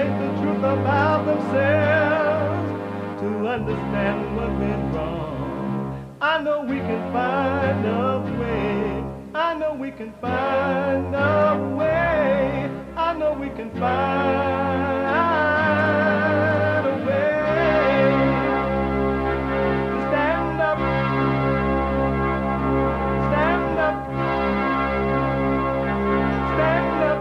hate the truth about themselves to understand what went wrong. I know we can find a way. I know we can find a way. I know we can find a way to stand up, stand up, stand up.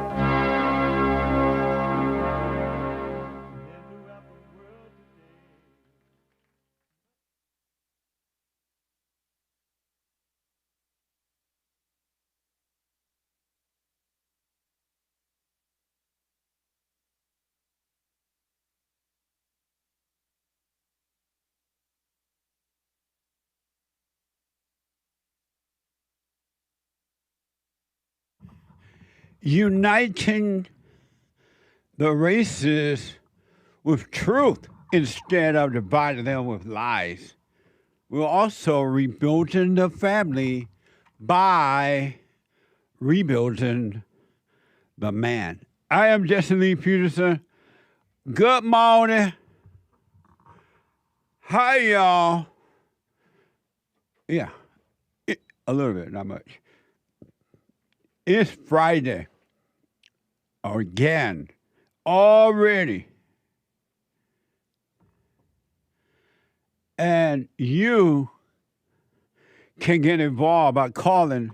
Uniting the races with truth instead of dividing them with lies. We're also rebuilding the family by rebuilding the man. I am Jesse Lee Peterson. Good morning. Hi, y'all. Yeah, a little bit, not much. It's Friday. Again. Already. And you can get involved by calling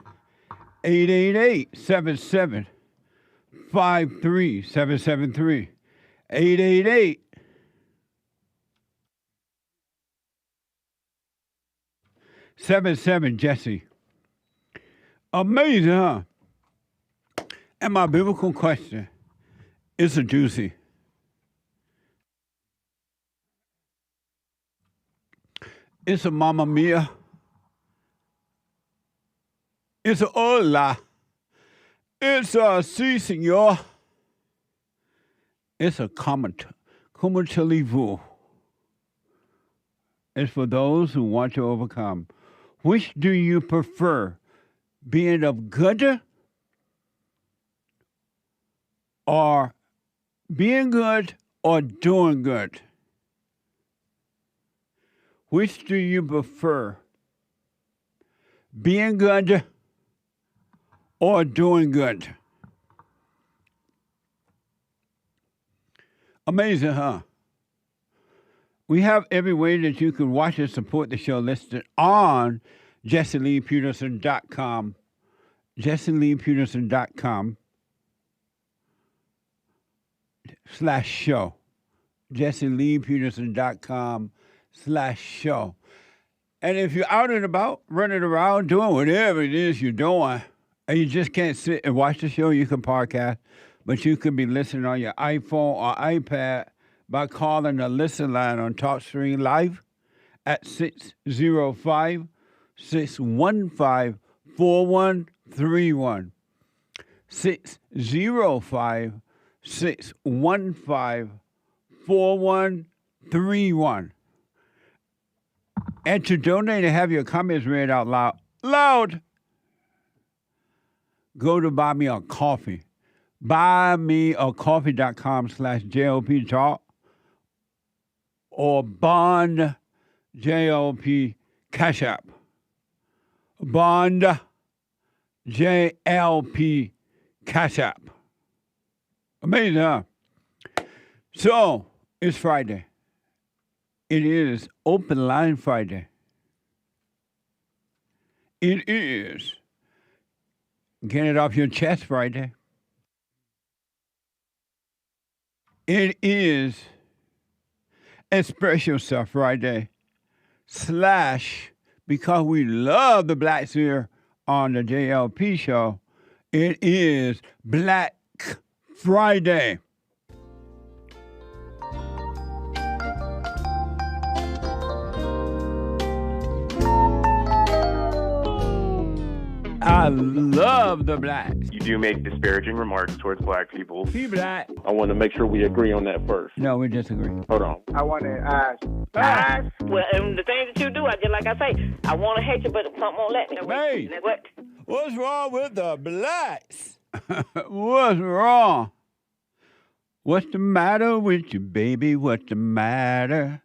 888-77-53773. 888 77 Jesse. Amazing, huh? And my biblical question is a doozy. It's a mamma mia. It's a hola. It's a si, senor. It's a comment. Como vous. It's for those who want to overcome. Which do you prefer? Being of good or being good or doing good? Which do you prefer? Being good or doing good? Amazing, huh? We have every way that you can watch and support the show listed on JesseLeePeterson.com. JesseLeePeterson.com /show. JesseLeePeterson.com/show. And if you're out and about, running around, doing whatever it is you're doing, and you just can't sit and watch the show, you can podcast, but you could be listening on your iPhone or iPad by calling the listen line on TalkStream Live at 605-615-4131. 605-615-4131. And to donate and have your comments read out loud, go to Buy Me a Coffee. BuyMeACoffee.com/JLP Talk or Bond JLP Cash App. Bond JLP Cash App. Amazing, huh? So, it's Friday. It is Open Line Friday. It is Get It Off Your Chest Friday. It is Express Yourself Friday / because we love the blacks here on the JLP show, it is Black Friday. I love the blacks. You do make disparaging remarks towards black people. Be black. I want to make sure we agree on that first. No, we disagree. Hold on. I want to ask. Well, and the things that you do, I just like I say, I want to hate you, but something won't let me. Hey, What? what's wrong with the blacks? What's wrong? What's the matter with you, baby? What's the matter?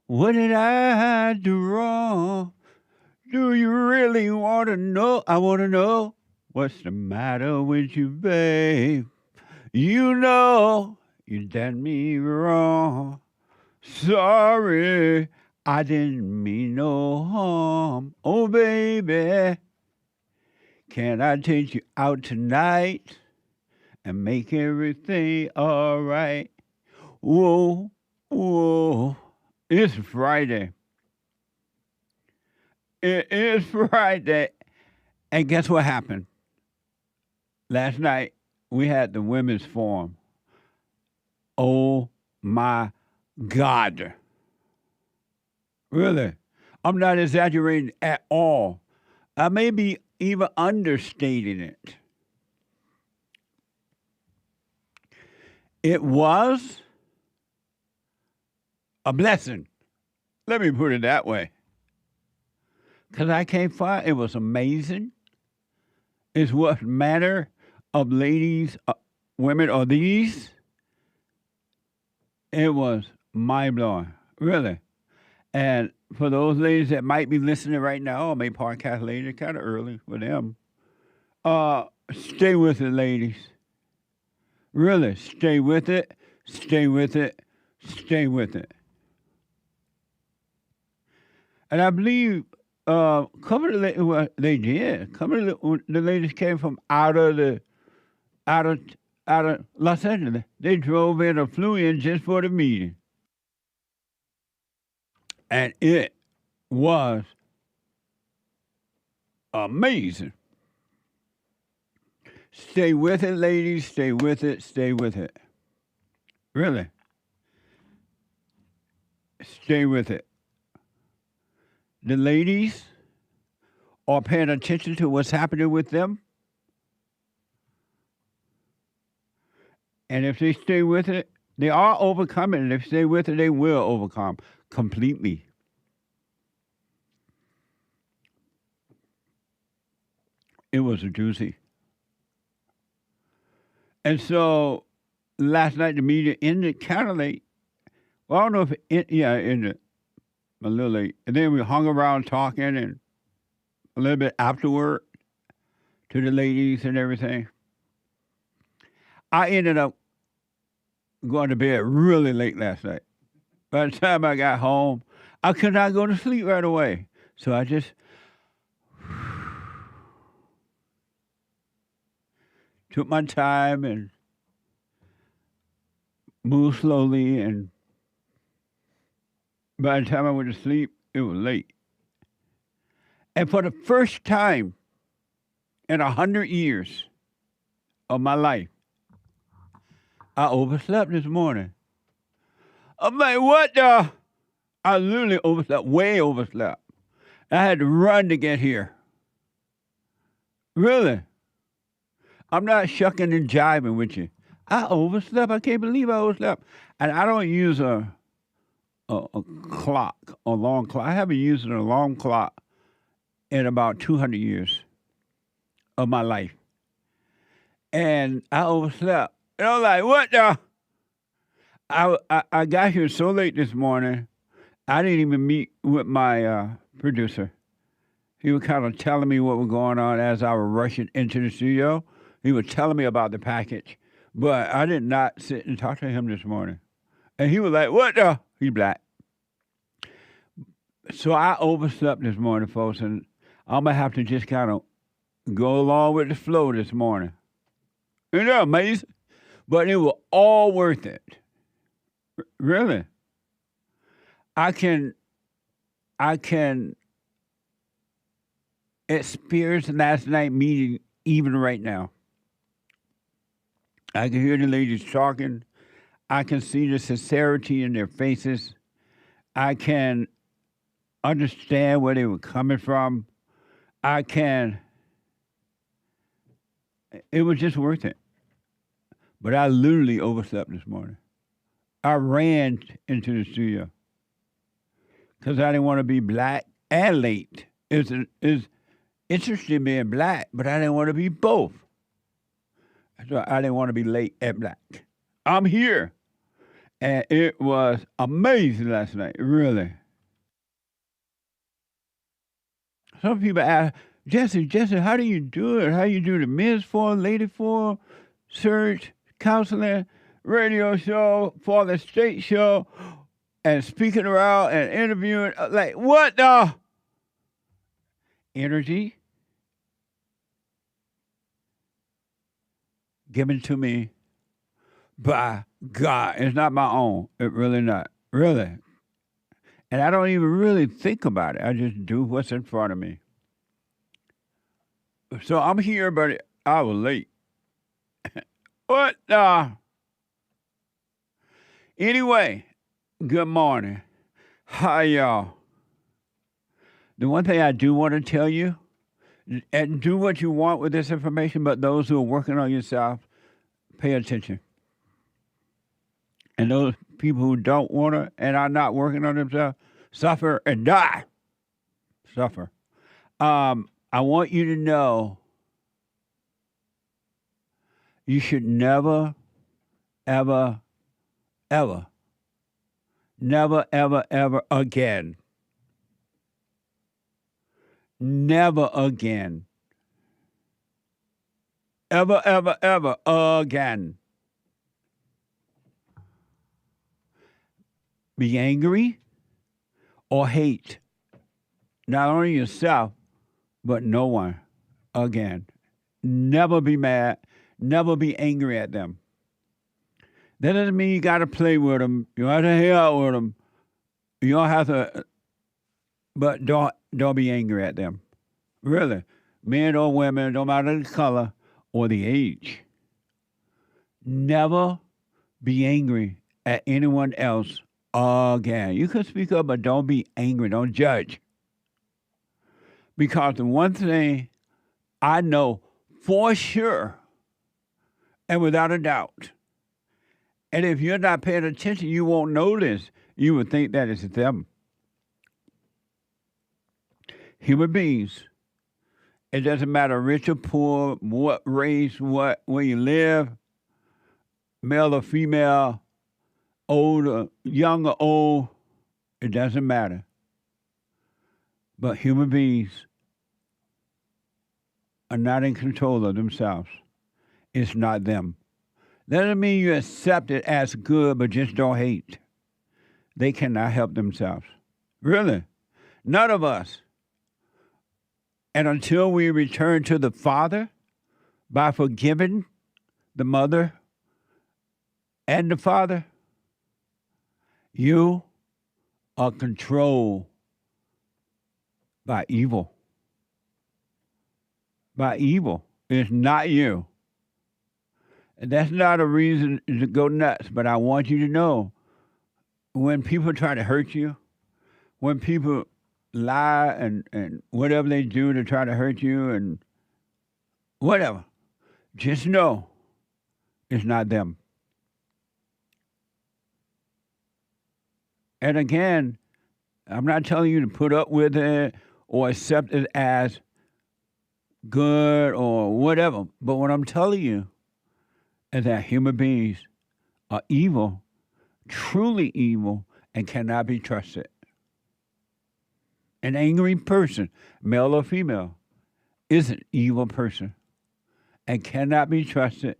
What did I do wrong? Do you really want to know? I want to know. What's the matter with you, babe? You know you done me wrong. Sorry, I didn't mean no harm. Oh, baby, can I take you out tonight and make everything all right? Whoa, whoa. It's Friday. It is Friday. And guess what happened? Last night, we had the women's forum. Oh, my God. Really? I'm not exaggerating at all. I may be even understating it. It was a blessing. Let me put it that way. Because I can't find it was amazing. It's what manner of ladies, women are these. It was mind-blowing, really. And for those ladies that might be listening right now, or maybe podcast later, kind of early for them, stay with it, ladies. Really, stay with it, stay with it, stay with it. And I believe a couple of they did. A couple of the ladies came from out of Los Angeles. They drove in or flew in just for the meeting. And it was amazing. Stay with it, ladies. Stay with it. Stay with it. Really. Stay with it. The ladies are paying attention to what's happening with them. And if they stay with it, they are overcoming. And if they stay with it, they will overcome completely. It was a doozy. And so last night the meeting ended kind of late. Well, I don't know if it ended a little late. And then we hung around talking and a little bit afterward to the ladies and everything. I ended up going to bed really late last night. By the time I got home, I could not go to sleep right away. So I just took my time and moved slowly. And by the time I went to sleep, it was late. And for the first time in 100 years of my life, I overslept this morning. I'm like, what the? I literally overslept, way overslept. I had to run to get here. Really? I'm not shucking and jiving with you. I overslept. I can't believe I overslept. And I don't use a clock, a long clock. I haven't used an alarm clock in about 200 years of my life. And I overslept. And I was like, what the? I got here so late this morning, I didn't even meet with my producer. He was kind of telling me what was going on as I was rushing into the studio. He was telling me about the package, but I did not sit and talk to him this morning. And he was like, what the? He's black. So I overslept this morning, folks, and I'm going to have to just kind of go along with the flow this morning. Isn't that amazing? But it was all worth it. Really. I can experience last night meeting even right now. I can hear the ladies talking. I can see the sincerity in their faces. I can understand where they were coming from. It was just worth it. But I literally overslept this morning. I ran into the studio because I didn't want to be black and late. It's interesting being black, but I didn't want to be both. So I didn't want to be late and black. I'm here. And it was amazing last night, really. Some people ask, Jesse, how do you do it? How you do the men's forum, lady forum, search, counseling, radio show, Father State show, and speaking around and interviewing? Like, what the? Energy given to me by God. It's not my own. It really not. Really. And I don't even really think about it. I just do what's in front of me. So I'm here, but I was late. What the? Anyway, good morning. Hi, y'all. The one thing I do want to tell you, and do what you want with this information, but those who are working on yourself, pay attention. And those people who don't want to and are not working on themselves, suffer and die. Suffer. I want you to know you should never, ever, ever, never, ever, ever again. Never again. Ever, ever, ever again. Be angry or hate not only yourself, but no one again. Never be mad. Never be angry at them. That doesn't mean you got to play with them. You have to hang out with them. You don't have to, but don't be angry at them. Really. Men or women, no matter the color or the age. Never be angry at anyone else again. You can speak up, but don't be angry. Don't judge. Because the one thing I know for sure, and without a doubt, and if you're not paying attention, you won't notice. You would think that it's them. Human beings, it doesn't matter rich or poor, what race, where you live, male or female, old or young or old, it doesn't matter. But human beings are not in control of themselves. It's not them. That doesn't mean you accept it as good, but just don't hate. They cannot help themselves. Really. None of us. And until we return to the Father by forgiving the mother and the father, you are controlled by evil. By evil. It's not you. And that's not a reason to go nuts, but I want you to know when people try to hurt you, when people lie and whatever they do to try to hurt you and whatever, just know it's not them. And again, I'm not telling you to put up with it or accept it as good or whatever. But what I'm telling you is that human beings are evil, truly evil, and cannot be trusted. An angry person, male or female, is an evil person and cannot be trusted.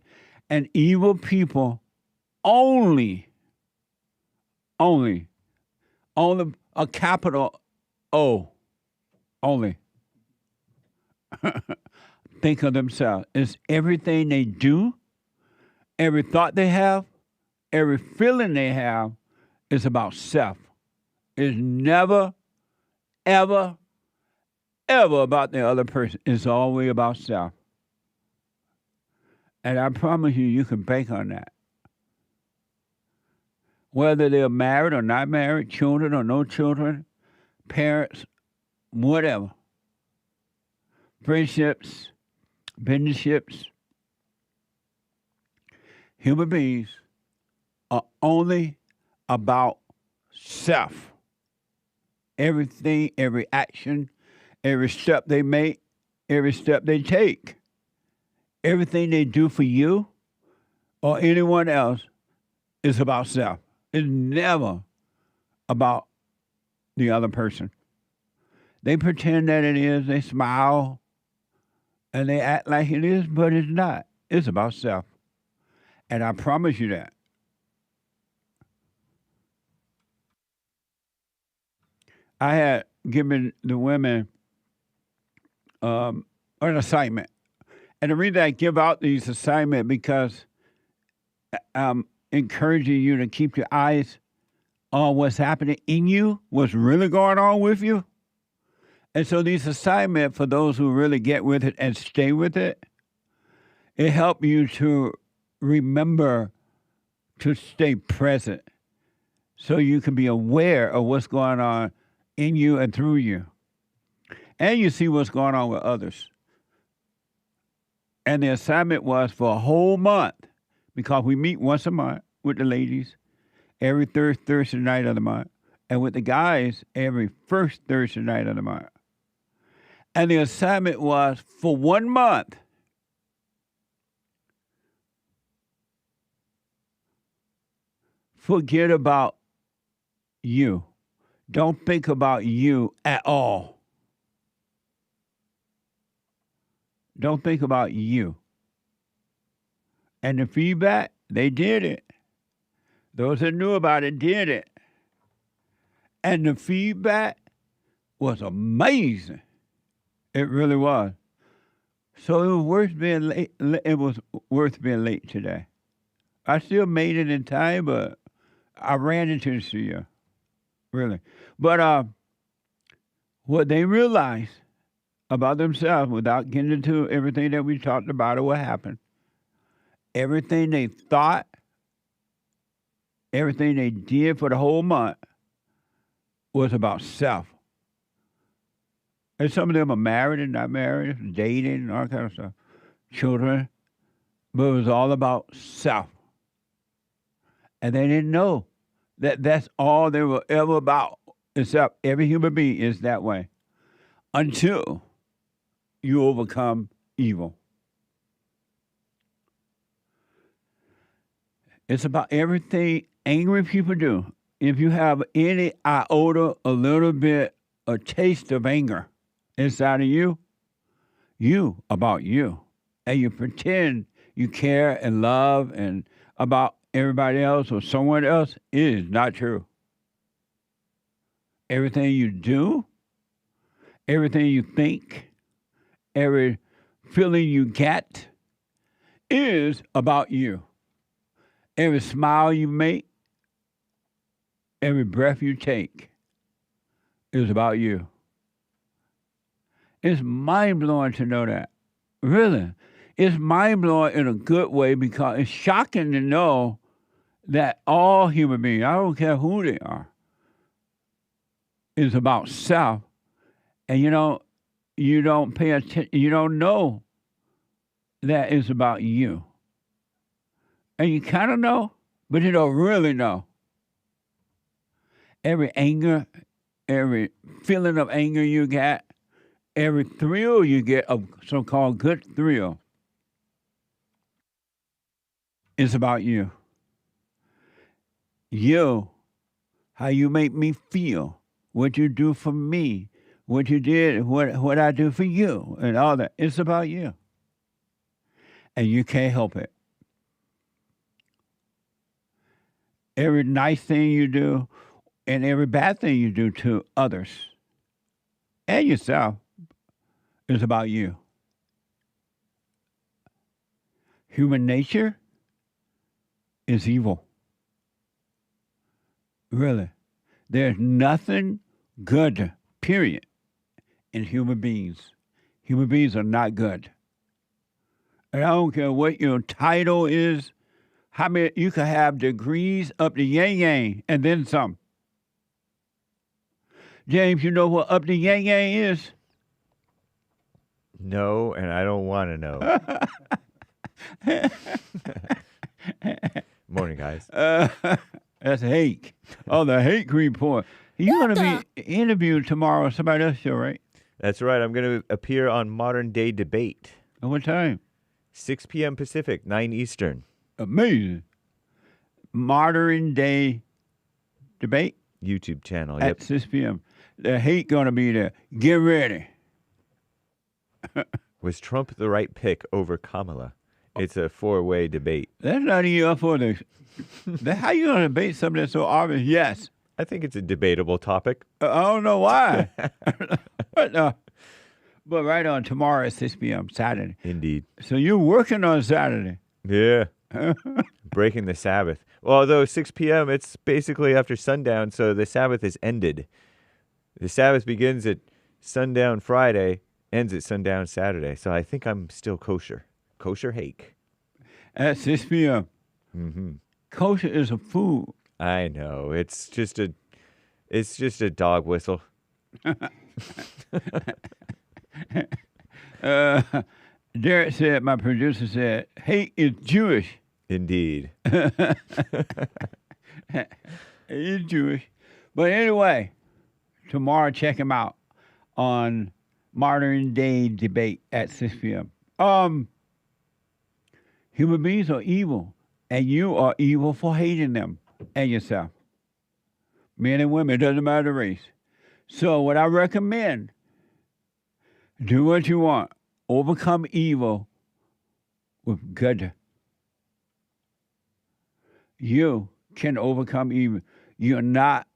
And evil people only a capital O, only think of themselves. It's everything they do, every thought they have, every feeling they have is about self. It's never, ever, ever about the other person. It's always about self. And I promise you, you can bank on that. Whether they're married or not married, children or no children, parents, whatever. Friendships, businesships. Human beings are only about self. Everything, every action, every step they make, every step they take, everything they do for you or anyone else is about self. It's never about the other person. They pretend that it is. They smile and they act like it is, but it's not. It's about self. And I promise you that. I had given the women an assignment. And the reason I give out these assignments because I'm encouraging you to keep your eyes on what's happening in you, what's really going on with you. And so these assignments, for those who really get with it and stay with it, it helps you to remember to stay present so you can be aware of what's going on in you and through you. And you see what's going on with others. And the assignment was for a whole month, because we meet once a month with the ladies every Thursday night of the month, and with the guys every first Thursday night of the month. And the assignment was for 1 month. Forget about you. Don't think about you at all. Don't think about you. And the feedback, they did it. Those that knew about it did it. And the feedback was amazing. It really was. So it was worth being late. It was worth being late today. I still made it in time, but I ran into the studio. Really. But what they realized about themselves, without getting into everything that we talked about or what happened, everything they thought, everything they did for the whole month was about self. And some of them are married and not married, dating, and all kind of stuff, children. But it was all about self. And they didn't know that that's all they were ever about, except every human being is that way, until you overcome evil. It's about everything angry people do. If you have any iota, a little bit, a taste of anger inside of you about you. And you pretend you care and love and about everybody else or someone else, it is not true. Everything you do, everything you think, every feeling you get is about you. Every smile you make, every breath you take is about you. It's mind-blowing to know that. Really. It's mind-blowing in a good way because it's shocking to know that all human beings, I don't care who they are, is about self. And you don't pay attention, you don't know that it's about you. And you kind of know, but you don't really know. Every anger, every feeling of anger you get, every thrill you get, a so-called good thrill, is about you. You, how you make me feel, what you do for me, what you did, what I do for you, and all that. It's about you. And you can't help it. Every nice thing you do and every bad thing you do to others and yourself is about you. Human nature is evil. Really. There's nothing good, period, in human beings. Human beings are not good. And I don't care what your title is, how many, you can have degrees up to Yin Yang and then some. James, you know what up to Yin Yang is? No, and I don't want to know. Morning, guys. That's Hake. Oh, the Hake report. You're going to be interviewed tomorrow on somebody else's show, right? That's right. I'm going to appear on Modern Day Debate. At what time? 6 p.m. Pacific, 9 Eastern. Amazing. Modern Day Debate YouTube channel. at Yep. 6 p.m. The Hake going to be there. Get ready. Was Trump the right pick over Kamala? It's a 4-way debate. That's not even up for the. How you going to debate something that's so obvious? Yes. I think it's a debatable topic. I don't know why. but right on tomorrow at 6 p.m. Saturday. Indeed. So you're working on Saturday. Yeah. Breaking the Sabbath. Well, although 6 p.m., it's basically after sundown, so the Sabbath is ended. The Sabbath begins at sundown Friday, ends at sundown Saturday. So I think I'm still kosher. Kosher Hake. At 6 p.m. Mm-hmm. Kosher is a food. I know. It's just a dog whistle. Derek said, my producer said, Hake is Jewish. Indeed. He's Jewish. But anyway, tomorrow check him out on Modern Day Debate at 6 p.m. Human beings are evil, and you are evil for hating them and yourself. Men and women, it doesn't matter the race. So what I recommend, do what you want. Overcome evil with good. You can overcome evil. You're not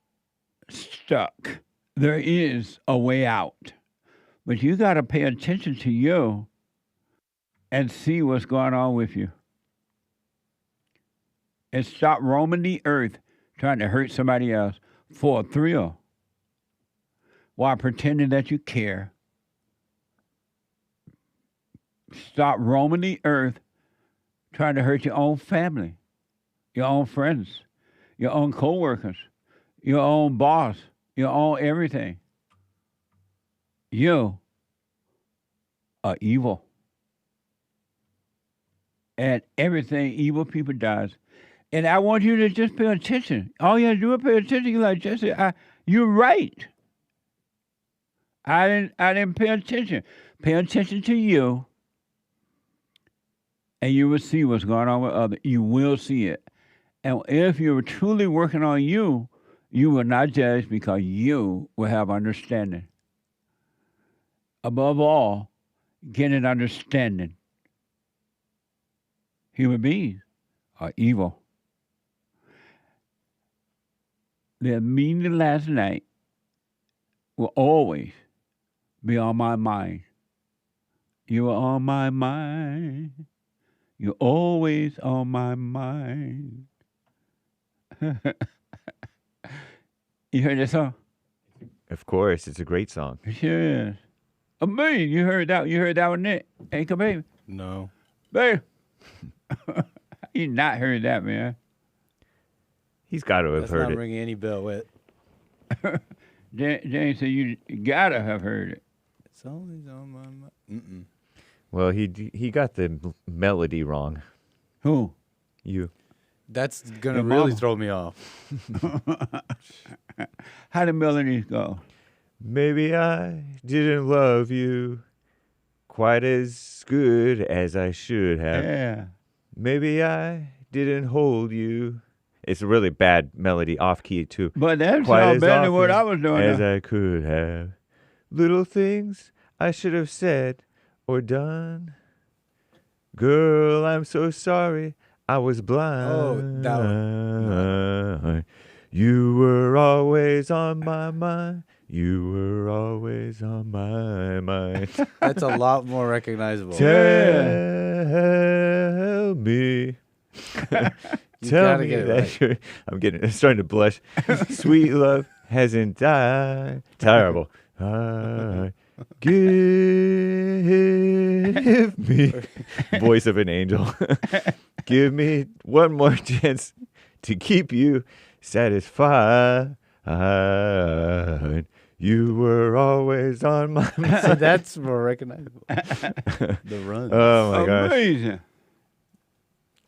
stuck. There is a way out. But you got to pay attention to you and see what's going on with you. And stop roaming the earth trying to hurt somebody else for a thrill while pretending that you care. Stop roaming the earth trying to hurt your own family, your own friends, your own co-workers, your own boss, your own everything. You are evil. And everything evil people does. And I want you to just pay attention. All you have to do is pay attention. You're like, Jesse, you're right. I didn't pay attention. Pay attention to you. And you will see what's going on with others. You will see it. And if you're truly working on you, you will not judge because you will have understanding. Above all, get an understanding. Human beings are evil. Their meeting last night will always be on my mind. You are on my mind. You're always on my mind. You heard that song? Of course, it's a great song. It sure is. Amazing. You heard that one, Nick? Ain't come, baby. No. Baby. You not heard that, man. He's got to have That's heard not it. ringing any bell with. James said you gotta have heard it. It's always on my mind. Mm-mm. Well, he got the melody wrong. Who? You. That's gonna Your really mama. throw me off. How the melodies go? Maybe I didn't love you quite as good as I should have. Yeah. Maybe I didn't hold you. It's a really bad melody, off key too. But that's Quite not as better than what I often was doing. as now. I could have. Little things I should have said or done. Girl, I'm so sorry I was blind. Oh, that one. You were always on my mind. You were always on my mind. That's a lot more recognizable. Tell me. Tell gotta me get it that right. I'm starting to blush. Sweet love hasn't died. Terrible. Give me voice of an angel. Give me one more chance to keep you satisfied. You were always on my mind. See, that's more recognizable. The run. Oh my gosh. Amazing.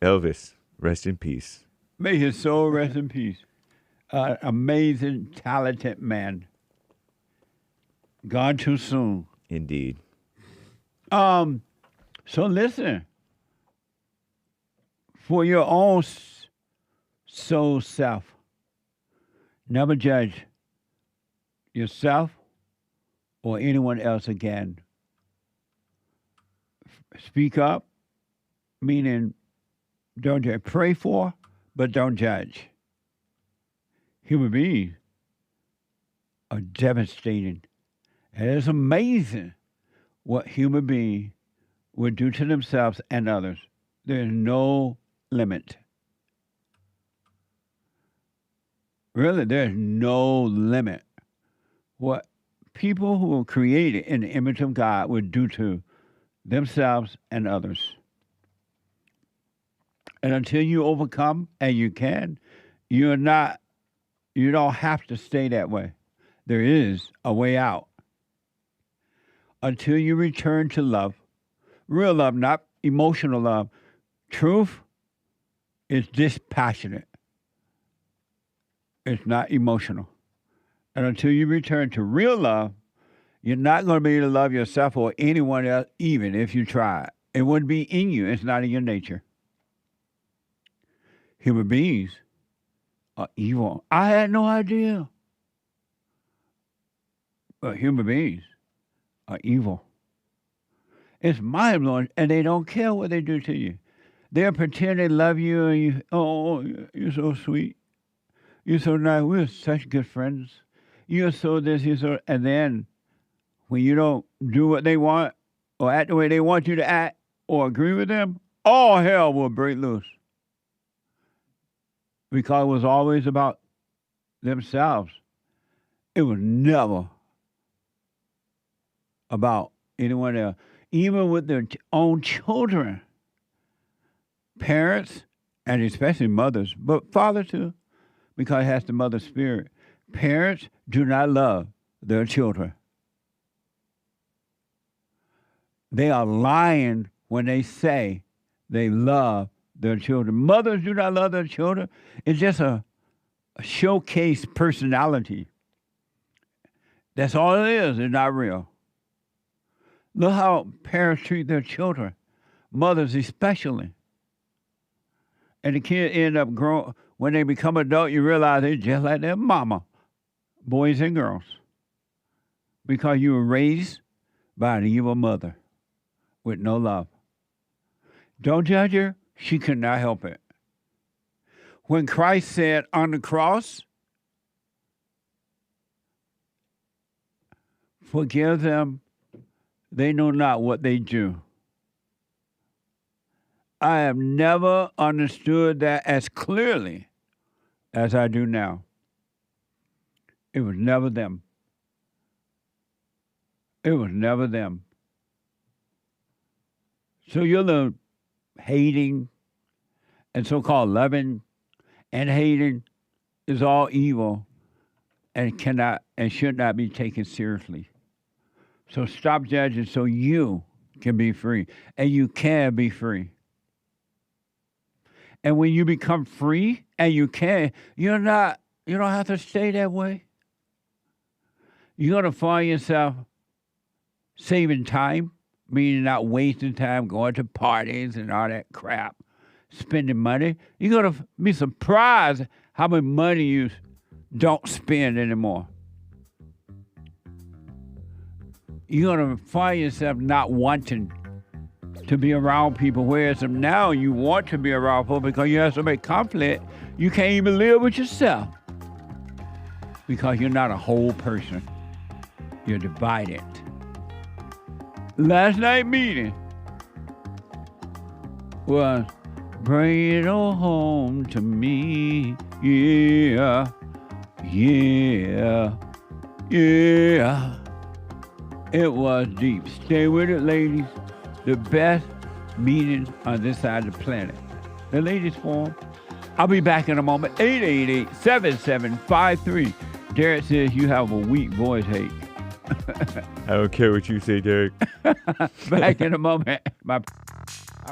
Elvis, rest in peace. May his soul rest in peace. Amazing, talented man. Gone too soon. Indeed. So listen. For your own so self. Never judge yourself or anyone else again. Speak up, meaning don't judge. Pray for, but don't judge. Human beings are devastating. And it's amazing what human beings would do to themselves and others. There's no limit. Really, there's no limit. What people who are created in the image of God would do to themselves and others. And until you overcome, and you can, you don't have to stay that way. There is a way out. Until you return to love, real love, not emotional love. Truth is dispassionate. It's not emotional. And until you return to real love, you're not going to be able to love yourself or anyone else, even if you try. It wouldn't be in you. It's not in your nature. Human beings are evil. I had no idea. But human beings are evil. It's mind-blowing, and they don't care what they do to you. They'll pretend they love you, and you, oh, you're so sweet. You're so nice. We're such good friends. You're so this, you're so... And then, when you don't do what they want, or act the way they want you to act, or agree with them, all hell will break loose. Because it was always about themselves. It was never about anyone else. Even with their own children. Parents, and especially mothers, but fathers too, because it has the mother spirit. Parents do not love their children. They are lying when they say they love their children. Mothers do not love their children. It's just a showcase personality. That's all it is. It's not real. Look how parents treat their children, mothers especially. And the kids end up growing. When they become adult, you realize they're just like their mama, boys and girls. Because you were raised by an evil mother with no love. Don't judge her. She could not help it. When Christ said on the cross, forgive them, they know not what they do. I have never understood that as clearly as I do now. It was never them. It was never them. So your little hating and so-called loving and hating is all evil and cannot and should not be taken seriously. So stop judging so you can be free. And you can be free. And when you become free, and you can, you don't have to stay that way. You're going to find yourself saving time, meaning not wasting time going to parties and all that crap, spending money. You're going to be surprised how much money you don't spend anymore. You're going to find yourself not wanting to be around people, whereas now you want to be around people because you have so much conflict, you can't even live with yourself because you're not a whole person. You're divided. Last night meeting was bring it all home to me, yeah, yeah, yeah. It was deep. Stay with it, ladies. The best meeting on this side of the planet. The ladies forum. I'll be back in a moment. 888-7753. Derek says you have a weak voice, Hake. I don't care what you say, Derek. Back in a moment. I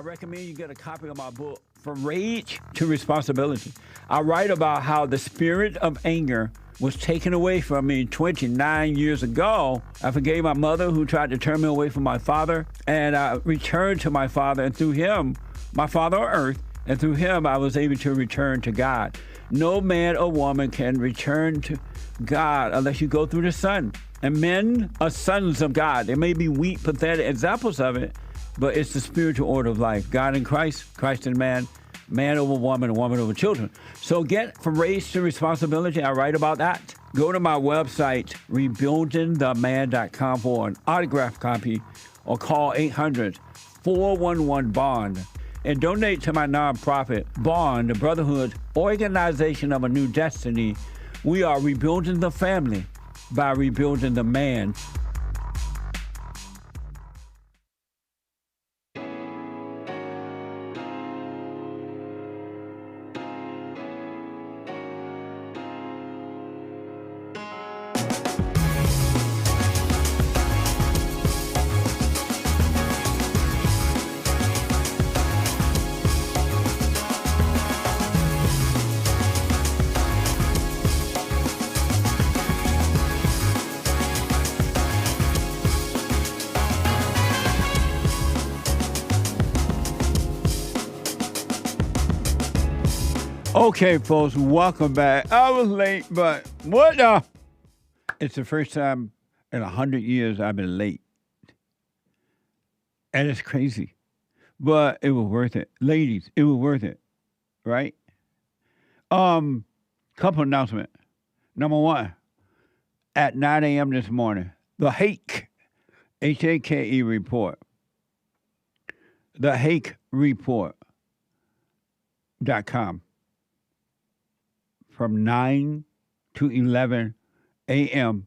recommend you get a copy of my book, From Rage to Responsibility. I write about how the spirit of anger was taken away from me 29 years ago. I forgave my mother who tried to turn me away from my father, and I returned to my father, and through him, my father on earth, And through him, I was able to return to God. No man or woman can return to God unless you go through the Son. And men are sons of God. There may be weak, pathetic examples of it, but it's the spiritual order of life. God in Christ, Christ in man, man over woman, and woman over children. So get from race to responsibility. I write about that. Go to my website, rebuildingtheman.com for an autographed copy, or call 800-411-BOND. And donate to my nonprofit, Bond, the Brotherhood Organization of a New Destiny. We are rebuilding the family by rebuilding the man. Okay, folks, welcome back. I was late, but what the? It's the first time in 100 years I've been late. And it's crazy. But it was worth it. Ladies, it was worth it. Right? Couple announcements. Number one, at 9 a.m. this morning, the Hake, H-A-K-E report. The Hake report.com. From 9 to 11 a.m.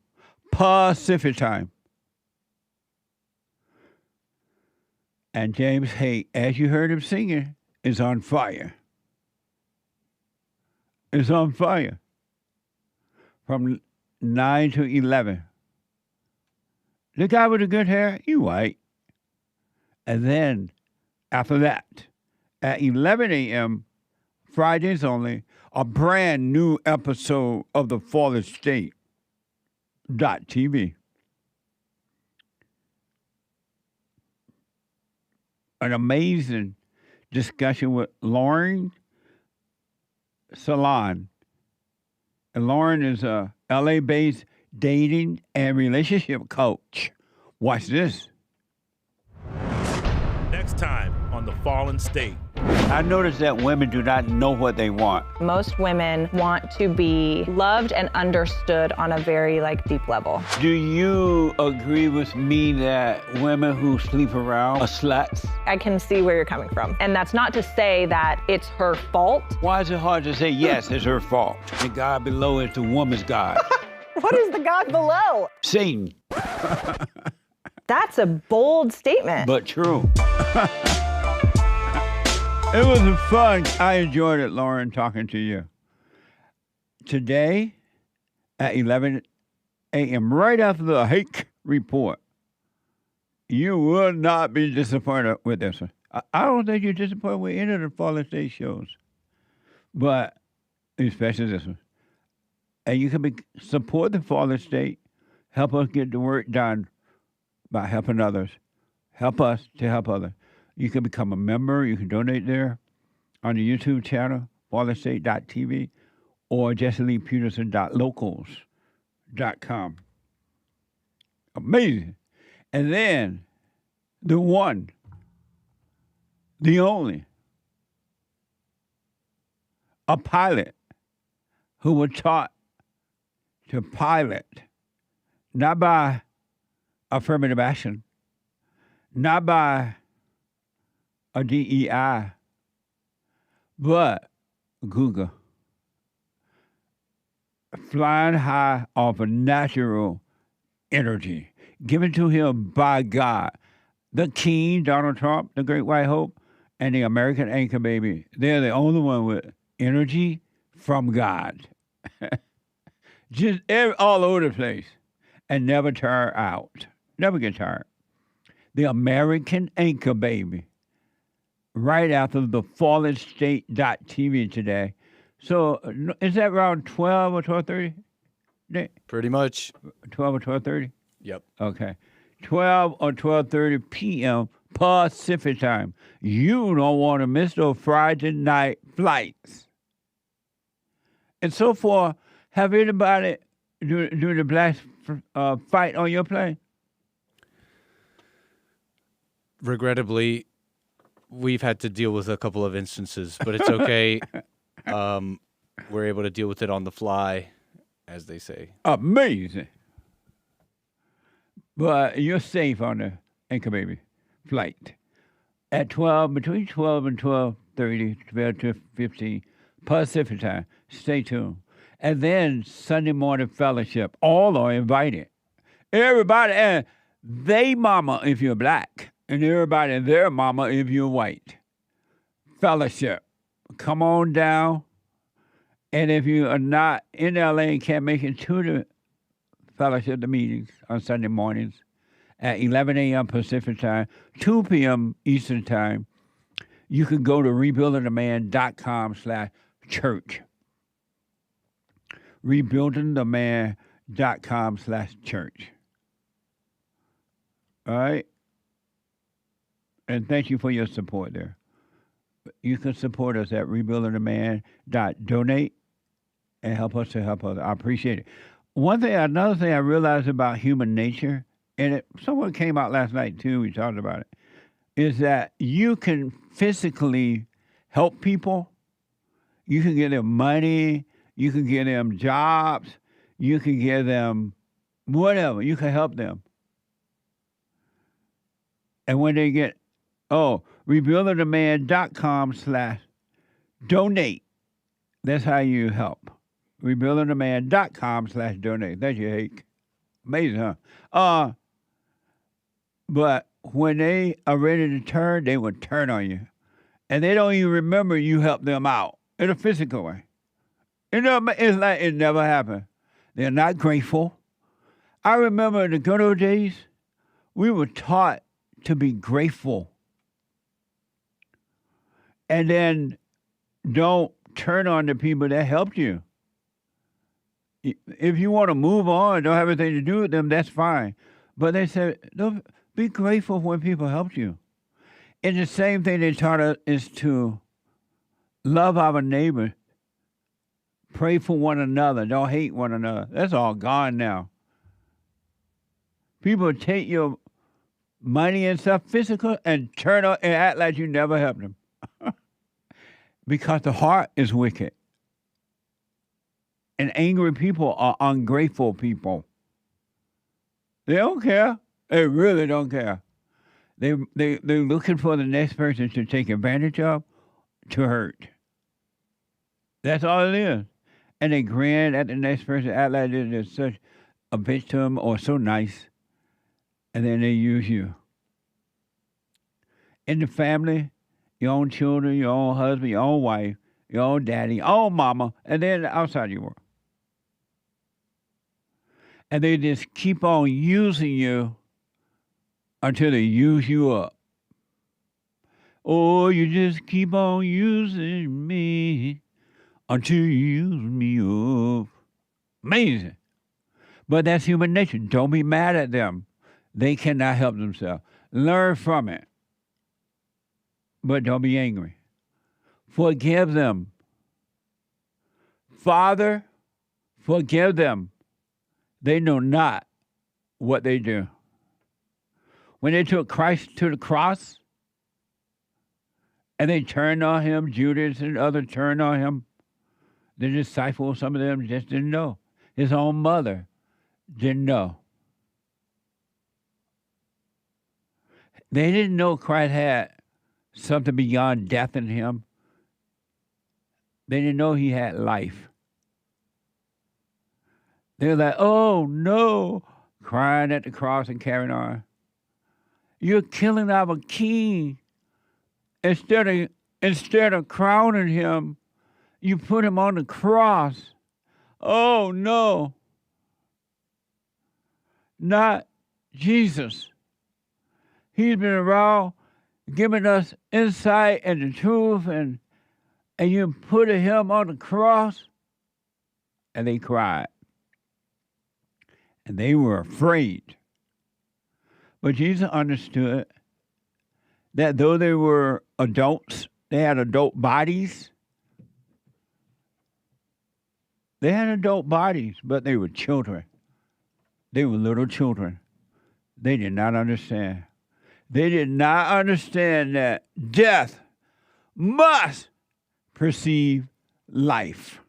Pacific time. And James Hake, as you heard him singing, is on fire. It's on fire. From 9 to 11. The guy with the good hair, he white. And then, after that, at 11 a.m., Fridays only, a brand new episode of the Fallen State .tv. An amazing discussion with Lauren Salon. And Lauren is a LA-based dating and relationship coach. Watch this. Next time on The Fallen State. I noticed that women do not know what they want. Most women want to be loved and understood on a very deep level. Do you agree with me that women who sleep around are sluts? I can see where you're coming from. And that's not to say that it's her fault. Why is it hard to say yes, it's her fault? The God below is the woman's God. What is the God below? Satan. That's a bold statement. But true. It was fun. I enjoyed it, Lauren, talking to you. Today, at 11 a.m., right after the Hake report, you will not be disappointed with this one. I don't think you're disappointed with any of the Fallen State shows, but especially this one. And you can support the Fallen State, help us get the work done by helping others. Help us to help others. You can become a member. You can donate there on the YouTube channel, fallenstate.tv, or JesselinePeterson.locals.com. Amazing. And then the one, the only, a pilot who was taught to pilot, not by affirmative action, not by a DEI, but Google. Flying high off of natural energy given to him by God. The King, Donald Trump, the Great White Hope, and the American Anchor Baby, they're the only one with energy from God. Just all over the place and never tire out. Never get tired. The American Anchor Baby. Right after the fallenstate.tv today. So is that around 12 or 12:30? Pretty much. 12 or 12:30? Yep. Okay. 12 or 12:30 p.m. Pacific time. You don't want to miss those Friday night flights. And so far, have anybody do the black fight on your plane? Regrettably, we've had to deal with a couple of instances, but it's okay. We're able to deal with it on the fly, as they say. Amazing. But you're safe on the Anchor Baby flight at between 12 and 12:30, 12 to 15 Pacific time. Stay tuned. And then Sunday morning fellowship. All are invited. Everybody and they mama if you're black, and everybody and their mama if you're white. Fellowship. Come on down. And if you are not in LA and can't make it to the fellowship, the meetings on Sunday mornings at 11 a.m. Pacific time, 2 p.m. Eastern time, you can go to rebuildingtheman.com/church. rebuildingtheman.com/church. All right? And thank you for your support there. You can support us at rebuildingtheman.donate and help us to help others. I appreciate it. Another thing I realized about human nature, and someone came out last night too, we talked about it, is that you can physically help people. You can give them money. You can give them jobs. You can give them whatever. You can help them. And when they get, rebuildingtheman.com/donate. That's how you help. rebuildingtheman.com/donate. Thank you, Hake. Amazing, huh? But when they are ready to turn, they will turn on you. And they don't even remember you helped them out in a physical way. It's like it never happened. They're not grateful. I remember in the good old days, we were taught to be grateful. And then don't turn on the people that helped you. If you want to move on, don't have anything to do with them, that's fine. But they said, don't be grateful when people helped you. And the same thing they taught us is to love our neighbor. Pray for one another. Don't hate one another. That's all gone now. People take your money and stuff, physical, and turn on and act like you never helped them. Because the heart is wicked. And angry people are ungrateful people. They don't care. They really don't care. They're looking for the next person to take advantage of, to hurt. That's all it is. And they grin at the next person, act like they're such a bitch to them or so nice. And then they use you. In the family, your own children, your own husband, your own wife, your own daddy, your own mama, and then outside your world. And they just keep on using you until they use you up. Oh, you just keep on using me until you use me up. Amazing. But that's human nature. Don't be mad at them. They cannot help themselves. Learn from it. But don't be angry. Forgive them. Father, forgive them. They know not what they do. When they took Christ to the cross and they turned on him, Judas and others turned on him, the disciples, some of them just didn't know. His own mother didn't know. They didn't know Christ had something beyond death in him. They didn't know he had life. They were like, oh no, crying at the cross and carrying on. You're killing our king. Instead of crowning him, you put him on the cross. Oh no. Not Jesus. He's been around giving us insight and the truth, and you put him on the cross. And they cried. And they were afraid. But Jesus understood, that though they were adults, they had adult bodies. They had adult bodies, but they were children. They were little children. They did not understand. They did not understand that death must precede life.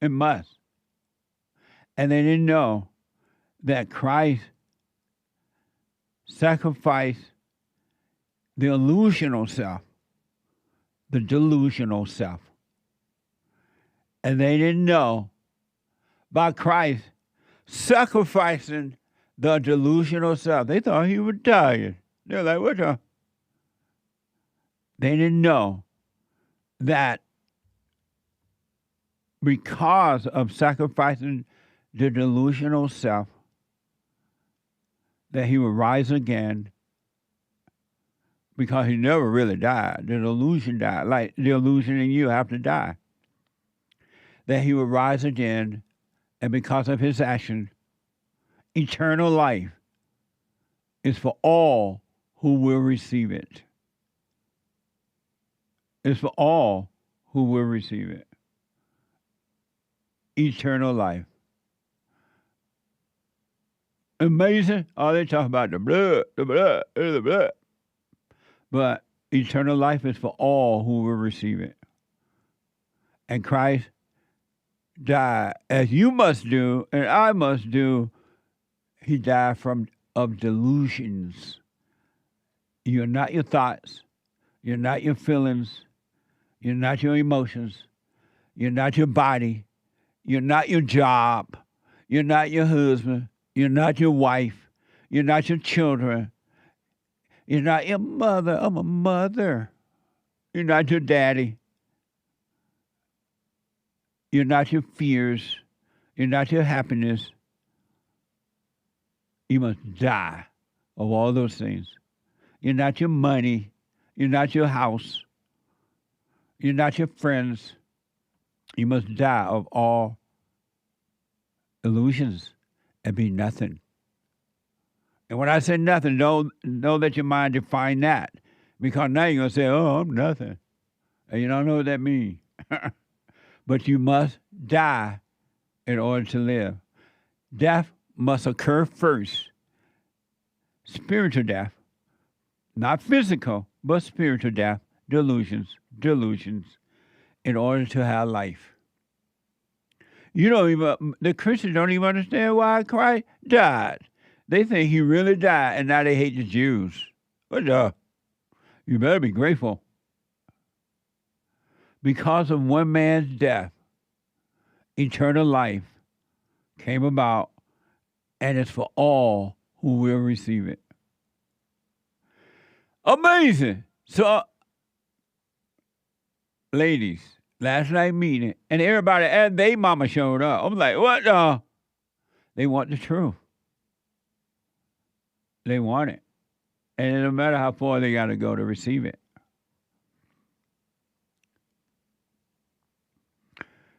It must. And they didn't know that Christ sacrificed the illusional self, the delusional self. And they didn't know by Christ sacrificing the delusional self. They thought he was dying. They're like, what the? They didn't know that because of sacrificing the delusional self, that he would rise again, because he never really died. The illusion died, like the illusion in you have to die. That he would rise again, and because of his action, eternal life is for all who will receive it. It's for all who will receive it. Eternal life. Amazing. Oh, they talk about the blood, the blood, the blood. But eternal life is for all who will receive it. And Christ died, as you must do, and I must do. He died of delusions. You're not your thoughts. You're not your feelings. You're not your emotions. You're not your body. You're not your job. You're not your husband. You're not your wife. You're not your children. You're not your mother. I'm a mother. You're not your daddy. You're not your fears. You're not your happiness. You must die of all those things. You're not your money. You're not your house. You're not your friends. You must die of all illusions and be nothing. And when I say nothing, don't let your mind define that. Because now you're going to say, oh, I'm nothing. And you don't know what that means. But you must die in order to live. Death must occur first. Spiritual death. Not physical, but spiritual death. Delusions. In order to have life. The Christians don't even understand why Christ died. They think he really died, and now they hate the Jews. What the? You better be grateful. Because of one man's death, eternal life came about, and it's for all who will receive it. Amazing. So, ladies, last night meeting, and everybody and they mama showed up. I'm like, what the? They want the truth. They want it. And no matter how far they got to go to receive it.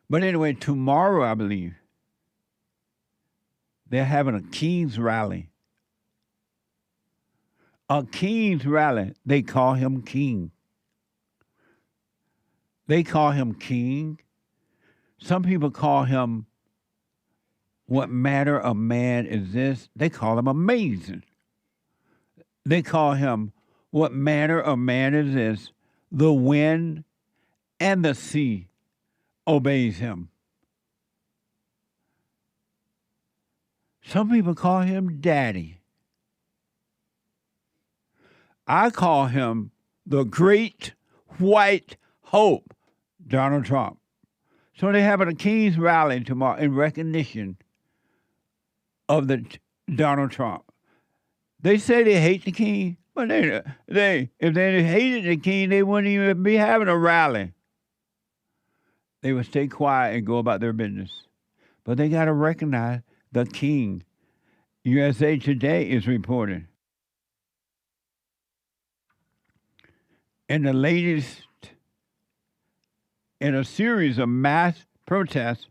But anyway, tomorrow, I believe, they're having a King's rally. A King's rally. They call him King. They call him King. Some people call him, what manner of man is this? They call him amazing. They call him, what manner of man is this? The wind and the sea obeys him. Some people call him Daddy. I call him the Great White Hope, Donald Trump. So they're having a King's rally tomorrow in recognition of the Donald Trump. They say they hate the king, but if they hated the king, they wouldn't even be having a rally. They would stay quiet and go about their business. But they got to recognize the king. USA Today is reporting. In the latest, in a series of mass protests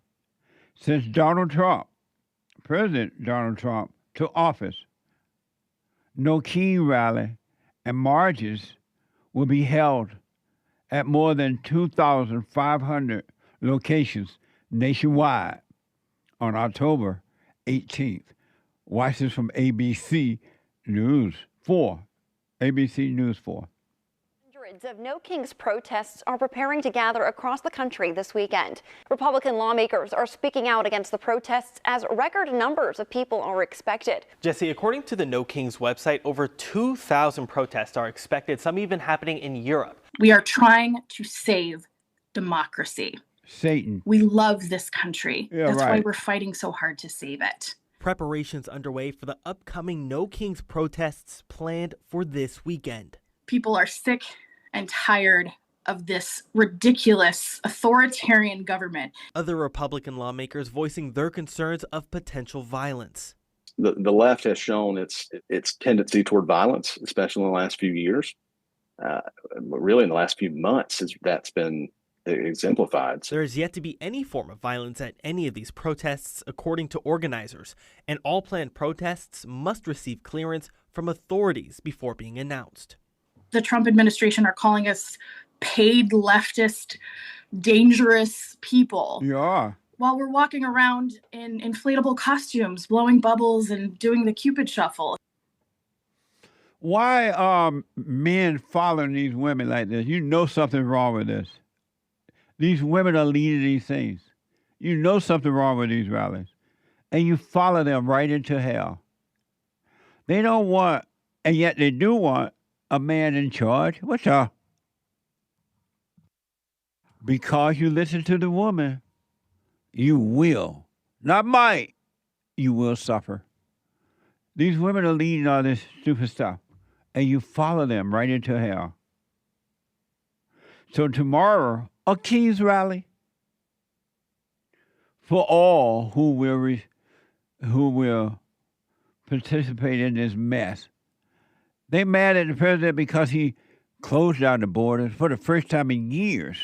since President Donald Trump, took office, no king rally and marches will be held at more than 2,500 locations nationwide on October 18th. Watch this from ABC News 4. ABC News 4. Hundreds of No Kings protests are preparing to gather across the country this weekend. Republican lawmakers are speaking out against the protests as record numbers of people are expected. Jesse, according to the No Kings website, over 2,000 protests are expected, some even happening in Europe. We are trying to save democracy. Satan. We love this country. Yeah, That's right. why we're fighting so hard to save it. Preparations underway for the upcoming No Kings protests planned for this weekend. People are sick and tired of this ridiculous authoritarian government. Other Republican lawmakers voicing their concerns of potential violence. The left has shown its tendency toward violence, especially in the last few years. Really in the last few months, that's been exemplified. There is yet to be any form of violence at any of these protests, according to organizers, and all planned protests must receive clearance from authorities before being announced. The Trump administration are calling us paid leftist, dangerous people. Yeah. While we're walking around in inflatable costumes, blowing bubbles and doing the Cupid shuffle. Why are men following these women like this? You know something's wrong with this. These women are leading these things. You know something wrong with these rallies. And you follow them right into hell. They don't want, and yet they do want, a man in charge. What's up? Because you listen to the woman, you will, not might, you will suffer. These women are leading all this stupid stuff, and you follow them right into hell. So tomorrow, a King's rally for all who will participate in this mess. They mad at the president because he closed down the borders for the first time in years.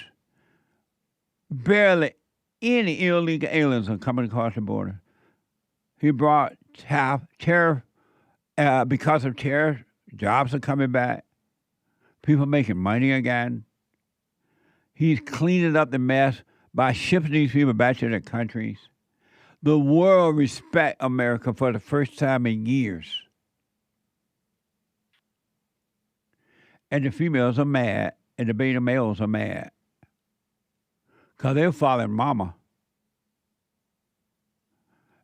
Barely any illegal aliens are coming across the border. He brought tariff, because of tariff, jobs are coming back. People making money again. He's cleaning up the mess by shipping these people back to their countries. The world respects America for the first time in years. And the females are mad, and the beta males are mad. Because they're following mama.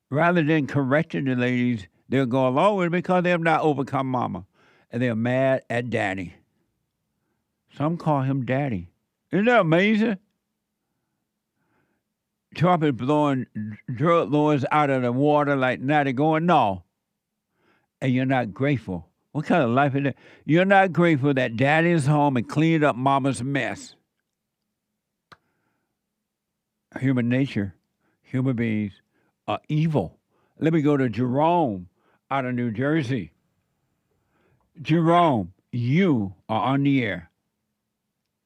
Rather than correcting the ladies, they'll go along with it because they have not overcome mama. And they're mad at daddy. Some call him daddy. Isn't that amazing? Trump is blowing drug lords out of the water like now they're going, no. And you're not grateful. What kind of life is that? You're not grateful that daddy is home and cleaned up mama's mess. Human nature, human beings are evil. Let me go to Jerome out of New Jersey. Jerome, you are on the air.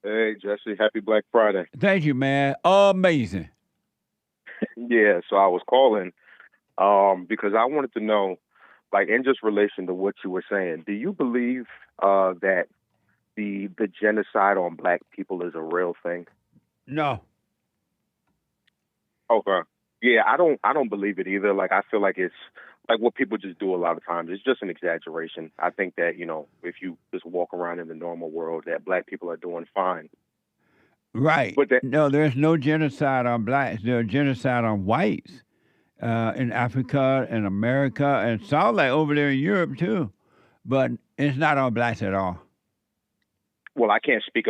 Hey, Jesse, happy Black Friday. Thank you, man. Amazing. Yeah, so I was calling because I wanted to know, like, in just relation to what you were saying, do you believe that the genocide on black people is a real thing? No. Okay. Yeah, I don't believe it either. Like, I feel like it's like what people just do a lot of times. It's just an exaggeration. I think that, you know, if you just walk around in the normal world, that black people are doing fine. Right. But no, there's no genocide on blacks. There's genocide on whites in Africa and America and sounds like over there in Europe too. But it's not on blacks at all. Well, I can't speak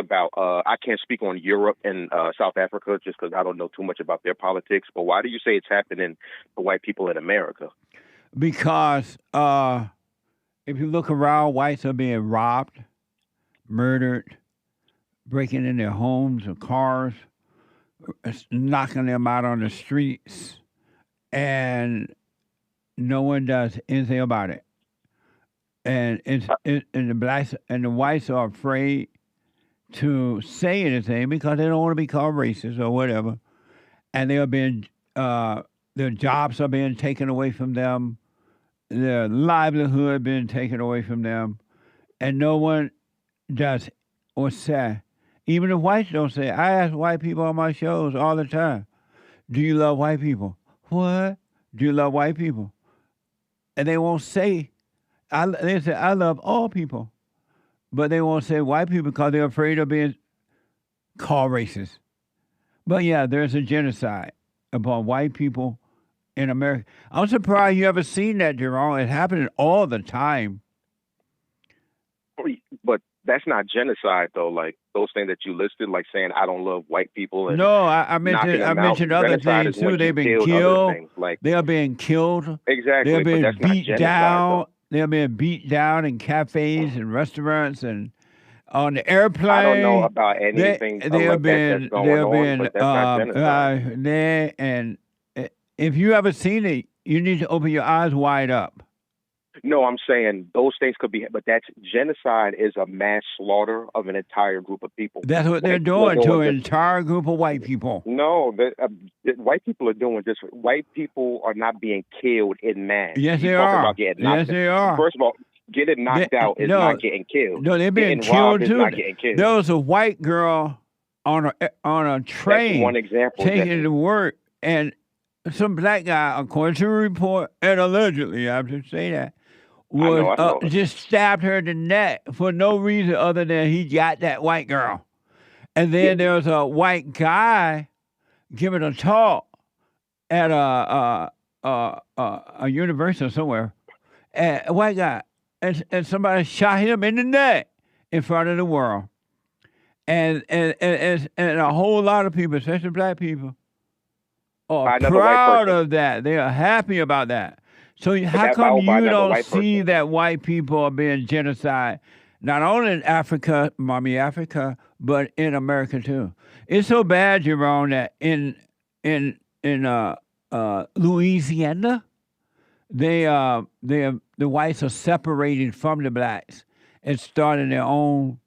on Europe and South Africa just because I don't know too much about their politics. But why do you say it's happening to white people in America? Because if you look around, whites are being robbed, murdered, breaking in their homes or cars, knocking them out on the streets, and no one does anything about it. And the blacks and the whites are afraid to say anything because they don't want to be called racist or whatever. And they are being, their jobs are being taken away from them, their livelihood being taken away from them, and no one does or say. Even the whites don't say it. I ask white people on my shows all the time, do you love white people? What? Do you love white people? And they won't say, they say, I love all people. But they won't say white people because they're afraid of being called racist. But yeah, there's a genocide upon white people in America. I'm surprised you ever seen that, Jerome. It's happening all the time. But that's not genocide, though. Like those things that you listed, like saying I don't love white people. And no, I mentioned other things too. They've been killed. Like, they are being killed. Exactly. They're being beat down. Though. They're being beat down in cafes and restaurants and on the airplane. I don't know about anything that's going on, but that's not genocide. And if you ever seen it, you need to open your eyes wide up. No, I'm saying those things could be, but that's genocide is a mass slaughter of an entire group of people. That's what they're doing to an entire group of white people. No, white people are doing this. White people are not being killed in mass. Yes, they are. Yes, they are. First of all, getting knocked out is not getting killed. No, they're being killed too. There was a white girl on a train. That's one example. Taking it to work, and some black guy, according to the report, and allegedly, I have to say that, was just stabbed her in the neck for no reason other than he got that white girl. And then there was a white guy giving a talk at a university or somewhere, and a white guy, and somebody shot him in the neck in front of the world. And a whole lot of people, especially black people, are proud of that. They are happy about that. So how come you don't see that white people are being genocide, not only in Africa, mommy Africa, but in America too? It's so bad, Jerome, that in Louisiana, the whites are separated from the blacks and starting their own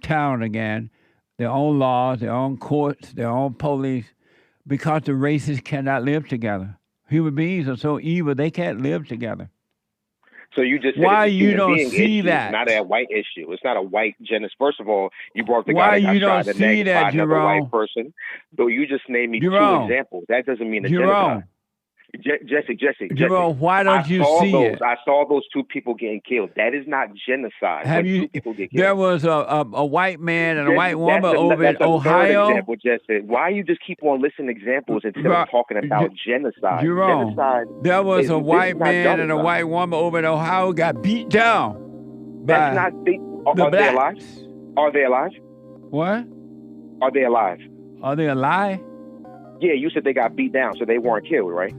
town again, their own laws, their own courts, their own police, because the races cannot live together. Human beings are so evil, they can't live together. So you just said why you don't see that? It's not a white issue. It's not a white genocide. First of all, you brought the why guy that got shot in the neck by another Jerome? White person. So you just named me Jerome. 2 examples. That doesn't mean a Jerome. genocide. Jesse. Jerome, why don't you see it? I saw those 2 people getting killed. That is not genocide. Have you? 2 people get killed. There was a white man and a white woman over in Ohio. Example, Jesse. Why you just keep on listing examples instead of talking about genocide? Jerome, genocide there was a white man and a white woman over in Ohio got beat down. That's not. Are they alive? Are they alive? What? Are they alive? Are they alive? Yeah, you said they got beat down, so they weren't killed, right?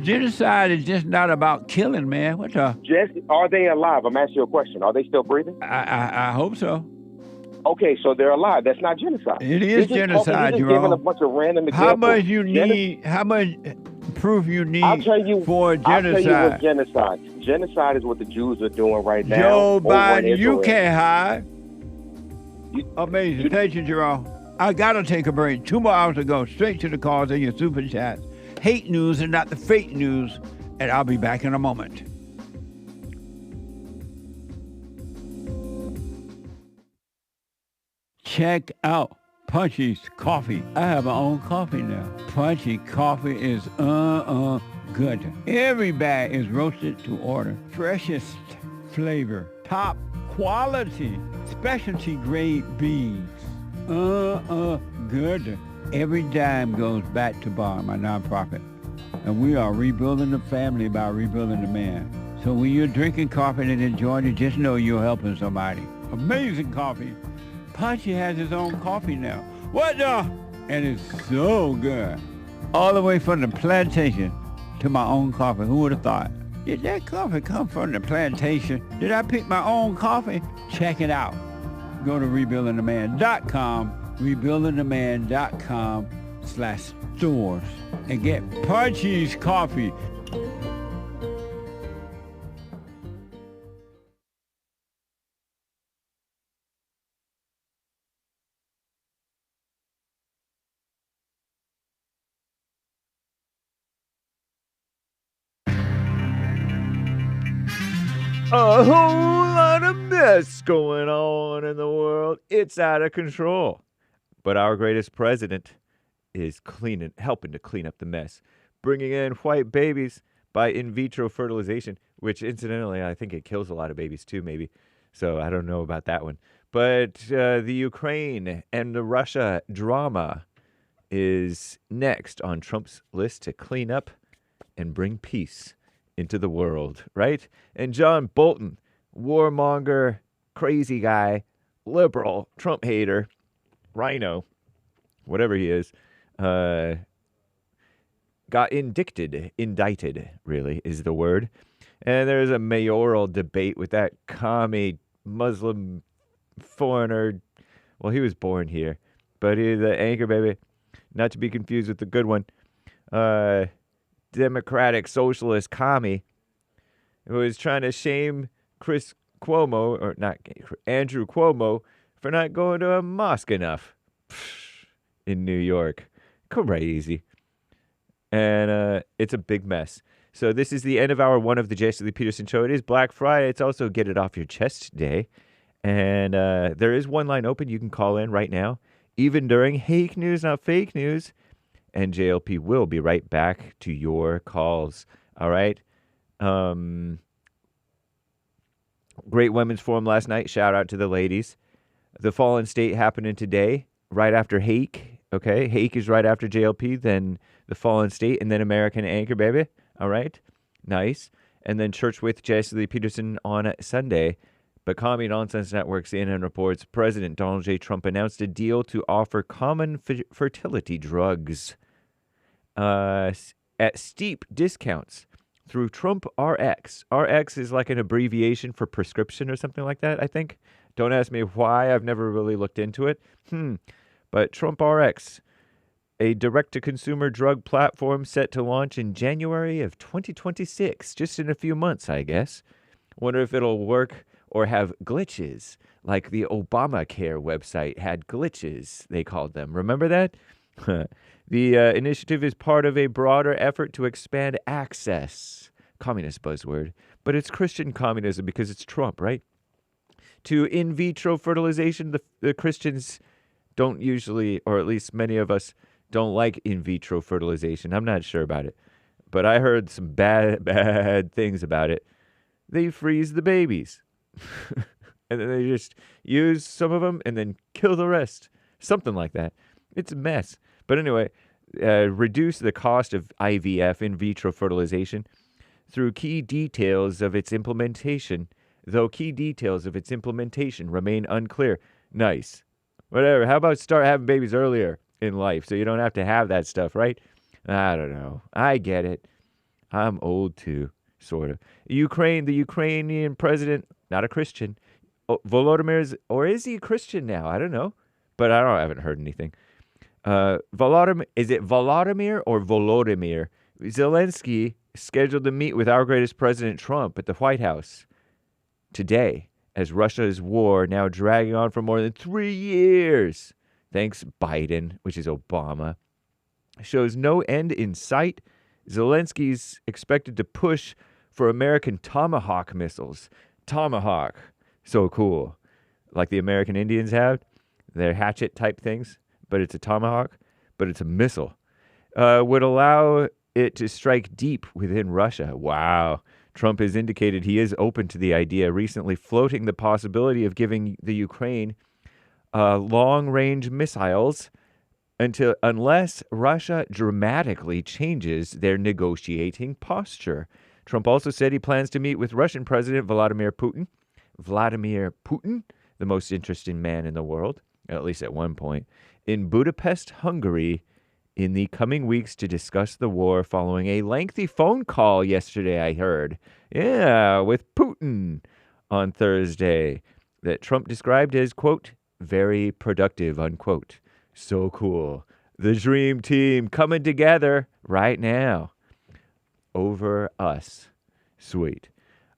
Genocide is just not about killing, man. What the? Jesse, are they alive? I'm asking you a question. Are they still breathing? I hope so. Okay, so they're alive. That's not genocide. It is genocide, you're giving a bunch of random examples. How much you need? How much proof you need for genocide? I'll tell you what genocide. Genocide is what the Jews are doing right now. Joe Biden, you can't hide. Amazing. Thank you, Jerome. I got to take a break. 2 more hours to go. Straight to the calls and your super chats. Hate news and not the fake news. And I'll be back in a moment. Check out Punchy's Coffee. I have my own coffee now. Punchy Coffee is good. Every bag is roasted to order. Freshest flavor. Top quality. Specialty grade beans. Good. Every dime goes back to Bar, my nonprofit. And we are rebuilding the family by rebuilding the man. So when you're drinking coffee and enjoying it, just know you're helping somebody. Amazing coffee. Punchy has his own coffee now. What the? And it's so good. All the way from the plantation to my own coffee. Who would have thought? Did that coffee come from the plantation? Did I pick my own coffee? Check it out. Go to rebuildingtheman.com, rebuildingtheman.com/stores, and get Punchy's Coffee. A whole lot of mess going on in the world. It's out of control. But our greatest president is helping to clean up the mess, bringing in white babies by in vitro fertilization, which incidentally, I think it kills a lot of babies too, maybe. So I don't know about that one. But the Ukraine and the Russia drama is next on Trump's list to clean up and bring peace into the world, right? And John Bolton, warmonger, crazy guy, liberal, Trump hater, rhino, whatever he is, got indicted, really, is the word. And there's a mayoral debate with that commie Muslim foreigner. Well, he was born here, but he's the anchor baby, not to be confused with the good one. Democratic socialist commie who was trying to shame Andrew Cuomo for not going to a mosque enough in New York. Crazy. And it's a big mess. So this is the end of hour one of the Jason Lee Peterson Show. It is Black Friday. It's also Get It Off Your Chest Day. And there is one line open. You can call in right now, even during Hake News, not fake news. And JLP will be right back to your calls. All right? Great Women's Forum last night. Shout out to the ladies. The Fallen State happening today, right after Hake. Okay? Hake is right after JLP, then the Fallen State, and then American Anchor, baby. All right? Nice. And then Church with Jason Lee Peterson on Sunday. But Commie Nonsense Network CNN reports President Donald J. Trump announced a deal to offer common fertility drugs at steep discounts through Trump RX. RX is like an abbreviation for prescription or something like that, I think. Don't ask me why. I've never really looked into it. But Trump RX, a direct-to-consumer drug platform set to launch in January of 2026, just in a few months, I guess. Wonder if it'll work or have glitches, like the Obamacare website had glitches, they called them. Remember that? The initiative is part of a broader effort to expand access. Communist buzzword. But it's Christian communism because it's Trump, right? To in vitro fertilization, the Christians don't usually, or at least many of us, don't like in vitro fertilization. I'm not sure about it. But I heard some bad things about it. They freeze the babies. And then they just use some of them and then kill the rest. Something like that. It's a mess. But anyway, reduce the cost of IVF, in vitro fertilization, through key details of its implementation, though key details of its implementation remain unclear. Nice. Whatever. How about start having babies earlier in life so you don't have to have that stuff, right? I don't know. I get it. I'm old too, sort of. The Ukrainian president, not a Christian. Volodymyr, or is he a Christian now? I don't know. But I haven't heard anything. Is it Volodymyr or Volodymyr? Zelensky scheduled to meet with our greatest President Trump at the White House today, as Russia's war now dragging on for more than 3 years. Thanks, Biden, which is Obama, shows no end in sight. Zelensky's expected to push for American Tomahawk missiles. Tomahawk. So cool. Like the American Indians have. They're hatchet-type things, but it's a Tomahawk, but it's a missile. Would allow it to strike deep within Russia. Wow. Trump has indicated he is open to the idea, recently floating the possibility of giving the Ukraine long-range missiles unless Russia dramatically changes their negotiating posture. Trump also said he plans to meet with Russian President Vladimir Putin, the most interesting man in the world, at least at one point, in Budapest, Hungary, in the coming weeks to discuss the war following a lengthy phone call yesterday, I heard. Yeah, with Putin on Thursday that Trump described as, quote, very productive, unquote. So cool. The dream team coming together right now over us. Sweet.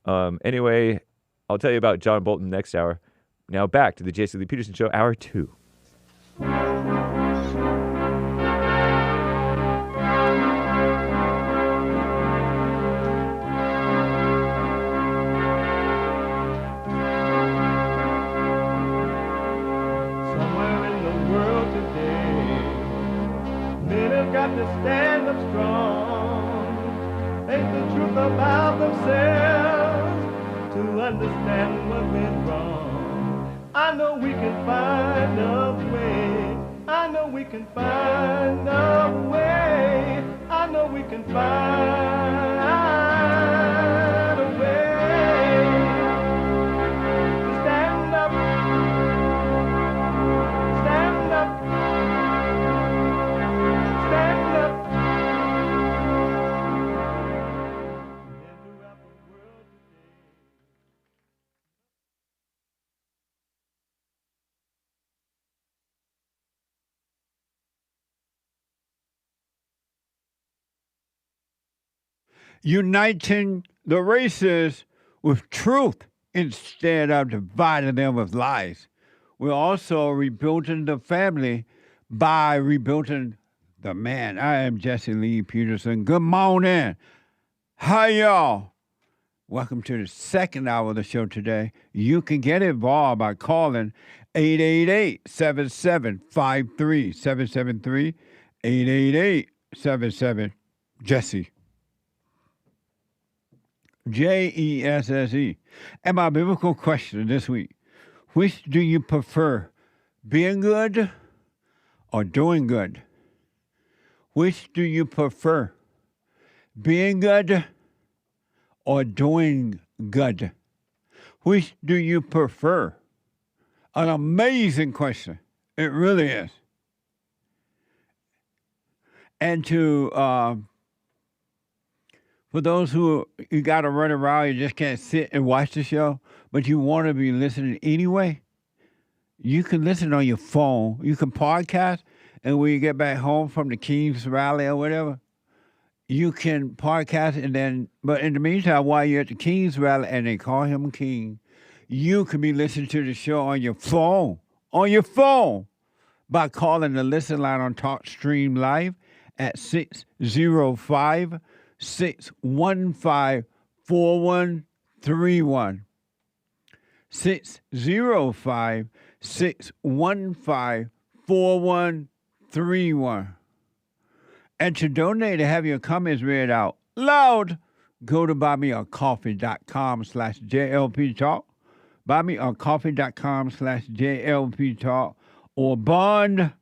Anyway, I'll tell you about John Bolton next hour. Now back to the Jason Lee Peterson Show, hour 2. truth about themselves, to understand what went wrong. I know we can find a way. I know we can find a way. I know we can find a way to stand up, stand up, stand up. Uniting the races with truth instead of dividing them with lies. We're also rebuilding the family by rebuilding the man. I am Jesse Lee Peterson. Good morning. Hi, y'all. Welcome to the second hour of the show today. You can get involved by calling 888-7753-773, 888-77-JESSE. JESSE. And my biblical question this week, which do you prefer, being good or doing good? Which do you prefer, being good or doing good? Which do you prefer? An amazing question. It really is. And to for those who you got to run around, you just can't sit and watch the show, but you want to be listening anyway, you can listen on your phone. You can podcast, and when you get back home from the King's Rally or whatever, you can podcast, and then, but in the meantime, while you're at the King's Rally and they call him King, you can be listening to the show on your phone, by calling the listen line on TalkStream Live at 605-615-4131. 605-615-4131. And to donate to have your comments read out loud, go to buymeacoffee.com/JLP Talk, buymeacoffee.com/JLP Talk, or Bond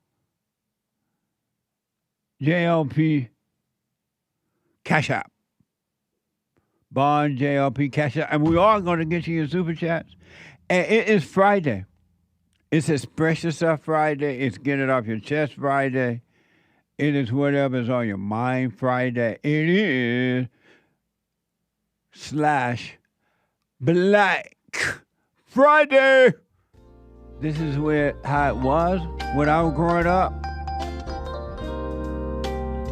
JLP Cash App. Bond JLP Cash App. And we are going to get you your super chats. And it is Friday. It's Express Yourself Friday. It's Get It Off Your Chest Friday. It is whatever's on your mind Friday. It is /Black Friday. This is how it was when I was growing up.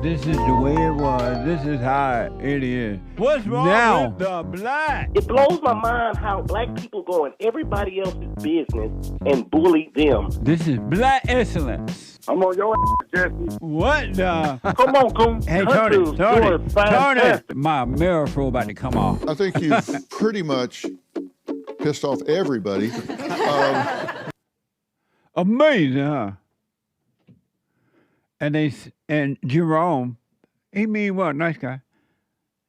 This is the way it was. This is how it is. What's wrong with the black? It blows my mind how black people go in everybody else's business and bully them. This is black excellence. I'm on your ass, Jesse. What the? Come on, Coon. Hey, Tony, my mirror about to come off. I think you've pretty much pissed off everybody. Amazing, huh? And Jerome, he mean what? Nice guy.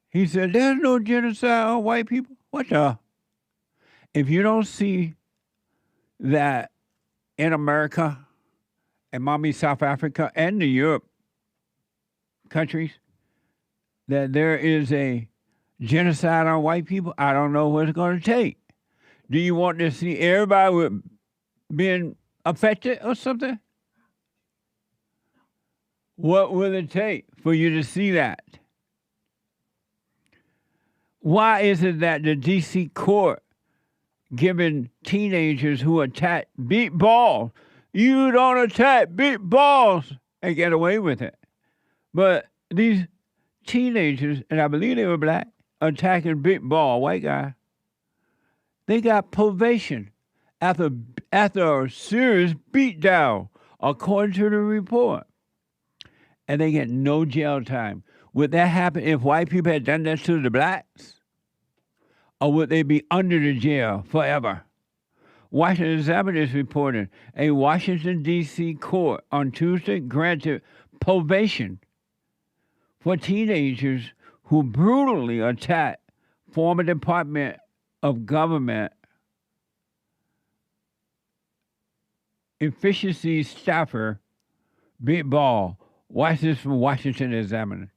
He said, there's no genocide on white people. What the? If you don't see that in America and mommy South Africa and the Europe countries, that there is a genocide on white people, I don't know what it's going to take. Do you want to see everybody being affected or something? What will it take for you to see that? Why is it that the D.C. court giving teenagers who attack beat balls, you don't attack beat balls, and get away with it? But these teenagers, and I believe they were black, attacking big ball, white guy, they got probation after a serious beatdown, according to the report. And they get no jail time. Would that happen if white people had done that to the blacks? Or would they be under the jail forever? Washington Examiner is reporting a Washington, D.C. court on Tuesday granted probation for teenagers who brutally attacked former Department of Government efficiency staffer Big Ball. Watch this from Washington Examiner.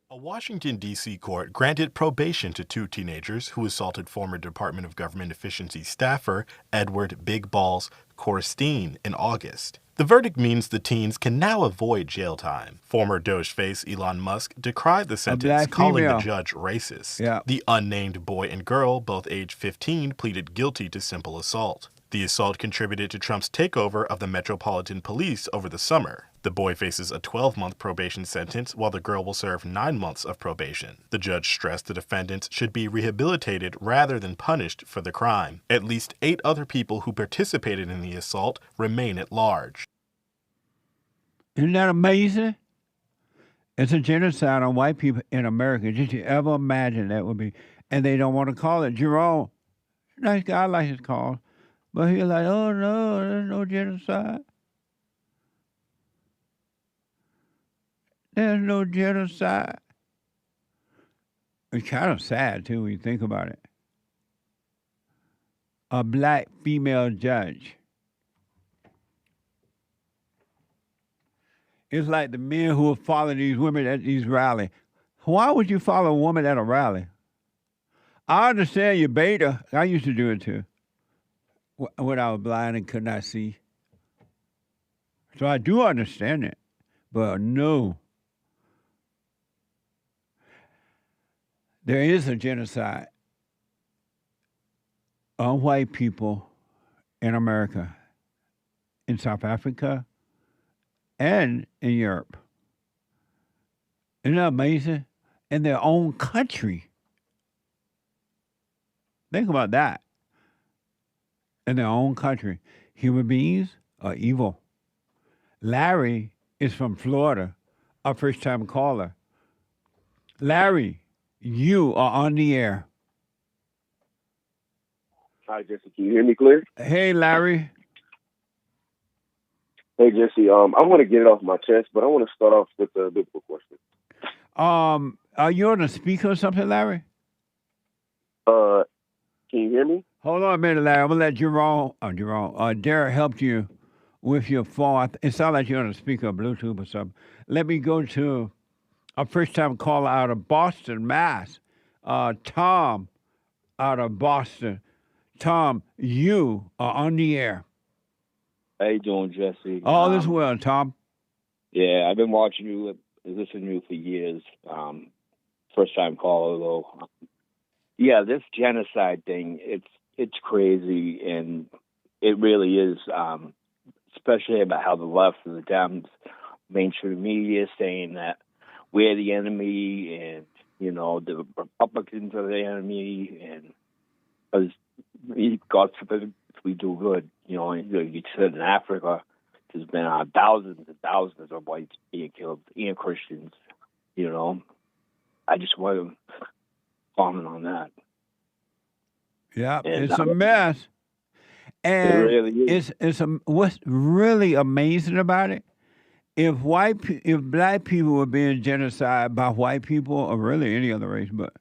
A Washington, D.C. court granted probation to 2 teenagers who assaulted former Department of Government Efficiency staffer Edward Big Balls Korstein in August. The verdict means the teens can now avoid jail time. Former Doge face Elon Musk decried the sentence, calling the judge racist. Yeah. The unnamed boy and girl, both age 15, pleaded guilty to simple assault. The assault contributed to Trump's takeover of the Metropolitan Police over the summer. The boy faces a 12-month probation sentence, while the girl will serve 9 months of probation. The judge stressed the defendants should be rehabilitated rather than punished for the crime. At least 8 other people who participated in the assault remain at large. Isn't that amazing? It's a genocide on white people in America. Did you ever imagine that would be? And they don't want to call it. Jerome, nice guy, I like his call. But he's like, oh no, there's no genocide. There's no genocide. It's kind of sad, too, when you think about it. A black female judge. It's like the men who will follow these women at these rallies. Why would you follow a woman at a rally? I understand you beta. I used to do it, too, when I was blind and could not see. So I do understand it. But no. There is a genocide on white people in America, in South Africa, and in Europe. Isn't that amazing? In their own country. Think about that. In their own country. Human beings are evil. Larry is from Florida, a first-time caller. Larry, you are on the air. Hi, Jesse. Can you hear me clear? Hey, Larry. Hey, Jesse. I want to get it off my chest, but I want to start off with a biblical question. Are you on a speaker or something, Larry? Can you hear me? Hold on a minute, Larry. I'm going to let Derek help you with your phone. It sounds like you're on a speaker, Bluetooth or something. Let me go to a first-time caller out of Boston, Mass. Tom out of Boston. Tom, you are on the air. How you doing, Jesse? All is well, Tom. Yeah, I've been watching you, listening to you for years. First-time caller, though. Yeah, this genocide thing, it's crazy, and it really is, especially about how the left and the Dems, mainstream media saying that we're the enemy, and, the Republicans are the enemy, and because God forbid we do good. You said in Africa, there's been thousands and thousands of whites being killed, and Christians, I just want to comment on that. Yeah, it's a mess. And it really is. What's really amazing about it, if black people were being genocide by white people, or really any other race, but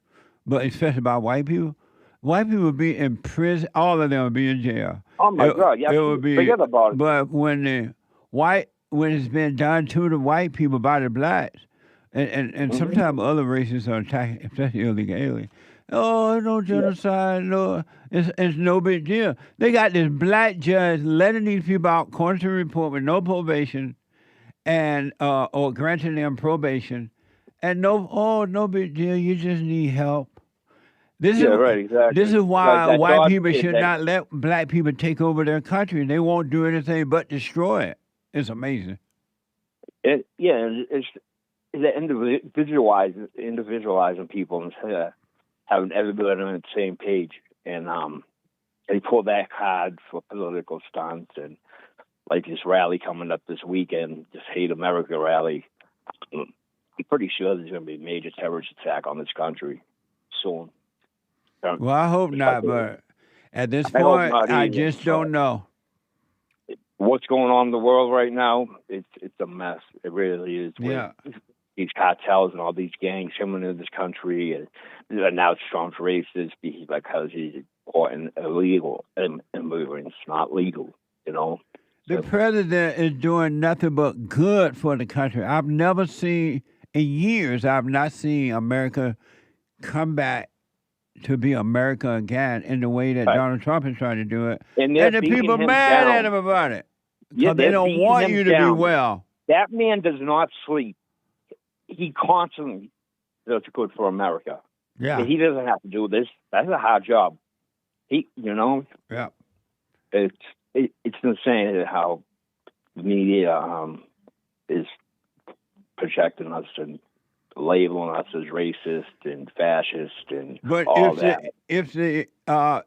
especially by white people would be in prison. All of them would be in jail. Oh my God! Yeah, it would be. Forget about it. But when it's been done to the white people by the blacks, and sometimes other races are attacking, especially illegal aliens. Oh, no genocide. No, it's no big deal. They got this black judge letting these people out, according to the report, with no probation, and or granting them probation, and no big deal. You just need help. Right, exactly. This is why white people should that. not let black people take over their country. They won't do anything but destroy it. It's amazing. It's individualizing people instead of having everybody on the same page. And they pull that card for political stunts, and like this rally coming up this weekend, this Hate America rally. I'm pretty sure there's going to be a major terrorist attack on this country soon. Well, I hope not, but at this point, I just don't know. What's going on in the world right now, it's a mess. It really is. Yeah. these cartels and all these gangs coming into this country, and now Trump's racist because he's supporting illegal immigrants, not legal. You know. The president is doing nothing but good for the country. I've never seen, in years, I've not seen America come back to be America again in the way that Donald Trump is trying to do it. And the people mad at him about it. Because they don't want you to be well. That man does not sleep. He constantly does good for America. Yeah. He doesn't have to do this. That's a hard job. Yeah. It's insane how the media is projecting us and labeling us as racist and fascist and all that.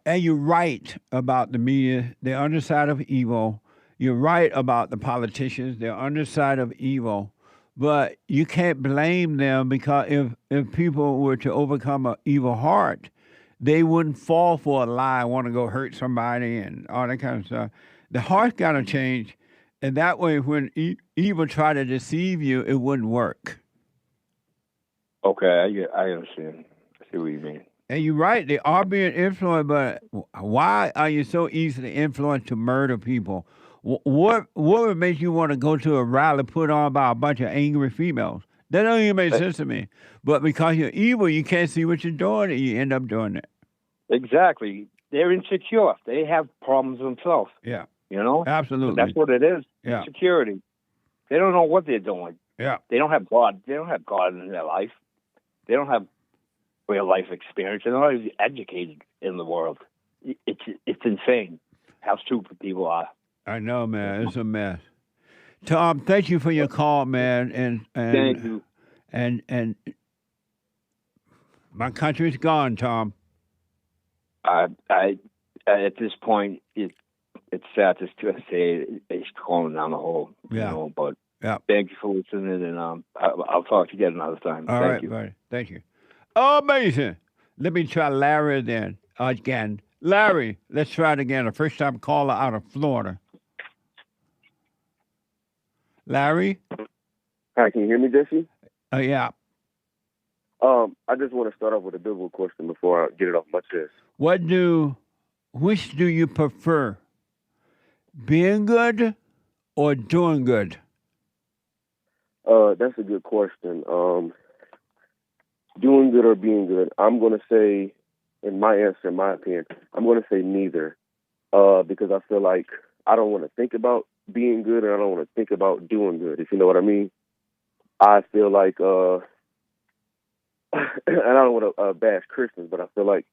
And you're right about the media, they're on the side of evil. You're right about the politicians, they're on the side of evil. But you can't blame them because if people were to overcome an evil heart, they wouldn't fall for a lie, want to go hurt somebody and all that kind of stuff. The heart's got to change, and that way when evil try to deceive you, it wouldn't work. Okay, I understand. I see what you mean. And you're right, they are being influenced, but why are you so easily influenced to murder people? What would make you want to go to a rally put on by a bunch of angry females? That don't even make sense to me. But because you're evil, you can't see what you're doing, and you end up doing it. Exactly. They're insecure. They have problems themselves. Yeah. You know? Absolutely. That's what it is. Yeah. Insecurity. They don't know what they're doing. Yeah. They don't have God. They don't have God in their life. They don't have real life experience. They're not even educated in the world. It's insane how stupid people are. I know, man. It's a mess. Tom, thank you for your call, man. And thank you. And my country's gone, Tom. I at this point, it's sad to say it's going down the hole. Yeah. You know, but yeah. Thank you for listening, and I'll talk to you again another time. All right, buddy. Thank you. Amazing. Let me try Larry then again. Larry, let's try it again. A first-time caller out of Florida. Larry? Hi, can you hear me, Jesse? Yeah. I just want to start off with a biblical question before I get it off my chest. Which do you prefer? Being good or doing good? That's a good question. Doing good or being good? I'm going to say, in my answer, in my opinion, I'm going to say neither. Because I feel like I don't want to think about being good and I don't want to think about doing good, if you know what I mean. I feel like, and I don't want to bash Christians, but I feel like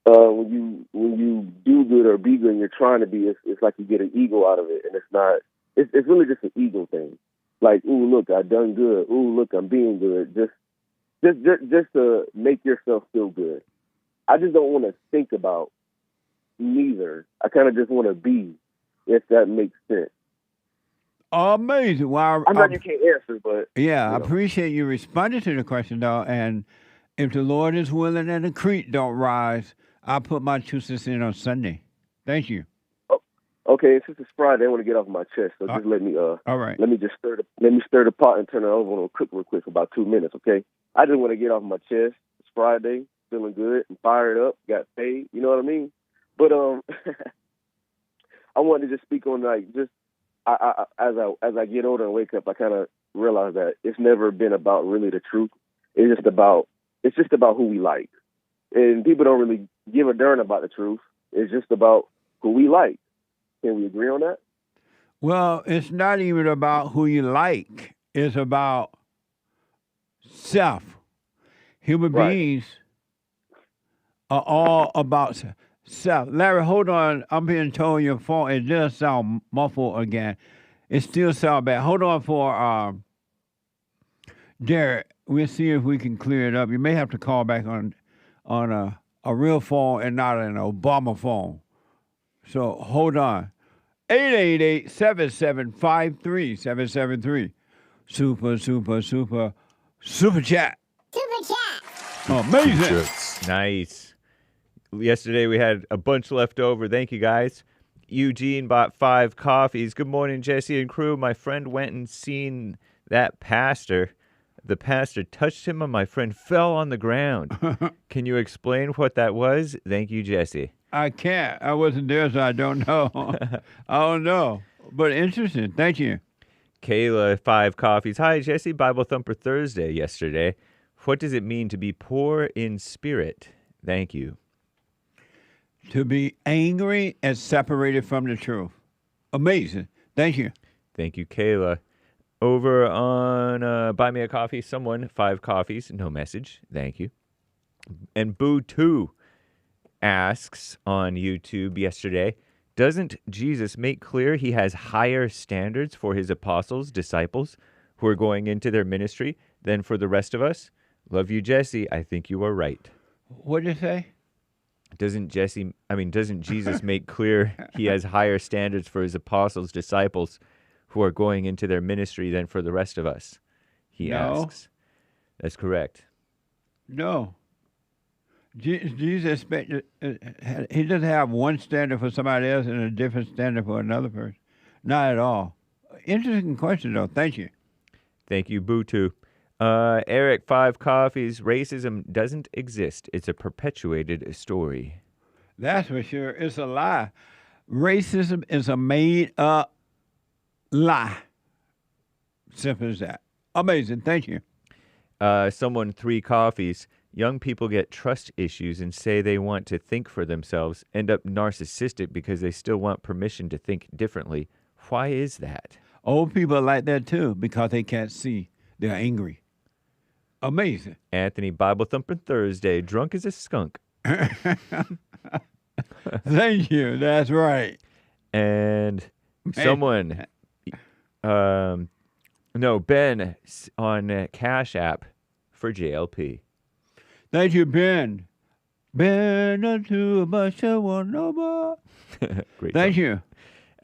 when you do good or be good and you're trying to be, it's like you get an ego out of it, and it's not. It's really just an ego thing. Like, ooh, look, I done good. Ooh, look, I'm being good. Just to make yourself feel good. I just don't want to think about neither. I kind of just want to be, if that makes sense. Amazing. Well, I know you can't answer, but... Yeah, I appreciate you responding to the question, though. And if the Lord is willing and the creek don't rise, I'll put my 2 cents in on Sunday. Thank you. Oh, okay, since it's Friday, I want to get off my chest, so just let me... all right. Let me stir the pot and turn it over and cook real quick for about 2 minutes, okay? I just want to get off my chest. It's Friday, feeling good, and fired up, got paid, you know what I mean? But I wanted to just speak on, like, just... as I get older and wake up, I kind of realize that it's never been about really the truth. It's just about who we like, and people don't really give a darn about the truth. It's just about who we like. Can we agree on that? Well, it's not even about who you like. It's about self. Human beings are all about self. Larry, hold on. I'm being told your phone, it does sound muffled again. It still sounds bad. Hold on for Derek. We'll see if we can clear it up. You may have to call back on a real phone and not an Obama phone. So hold on. 888-7753-773. Super chat. Super chat. Amazing. Nice. Yesterday we had a bunch left over. Thank you, guys. Eugene bought 5 coffees. Good morning, Jesse and crew. My friend went and seen that pastor. The pastor touched him and my friend fell on the ground. Can you explain what that was? Thank you, Jesse. I can't. I wasn't there, so I don't know. I don't know. But interesting. Thank you. KAYLA, 5 coffees. Hi, Jesse. Bible Thumper Thursday yesterday. What does it mean to be poor in spirit? Thank you. To be angry and separated from the truth. Amazing. Thank you. Thank you, KAYLA. Over on Buy Me a Coffee, someone, 5 coffees, no message. Thank you. And Boo2 asks on YouTube yesterday, doesn't Jesus make clear he has higher standards for his apostles, disciples, who are going into their ministry than for the rest of us? Love you, Jesse. I think you are right. What did you say? Doesn't Jesus make clear he has higher standards for his apostles, disciples, who are going into their ministry than for the rest of us? He asks. That's correct. No. Jesus, he doesn't have one standard for somebody else and a different standard for another person. Not at all. Interesting question, though. Thank you. Thank you, Boo2. Eric, 5 coffees. Racism doesn't exist. It's a perpetuated story. That's for sure. It's a lie. Racism is a made-up lie. Simple as that. Amazing. Thank you. Someone, 3 coffees. Young people get trust issues and say they want to think for themselves, end up narcissistic because they still want permission to think differently. Why is that? Old people are like that too because they can't see. They're angry. Amazing. Anthony, Bible Thumping Thursday, drunk as a skunk. Thank you. That's right. And someone, Ben on Cash App for JLP. Thank you, Ben. Ben, not too much, I want no more. Great. Thank you.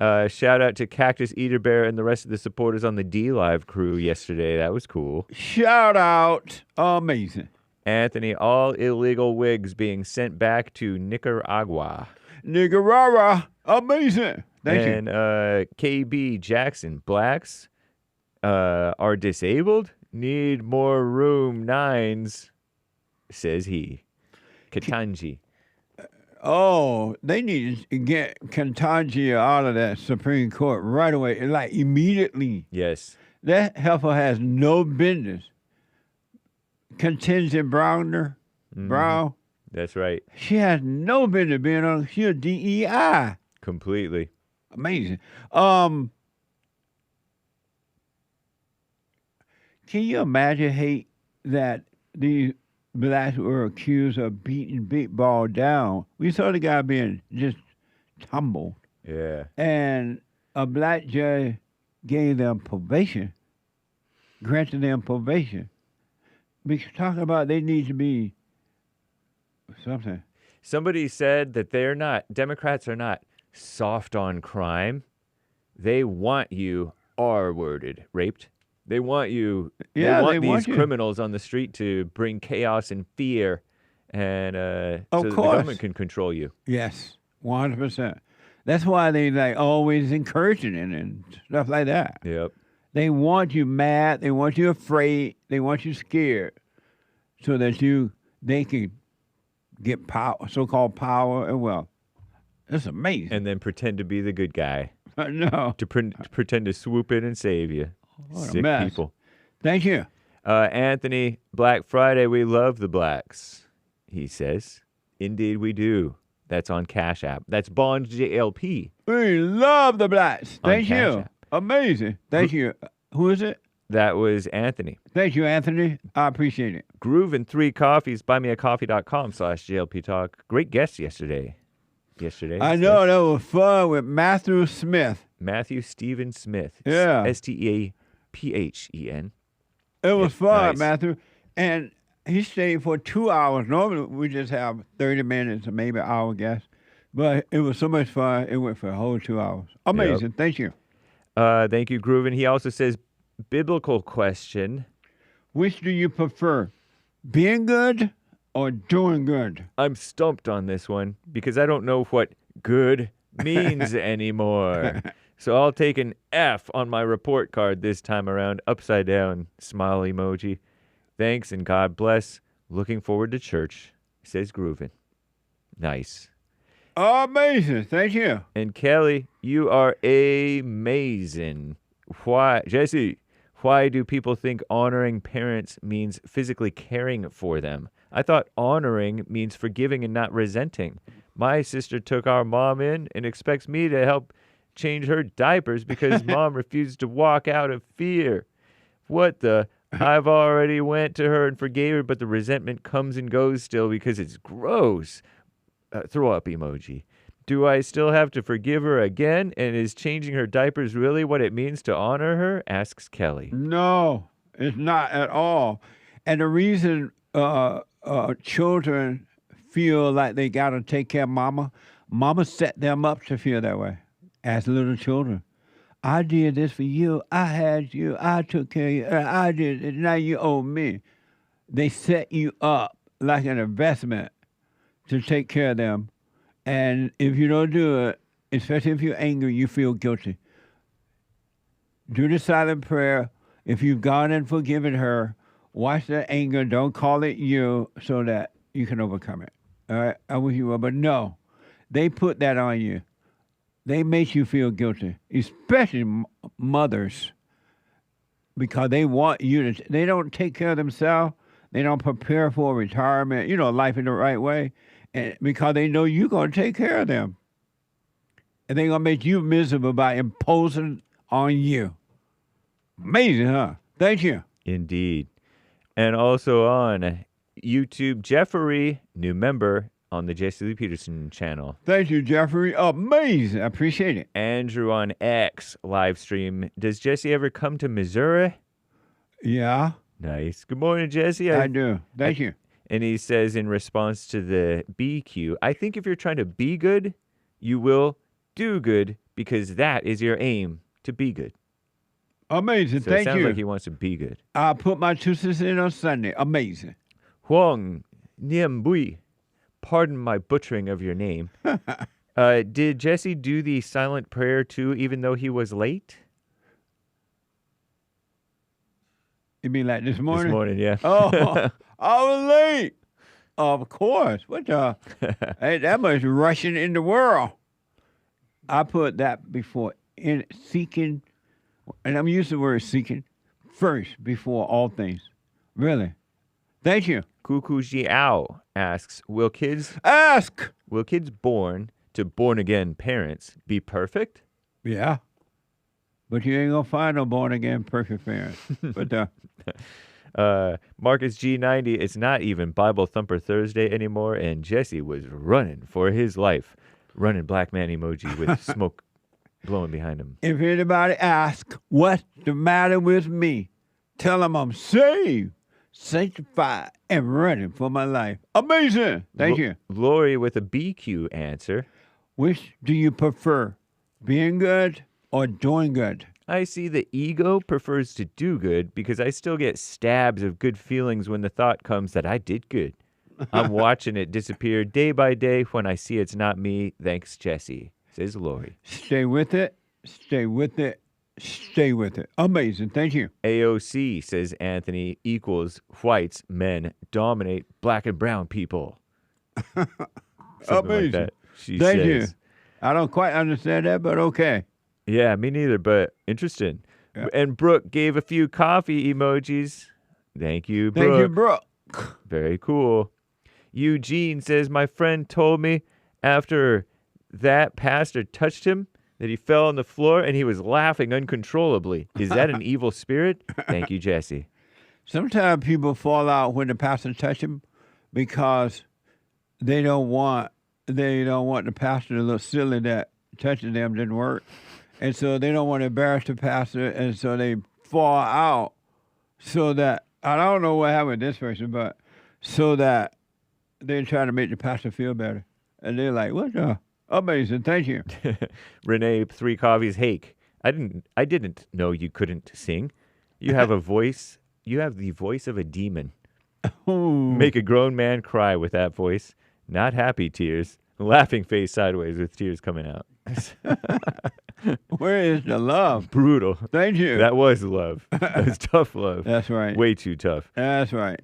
Shout out to Cactus Eater Bear and the rest of the supporters on the D-Live crew yesterday. That was cool. Shout out. Amazing. Anthony, all illegal wigs being sent back to Nicaragua. Nicaragua. Amazing. Thank you. And KB Jackson, blacks are disabled? Need more room 9s, says he. Katanji. Oh, they need to get Kentanji out of that Supreme Court right away, like immediately. Yes. That heifer has no business. Contingent Brown. That's right. She has no business being on. She's a DEI. Completely. Amazing. Can you imagine, Hake, that these blacks were accused of beating Big Ball down? We saw the guy being just tumbled. Yeah. And a black judge gave them probation, granted them probation. Because talking about they need to be something. Somebody said that Democrats are not soft on crime. They want you R-worded, raped. They want you. Yeah, they want these criminals on the street to bring chaos and fear, and so that the government can control you. Yes, 100%. That's why they always encouraging it and stuff like that. Yep. They want you mad. They want you afraid. They want you scared, so that they can get power, so-called power and wealth. That's amazing. And then pretend to be the good guy. No. To pretend to swoop in and save you. What Sick a mess. people. Thank you. Anthony, Black Friday, we love the blacks, he says. Indeed we do. That's on Cash App. That's Bond JLP. We love the blacks. Thank Cash you. App. Amazing. Thank you. Who is it? That was Anthony. Thank you, Anthony. I appreciate it. Groove and 3 coffees. Buymeacoffee.com/JLP Talk. Great guest yesterday. I know. That was fun with Matthew Smith. Matthew Stephen Smith. Yeah. STEAPHEN. It was fun, nice. Matthew. And he stayed for 2 hours. Normally, we just have 30 minutes or maybe an hour, I guess. But it was so much fun. It went for a whole 2 hours. Amazing. Yep. Thank you. Thank you, Groove. And he also says, biblical question. Which do you prefer, being good or doing good? I'm stumped on this one because I don't know what good means anymore. So I'll take an F on my report card this time around. Upside down smile emoji. Thanks and God bless. Looking forward to church, says Groovin. Nice. Amazing. Thank you. And Kelly, you are amazing. Why, Jesse, why do people think honoring parents means physically caring for them? I thought honoring means forgiving and not resenting. My sister took our mom in and expects me to help change her diapers because mom refused to walk out of fear. What the? I've already went to her and forgave her, but the resentment comes and goes still because it's gross. Throw up emoji. Do I still have to forgive her again? And is changing her diapers really what it means to honor her? Asks Kelly. No, it's not at all. And the reason children feel like they got to take care of mama set them up to feel that way as little children. I did this for you. I had you. I took care of you. I did it. Now you owe me. They set you up like an investment to take care of them. And if you don't do it, especially if you're angry, you feel guilty. Do the silent prayer. If you've gone and forgiven her, watch the anger. Don't call it you so that you can overcome it. All right? I wish you would. But no, they put that on you. They make you feel guilty, especially mothers, because they want you to, they don't take care of themselves. They don't prepare for retirement, life in the right way, and because they know you're going to take care of them. And they're going to make you miserable by imposing on you. Amazing, huh? Thank you. Indeed. And also on YouTube, Jeffrey, new member on the Jesse Lee Peterson channel. Thank you, Jeffrey. Amazing. I appreciate it. Andrew on X live stream. Does Jesse ever come to Missouri? Yeah. Nice. Good morning, Jesse. I do. Thank you. And he says in response to the BQ, I think if you're trying to be good, you will do good because that is your aim, to be good. Amazing. So Thank it sounds you. like he wants to be good. I'll put my 2 cents in on Sunday. Amazing. Huang Niambui. Pardon my butchering of your name. Did Jesse do the silent prayer too, even though he was late? You mean like this morning? This morning, yeah. Oh, I was late. Of course. What the? Hey, that much rushing in the world. I put that before in seeking, and I'm using the word seeking first before all things. Really. Thank you. Cuckoo Jiao asks, Will kids born to born-again parents be perfect? Yeah. But you ain't going to find no born-again perfect parents. But Marcus G90, it's not even Bible Thumper Thursday anymore, and Jesse was running for his life. Running black man emoji with smoke blowing behind him. If anybody asks, what's the matter with me? Tell them I'm saved, sanctified, and running for my life. Amazing. Thank you. Lori with a BQ answer. Which do you prefer, being good or doing good? I see the ego prefers to do good because I still get stabs of good feelings when the thought comes that I did good. I'm watching it disappear day by day when I see it's not me. Thanks, Jesse, says Lori. Stay with it. Stay with it. Stay with it. Amazing. Thank you. AOC, says Anthony, equals whites, men, dominate black and brown people. Amazing. Like that, she Thank says. you. I don't quite understand that, but okay. Yeah, me neither, but interesting. Yeah. And Brooke gave a few coffee emojis. Thank you, Brooke. Thank you, Brooke. Very cool. Eugene says, my friend told me after that pastor touched him that he fell on the floor and he was laughing uncontrollably. Is that an evil spirit? Thank you, Jesse. Sometimes people fall out when the pastor touches them because they don't want the pastor to look silly that touching them didn't work. And so they don't want to embarrass the pastor, and so they fall out so that, I don't know what happened with this person, but so that they try to make the pastor feel better. And they're like, what the? Amazing. Thank you. Renee, 3 coffees. Hake, I didn't know you couldn't sing. You have a voice. You have the voice of a demon. Make a grown man cry with that voice. Not happy tears. Laughing face sideways with tears coming out. Where is the love? Brutal. Thank you. That was love. That was tough love. That's right. Way too tough. That's right.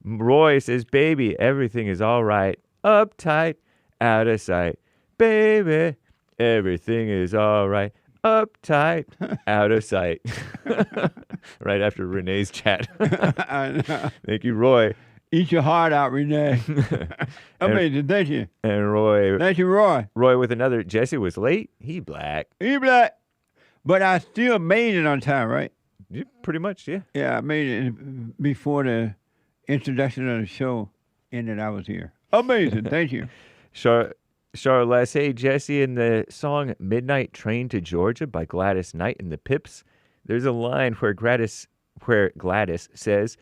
Roy says, baby, everything is all right. Uptight, out of sight. Baby, everything is all right. Uptight, out of sight. Right after Renee's chat. I know. Thank you, Roy. Eat your heart out, Renee. Amazing. Thank you. And Roy. Thank you, Roy. Roy with another. Jesse was late. He black. He black. But I still made it on time, right? Yeah, pretty much, yeah. Yeah, I made it before the introduction of the show ended. I was here. Amazing. Thank you. Charles, hey, Jesse, in the song Midnight Train to Georgia by Gladys Knight and the Pips, there's a line where Gladys says,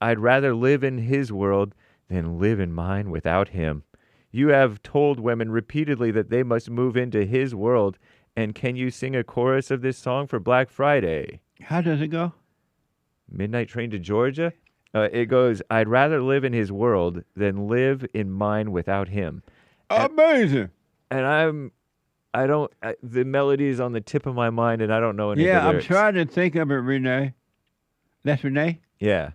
I'd rather live in his world than live in mine without him. You have told women repeatedly that they must move into his world, and can you sing a chorus of this song for Black Friday? How does it go? Midnight Train to Georgia? It goes, I'd rather live in his world than live in mine without him. Amazing. And the melody is on the tip of my mind, and I don't know any of the lyrics. I'm trying to think of it, Renee. That's Renee? Yeah.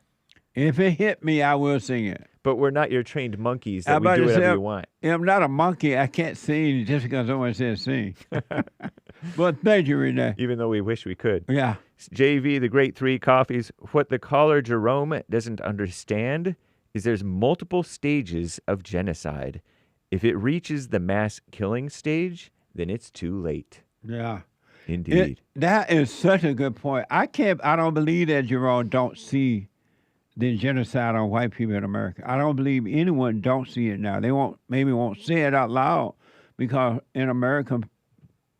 If it hit me, I will sing it. But we're not your trained monkeys that we do whatever you want. I'm not a monkey. I can't sing just because someone says sing. But thank you, Renee. Even though we wish we could. Yeah. JV, the Great Three Coffees. What the caller Jerome doesn't understand is there's multiple stages of genocide. If it reaches the mass killing stage, then it's too late. Yeah. Indeed. That is such a good point. I don't believe that Jerome don't see the genocide on white people in America. I don't believe anyone don't see it now. They maybe won't say it out loud because in America,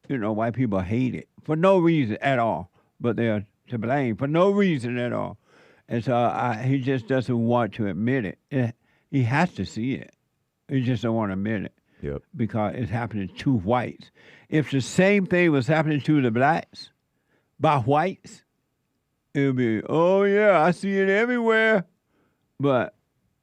white people hate it for no reason at all, but they're to blame for no reason at all. And so he just doesn't want to admit it. He has to see it. He just don't want to admit it. Yep. Because it's happening to whites. If the same thing was happening to the blacks by whites, it would be, oh, yeah, I see it everywhere. But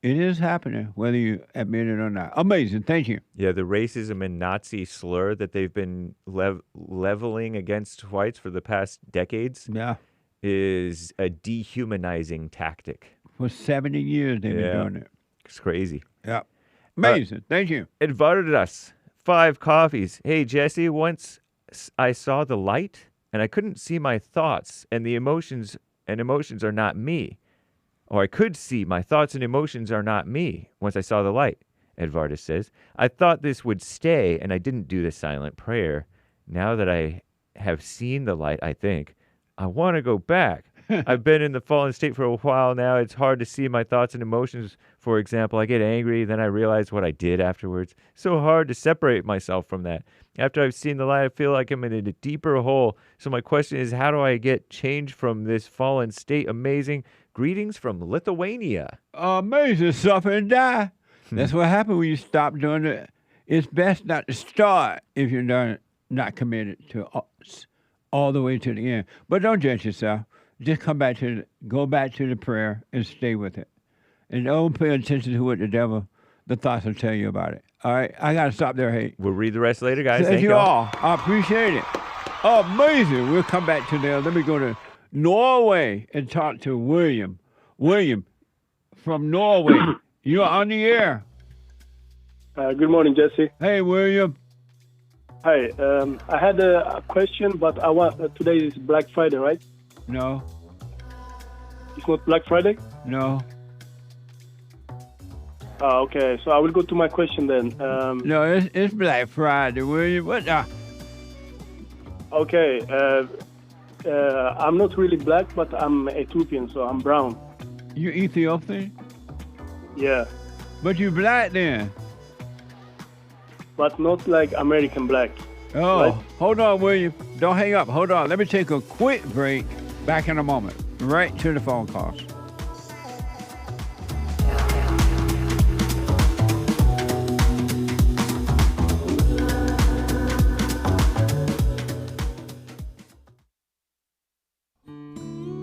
it is happening, whether you admit it or not. Amazing. Thank you. Yeah, the racism and Nazi slur that they've been leveling against whites for the past decades is a dehumanizing tactic. For 70 years they've been doing it. It's crazy. Yeah. Amazing. Thank you. Edvardas, 5 coffees. Hey, Jesse, once I saw the light, and I couldn't see my thoughts, and the emotions are not me. Or I could see my thoughts and emotions are not me once I saw the light, Edvardas says. I thought this would stay, and I didn't do the silent prayer. Now that I have seen the light, I think, I want to go back. I've been in the fallen state for a while now. It's hard to see my thoughts and emotions. For example, I get angry, then I realize what I did afterwards. So hard to separate myself from that. After I've seen the light, I feel like I'm in a deeper hole. So my question is, how do I get change from this fallen state? Amazing. Greetings from Lithuania. Amazing. Suffer and die. That's what happens when you stop doing it. It's best not to start if you're not committed to all the way to the end. But don't judge yourself. Just go back to the prayer and stay with it. And don't pay attention to what the thoughts will tell you about it. All right? I got to stop there, Hake. We'll read the rest later, guys. Thank you all. I appreciate it. Amazing. We'll come back to there. Let me go to Norway and talk to William. William from Norway. You're on the air. Good morning, Jesse. Hey, William. Hi. I had a question, but today is Black Friday, right? No. It's not Black Friday? No. Okay, so I will go to my question then. No, it's Black Friday, William. What the? Okay. I'm not really black, but I'm Ethiopian, so I'm brown. You Ethiopian? Yeah. But you black then? But not like American black. Oh, right? Hold on, William. Don't hang up. Hold on. Let me take a quick break. Back in a moment. Right to the phone calls.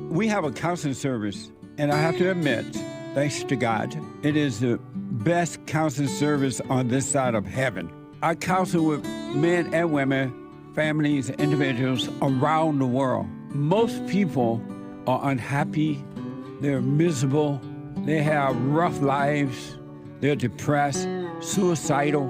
We have a counseling service, and I have to admit, thanks to God, it is the best counseling service on this side of heaven. I counsel with men and women, families, individuals around the world. Most people are unhappy, they're miserable, they have rough lives, they're depressed, suicidal,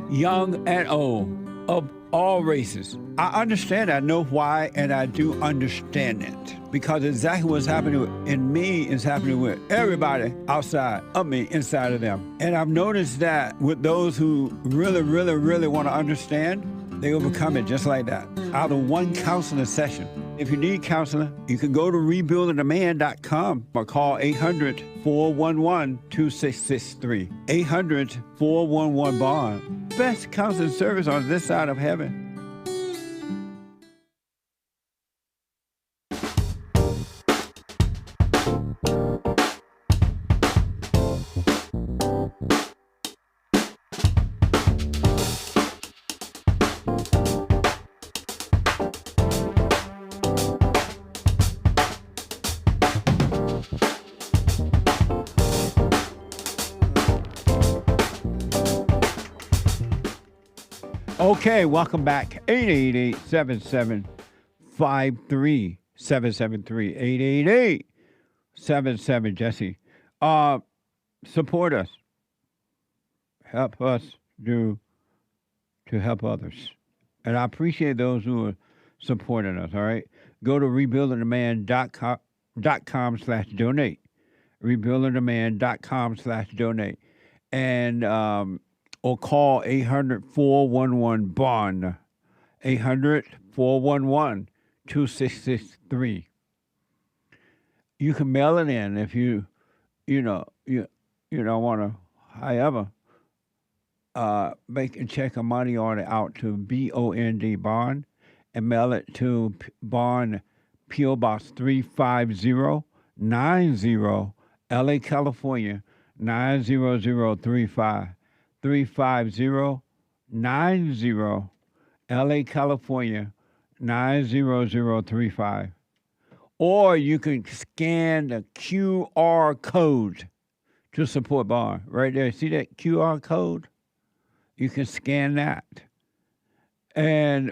young and old, of all races. I understand, I know why, and I do understand it. Because exactly what's happening in me is happening with everybody outside of me, inside of them. And I've noticed that with those who really, really, really want to understand, they overcome it just like that, out of one counseling session. If you need counseling, you can go to rebuildingtheman.com or call 800-411-2663. 800-411-BOND. Best counseling service on this side of heaven. Okay, welcome back. 888-7753-773. 888-77 Jesse. Support us. Help us to help others. And I appreciate those who are supporting us, all right? Go to rebuildingtheman.com/donate. rebuildingtheman.com/donate. And or call 800-411-BOND, 800-411-2663. You can mail it in if you don't want to, however, make and check a money order out to BOND, Bond, and mail it to Bond, P.O. Box 35090, LA, California, 90035. 35090, LA, California, 90035. Or you can scan the QR code to support Bond. Right there. See that QR code? You can scan that. And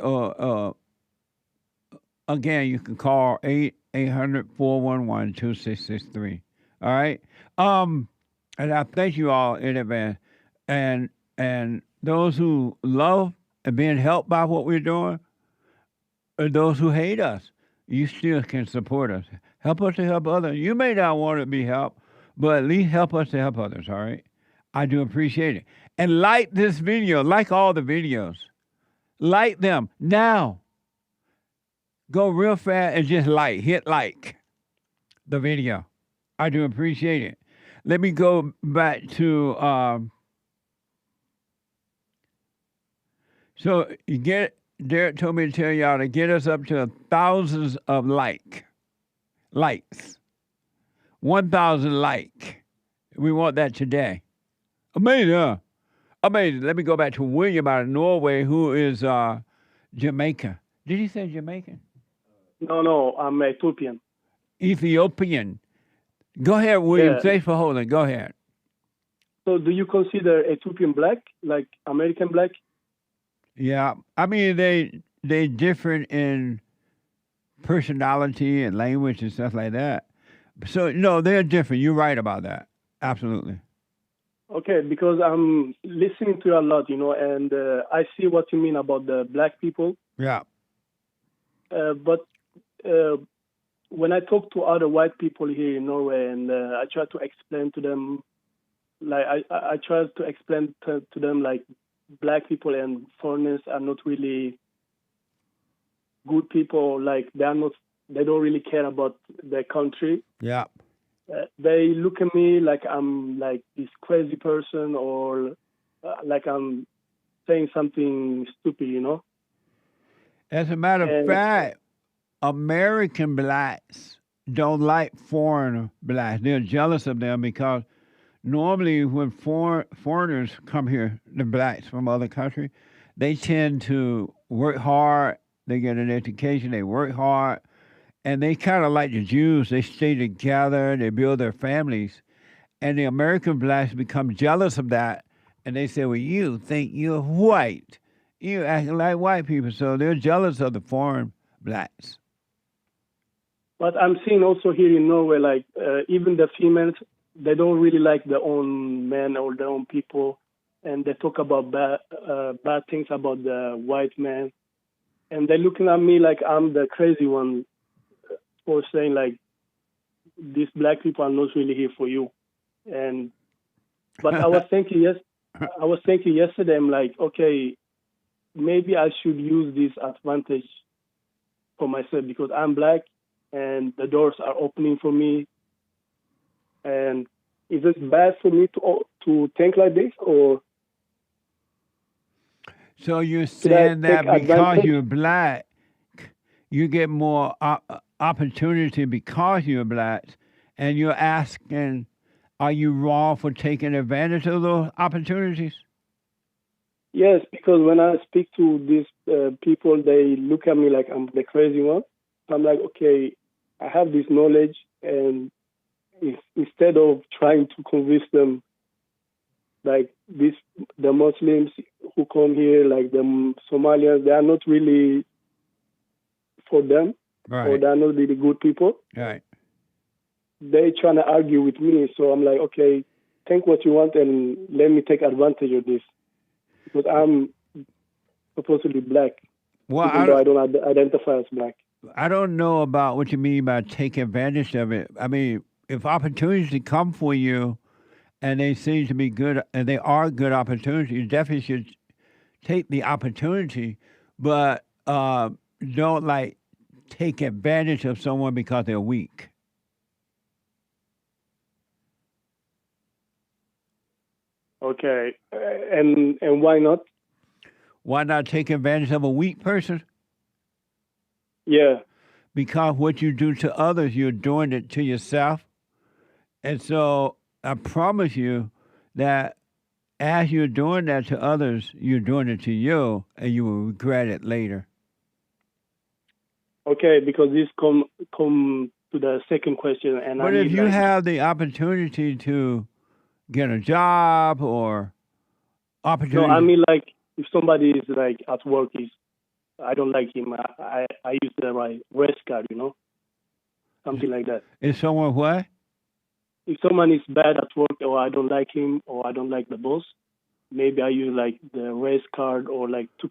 again, you can call 800-411-2663. All right? And I thank you all in advance. And those who love and being helped by what we're doing, and those who hate us, you still can support us. Help us to help others. You may not want to be helped, but at least help us to help others, all right? I do appreciate it. And like this video, like all the videos. Like them now. Go real fast and just hit like the video. I do appreciate it. Let me go back to... So Derek told me to tell y'all to get us up to thousands of likes. 1,000 like. We want that today. Amazing, huh? Amazing. Let me go back to William out of Norway, who is Jamaica. Did you say Jamaican? No, I'm Ethiopian. Ethiopian. Go ahead, William. Yeah. Thanks for holding. Go ahead. So do you consider Ethiopian black, like American black? Yeah, I mean they different in personality and language and stuff like that. So no, they're different. You're right about that. Absolutely. Okay, because I'm listening to you a lot, and I see what you mean about the black people. Yeah. But when I talk to other white people here in Norway, and I try to explain to them, like I try to explain to them like black people and foreigners are not really good people. Like they don't really care about their country. Yeah. They look at me like I'm like this crazy person, or like I'm saying something stupid, As a matter of fact, American blacks don't like foreign blacks. They're jealous of them because normally when foreigners come here, the blacks from other countries, they tend to work hard. They get an education. They work hard. And they kind of like the Jews. They stay together. They build their families. And the American blacks become jealous of that. And they say, well, you think you're white. You acting like white people. So they're jealous of the foreign blacks. But I'm seeing also here in Norway, like even the females, they don't really like their own men or their own people, and they talk about bad things about the white man, and they're looking at me like I'm the crazy one for saying like these black people are not really here for you. And but I was thinking yesterday, I'm like, okay, maybe I should use this advantage for myself because I'm black and the doors are opening for me. And is it bad for me to think like this, or? So you're saying that because you're black, you get more opportunity because you're black, and you're asking, are you wrong for taking advantage of those opportunities? Yes, because when I speak to these people, they look at me like I'm the crazy one. I'm like, okay, I have this knowledge, and instead of trying to convince them, like the Muslims who come here, like the Somalians, they are not really for them, right, or they are not really good people. Right. They trying to argue with me, so I'm like, okay, think what you want and let me take advantage of this. Because I'm supposedly black, well, even though I don't identify as black. I don't know about what you mean by take advantage of it. I mean, if opportunities come for you and they seem to be good, and they are good opportunities, you definitely should take the opportunity, but don't like take advantage of someone because they're weak. Okay, and why not? Why not take advantage of a weak person? Yeah. Because what you do to others, you're doing it to yourself. And so I promise you that as you're doing that to others, you're doing it to you, and you will regret it later. Okay, because this come to the second question, and but if you have the opportunity to get a job or opportunity, no, I mean like if somebody is like at work, I don't like him. I use my rest card, something like that. Is someone what? If someone is bad at work, or I don't like him, or I don't like the boss, maybe I use like the race card or like to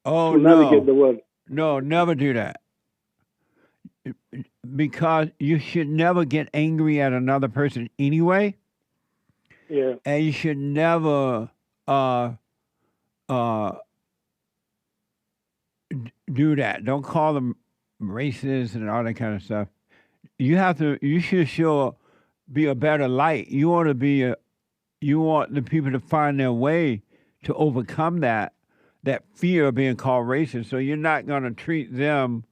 navigate the world. No, never do that. Because you should never get angry at another person anyway. Yeah. And you should never do that. Don't call them racist and all that kind of stuff. You should be a better light. You want the people to find their way to overcome that fear of being called racist. So you're not going to treat them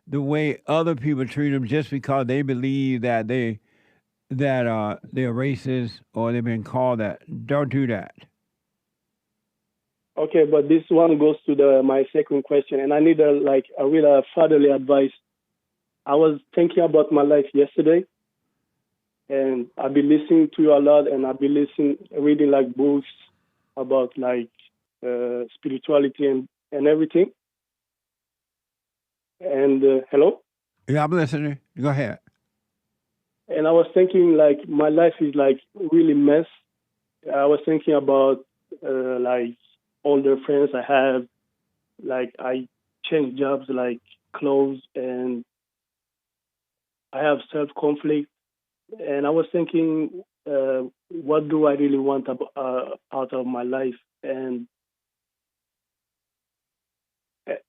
the way other people treat them just because they believe that they're racist or they've been called that. Don't do that. Okay, but this one goes to my second question, and I need a real fatherly advice. I was thinking about my life yesterday, and I've been listening to you a lot, and I've been reading like books about like spirituality and everything. And hello? Yeah, I'm listening. Go ahead. And I was thinking like my life is like really mess. I was thinking about like all the friends I have. Like I changed jobs like clothes, and I have self-conflict. And I was thinking, what do I really want out of my life? And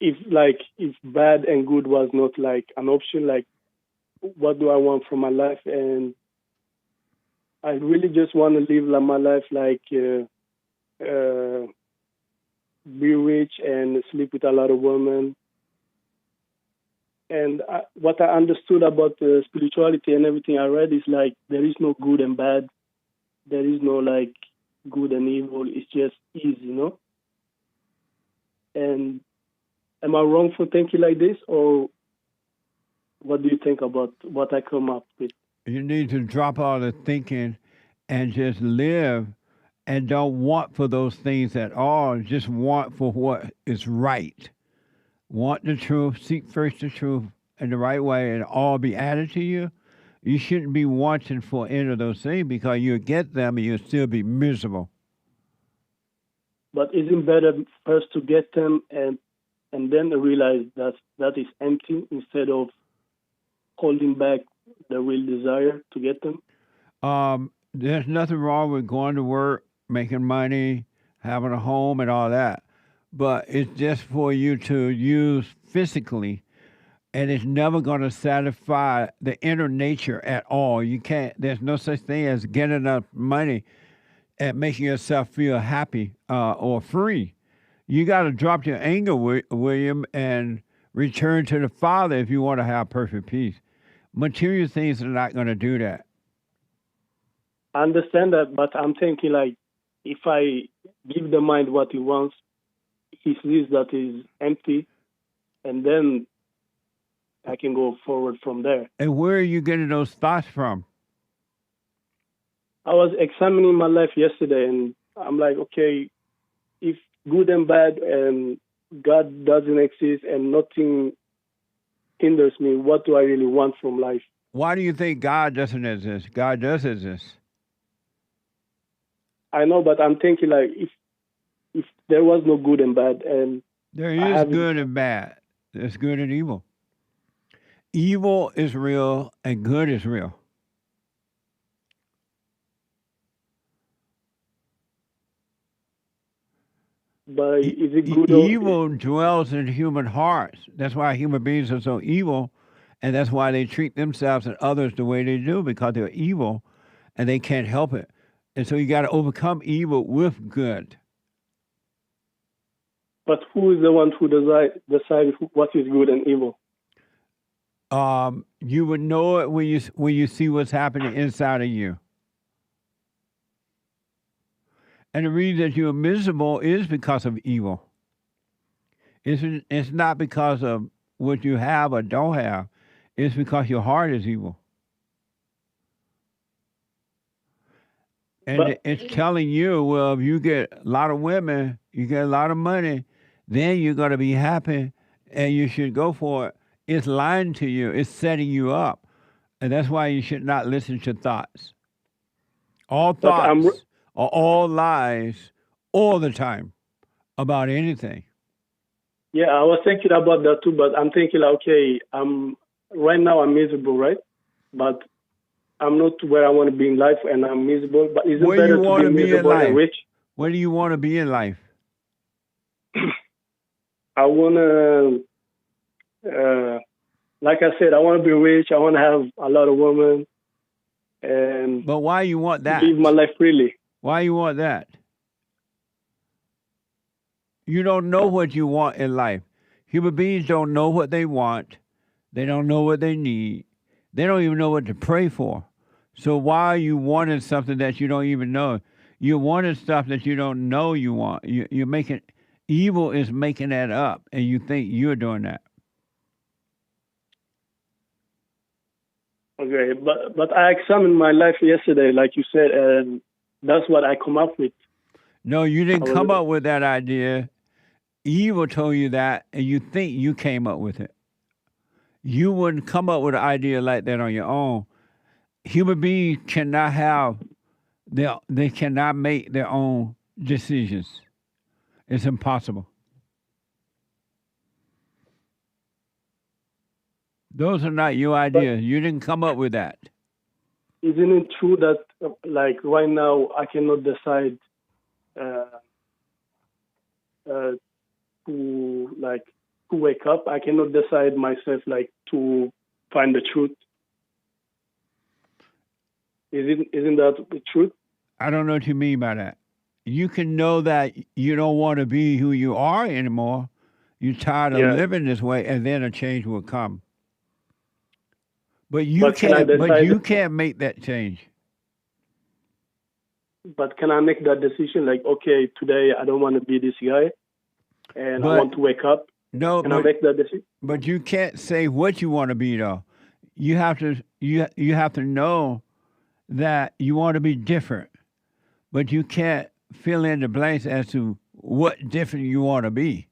if bad and good was not like an option, like what do I want from my life? And I really just want to live my life like be rich and sleep with a lot of women. And what I understood about spirituality and everything I read is like there is no good and bad. There is no like good and evil. It's just easy, And am I wrong for thinking like this, or what do you think about what I come up with? You need to drop all the thinking and just live and don't want for those things at all. Just want for what is right. Want the truth, seek first the truth in the right way, and all be added to you. You shouldn't be wanting for any of those things because you'll get them and you'll still be miserable. But isn't better first to get them and then realize that is empty instead of holding back the real desire to get them? There's nothing wrong with going to work, making money, having a home and all that. But it's just for you to use physically, and it's never going to satisfy the inner nature at all. You can't, there's no such thing as getting enough money and making yourself feel happy or free. You got to drop your anger, William, and return to the Father if you want to have perfect peace. Material things are not going to do that. I understand that, but I'm thinking like, if I give the mind what he wants, he sees that is empty, and then I can go forward from there. And where are you getting those thoughts from? I was examining my life yesterday, and I'm like, okay, if good and bad and God doesn't exist and nothing hinders me, what do I really want from life? Why do you think God doesn't exist? God does exist. I know, but I'm thinking like, if there was no good and bad, and there is good and bad. There's good and evil. Evil is real and good is real. But is it good evil dwells in human hearts. That's why human beings are so evil, and that's why they treat themselves and others the way they do, because they're evil and they can't help it. And so you got to overcome evil with good. But who is the one who decides what is good and evil? You would know it when you see what's happening inside of you. And the reason that you're miserable is because of evil. It's not because of what you have or don't have. It's because your heart is evil. And it's telling you, well, if you get a lot of women, you get a lot of money, then you're going to be happy and you should go for it. It's lying to you. It's setting you up. And that's why you should not listen to thoughts. All thoughts are all lies all the time about anything. Yeah, I was thinking about that too, but I'm thinking, okay, right now I'm miserable, right? But I'm not where I want to be in life, and I'm miserable. But is it better to be miserable and rich? Where do you want to be in life? I want to, like I said, I want to be rich. I want to have a lot of women. But why you want that? Live my life freely. Why you want that? You don't know what you want in life. Human beings don't know what they want. They don't know what they need. They don't even know what to pray for. So why are you wanting something that you don't even know? You're wanting stuff that you don't know you want. You're making, evil is making that up, and you think you're doing that. Okay, but I examined my life yesterday, like you said, and that's what I come up with. No, you didn't come up with that idea. Evil told you that, and you think you came up with it. You wouldn't come up with an idea like that on your own. Human beings cannot have, they cannot make their own decisions. It's impossible. Those are not your ideas. You didn't come up with that. Isn't it true that, like, right now I cannot decide to wake up? I cannot decide myself, like, to find the truth. Isn't that the truth? I don't know what you mean by that. You can know that you don't want to be who you are anymore. You're tired of living this way, and then a change will come. But you can't make that change. But can I make that decision? Like, okay, today I don't want to be this guy, and I want to wake up. No, can I make that decision? But you can't say what you want to be, though. You have to know that you want to be different, but you can't fill in the blanks as to what different you want to be.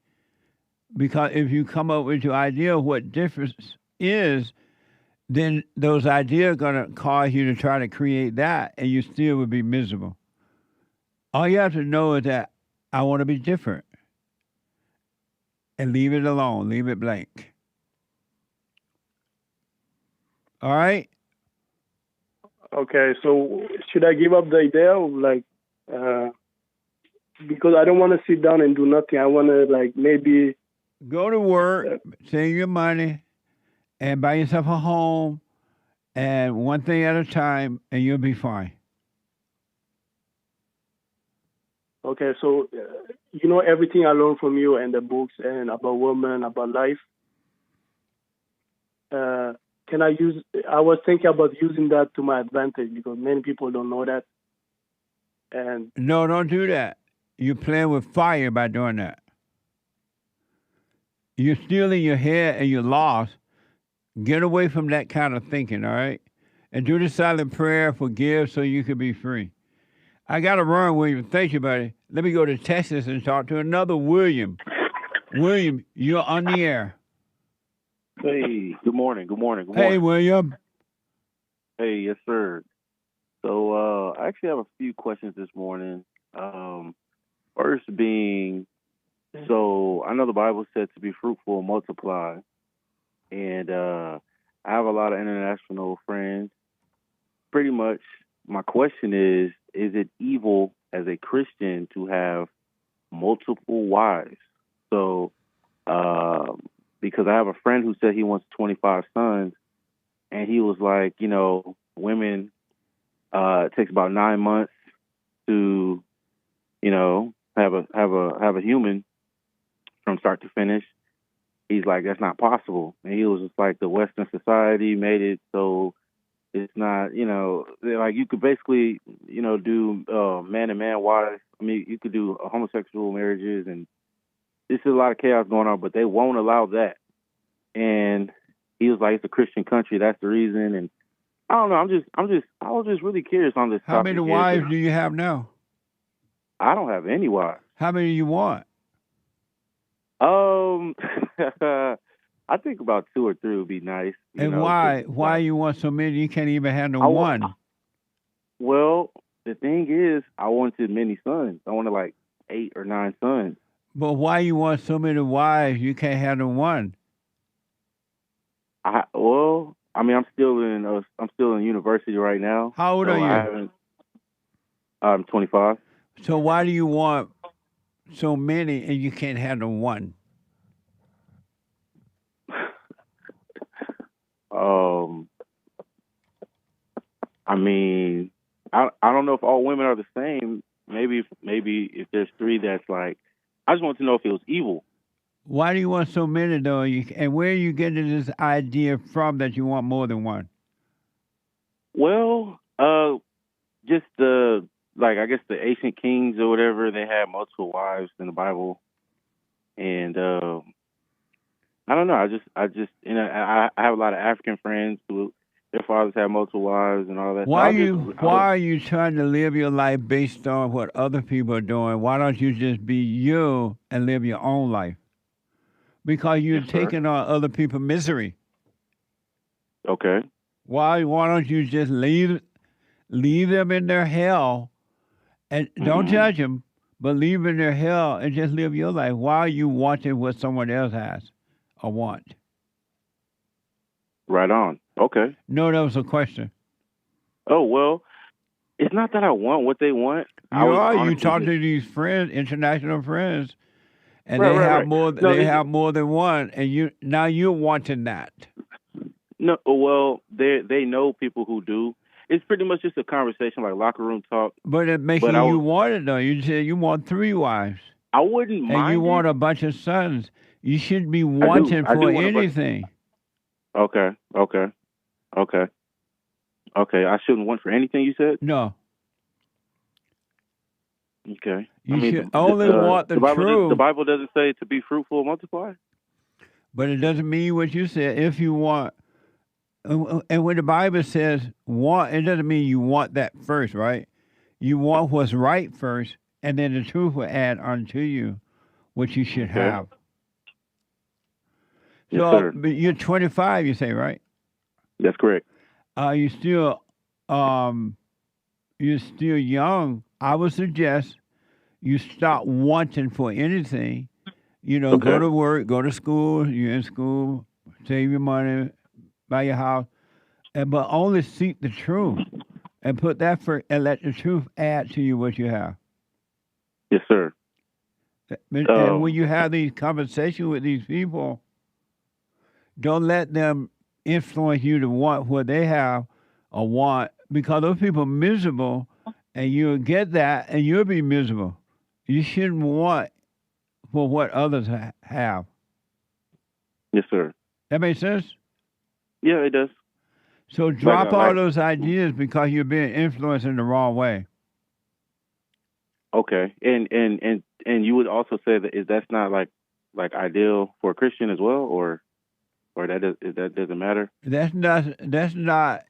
Because if you come up with your idea of what difference is, then those ideas are going to cause you to try to create that, and you still would be miserable. All you have to know is that I want to be different. And leave it alone. Leave it blank. All right? Okay, so should I give up the idea of like, because I don't want to sit down and do nothing. I want to like maybe go to work, save your money, and buy yourself a home, and one thing at a time, and you'll be fine. Okay, so you know everything I learned from you and the books and about women, about life. Can I use? I was thinking about using that to my advantage because many people don't know that. And no, don't do that. You're playing with fire by doing that. You're still in your head and you're lost. Get away from that kind of thinking, all right? And do the silent prayer, forgive, so you can be free. I got to run, William. Thank you, buddy. Let me go to Texas and talk to another William. William, you're on the air. Hey, good morning. Good morning. Good Hey, morning. William. Hey, yes, sir. So I actually have a few questions this morning. First being, so I know the Bible said to be fruitful and multiply. And I have a lot of international friends. Pretty much my question is it evil as a Christian to have multiple wives? So, because I have a friend who said he wants 25 sons, and he was like, you know, women, it takes about 9 months to, you know, have a human from start to finish. He's like, that's not possible. And he was just like, the Western society made it so it's not, you know, like you could basically, you know, do man and man wives. I mean, you could do homosexual marriages, and this is a lot of chaos going on, but they won't allow that. And he was like, it's a Christian country. That's the reason. And I don't know. I was just really curious on this topic. How many wives do you have now? I don't have any wives. How many do you want? I think about 2 or 3 would be nice. And why? Why you want so many? You can't even handle one. Well, the thing is, I wanted many sons. I wanted like 8 or 9 sons. But why you want so many wives? You can't handle one. I mean, I'm still in university right now. How old are you? I'm 25. So why do you want so many and you can't handle one? I mean, I don't know if all women are the same. Maybe if there's 3 that's like, I just want to know if it was evil. Why do you want so many though? And where are you getting this idea from that you want more than one? Well, just like I guess the ancient kings or whatever, they had multiple wives in the Bible, and I don't know. I just you know I have a lot of African friends who their fathers have multiple wives and all that. Why are you trying to live your life based on what other people are doing? Why don't you just be you and live your own life? Because you're taking on other people's misery. Okay. Why don't you just leave them in their hell and don't judge them, but leave them in their hell and just live your life? Why are you wanting what someone else has or want? Right on. Okay. No, that was a question. Oh, well, it's not that I want what they want. You talk to these friends, international friends, and they have more. They have more than one, and you're wanting that. No, well, they know people who do. It's pretty much just a conversation, like locker room talk. But it makes you want it though. You said you want 3 wives. I wouldn't mind. And you want a bunch of sons. You shouldn't be wanting for anything. Okay. I shouldn't want for anything, you said? No. Okay. You should only want the truth. The Bible doesn't say to be fruitful and multiply. But it doesn't mean what you said. If you want, and when the Bible says want, it doesn't mean you want that first, right? You want what's right first, and then the truth will add unto you what you should have. Yes, So sir. but you're 25, you say, right? That's correct. You still you're still young. I would suggest you stop wanting for anything. You know, go to work, go to school. You're in school, save your money, buy your house, but only seek the truth and put that first, and let the truth add to you what you have. Yes, sir. And when you have these conversations with these people, don't let them influence you to want what they have or want, because those people are miserable, and you'll get that, and you'll be miserable. You shouldn't want for what others have. Yes, sir. That makes sense? Yeah, it does. So drop all those ideas because you're being influenced in the wrong way. Okay, and you would also say that that's not like ideal for a Christian as well, or that doesn't matter. That's not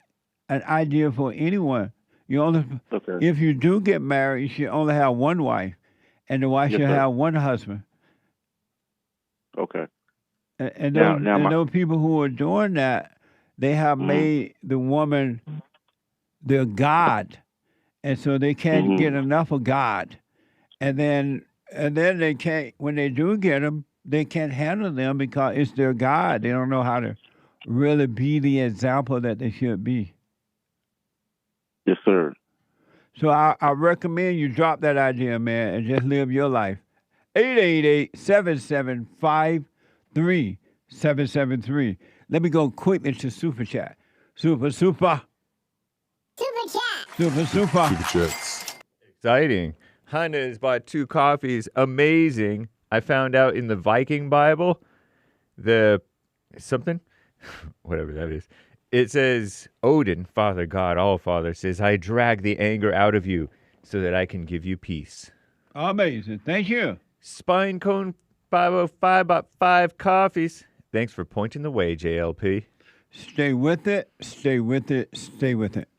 an idea for anyone. You only if you do get married, you should only have one wife, and the wife should have one husband. Okay. And those people who are doing that, they have made the woman their God, and so they can't get enough of God, and then they can't. When they do get them, they can't handle them because it's their God. They don't know how to really be the example that they should be. Yes, sir. So I recommend you drop that idea, man, and just live your life. 888-775-3773. Let me go quickly to Super Chat. Super Chat. Exciting. Hannah has bought 2 coffees. Amazing. I found out in the Viking Bible, whatever that is, it says, Odin, Father God, All-Father, says, I drag the anger out of you so that I can give you peace. Amazing. Thank you. Spinecone 505 bought 5 coffees. Thanks for pointing the way, JLP. Stay with it. Stay with it. Stay with it.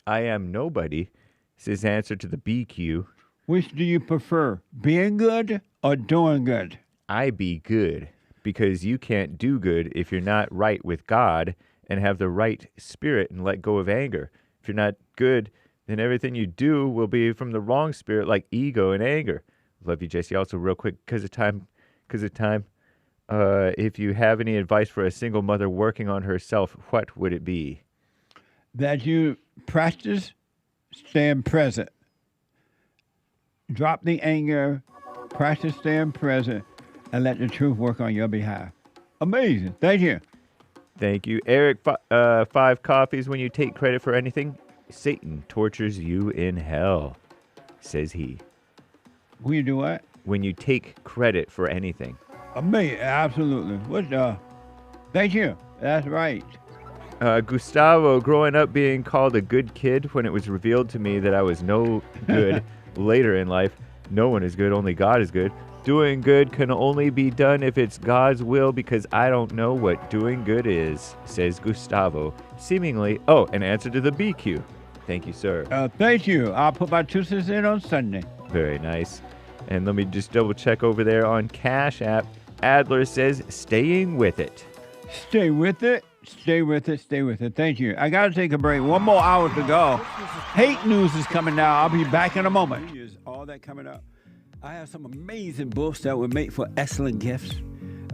I am nobody. Is his answer to the BQ. Which do you prefer, being good or doing good? I be good, because you can't do good if you're not right with God and have the right spirit and let go of anger. If you're not good, then everything you do will be from the wrong spirit, like ego and anger. Love you, Jesse. Also, real quick, because of time, if you have any advice for a single mother working on herself, what would it be? That you practice staying present. Drop the anger, practice staying present, and let the truth work on your behalf. Amazing. Thank you. Thank you. Eric, 5 coffees. When you take credit for anything, Satan tortures you in hell, says he. When you do what? When you take credit for anything. Amazing. Absolutely. Thank you. That's right. Gustavo, growing up being called a good kid when it was revealed to me that I was no good later in life. No one is good, only God is good. Doing good can only be done if it's God's will, because I don't know what doing good is, says Gustavo. Seemingly, an answer to the BQ. Thank you, sir. Thank you. I'll put my 2 cents in on Sunday. Very nice. And let me just double check over there on Cash App. Adler says, staying with it. Stay with it. Stay with it. Stay with it. Thank you. I got to take a break. 1 more hour to go. Hate news is coming now. I'll be back in a moment. All that coming up. I have some amazing books that would make for excellent gifts.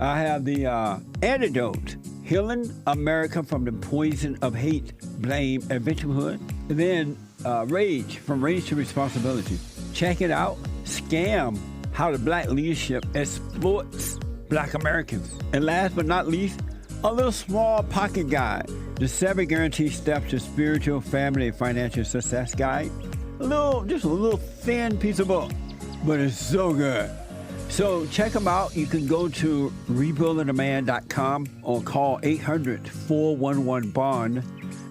I have the Antidote, Healing America from the Poison of Hate, Blame, and Victimhood. And then Rage, From Rage to Responsibility. Check it out. Scam, How the Black Leadership Exploits Black Americans. And last but not least, a little small pocket guide, the 7 guaranteed steps to spiritual, family, and financial success guide. Just a little thin piece of book, but it's so good. So check them out. You can go to rebuildingaman.com or call 800-411-BOND,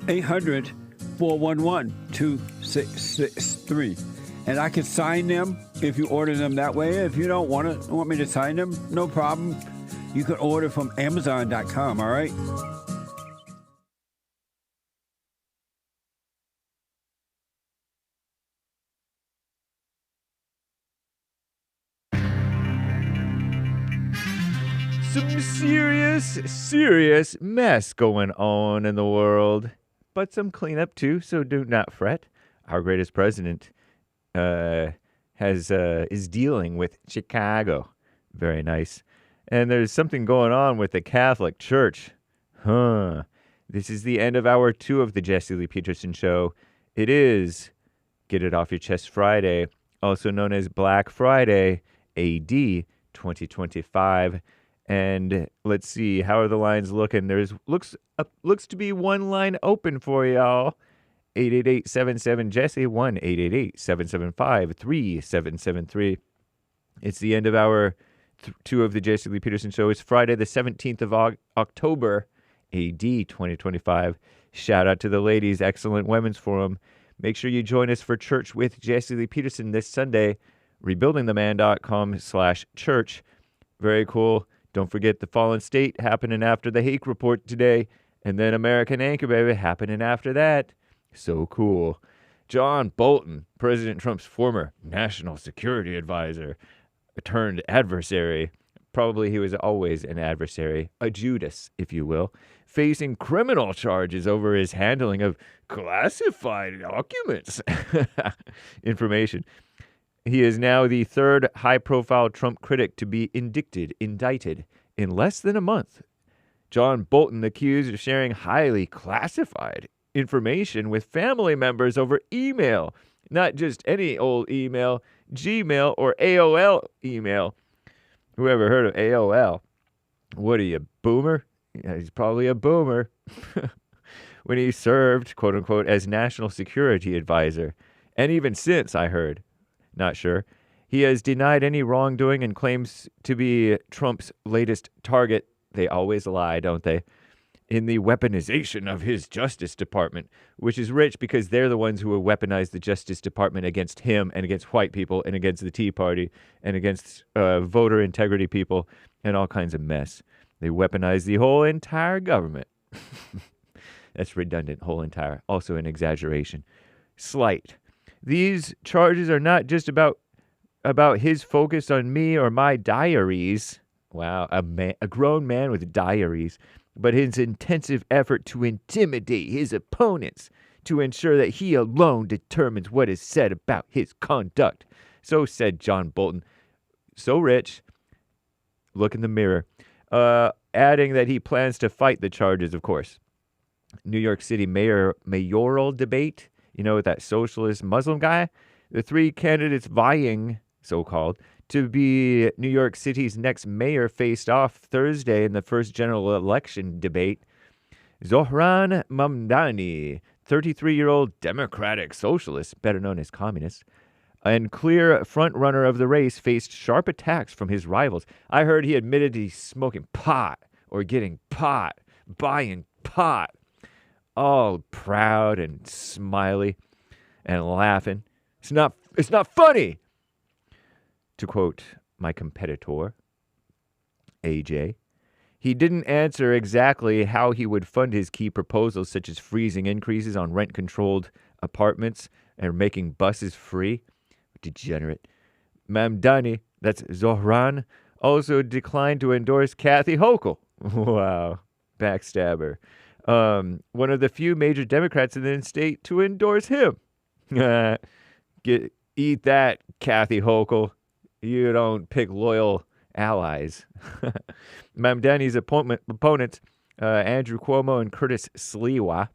800-411-2663. And I can sign them if you order them that way. If you don't want me to sign them, no problem. You can order from Amazon.com, all right? Some serious mess going on in the world, but some cleanup too, so do not fret. Our greatest president is dealing with Chicago. Very nice. And there's something going on with the Catholic Church. This is the end of hour 2 of the Jesse Lee Peterson Show. It is Get It Off Your Chest Friday, also known as Black Friday, AD 2025. And let's see, how are the lines looking? There's looks to be one line open for y'all. 888-77-JESSE, 1-888-775-3773. It's the end of hour 2 of the Jesse Lee Peterson Show. It's Friday, the 17th of October, AD 2025. Shout out to the ladies, excellent women's forum. Make sure you join us for church with Jesse Lee Peterson this Sunday, rebuildingtheman.com/church. Very cool. Don't forget the Fallen State happening after the Hake report today, and then American Anchor Baby happening after that. So cool. John Bolton, President Trump's former national security advisor, turned adversary. Probably he was always an adversary, a Judas, if you will, facing criminal charges over his handling of classified documents. Information. He is now the third high-profile Trump critic to be indicted in less than a month. John Bolton accused of sharing highly classified information with family members over email. Not just any old email, Gmail or AOL email. Whoever heard of AOL? What are you, boomer? Yeah, he's probably a boomer. When he served, quote-unquote, as national security advisor. And even since, I heard. Not sure. He has denied any wrongdoing and claims to be Trump's latest target. They always lie, don't they? In the weaponization of his Justice Department, which is rich because they're the ones who have weaponized the Justice Department against him and against white people and against the Tea Party and against voter integrity people and all kinds of mess. They weaponize the whole entire government. That's redundant, whole entire. Also an exaggeration. Slight. These charges are not just about his focus on me or my diaries. Wow, a grown man with diaries. But his intensive effort to intimidate his opponents to ensure that he alone determines what is said about his conduct. So said John Bolton. So rich. Look in the mirror. Adding that he plans to fight the charges, of course. New York City mayoral debate. You know, that socialist Muslim guy? The three candidates vying, so-called, to be New York City's next mayor faced off Thursday in the first general election debate. Zohran Mamdani, 33-year-old Democratic socialist, better known as communist, and clear front-runner of the race, faced sharp attacks from his rivals. I heard he admitted he's smoking pot or getting pot, buying pot. All proud and smiley and laughing. It's not funny. To quote my competitor, AJ, he didn't answer exactly how he would fund his key proposals, such as freezing increases on rent-controlled apartments and making buses free. Degenerate. Mamdani, that's Zohran, also declined to endorse Kathy Hochul. Wow. Backstabber. One of the few major Democrats in the state to endorse him. Eat that, Kathy Hochul. You don't pick loyal allies. Mamdani's opponents, Andrew Cuomo and Curtis Sliwa,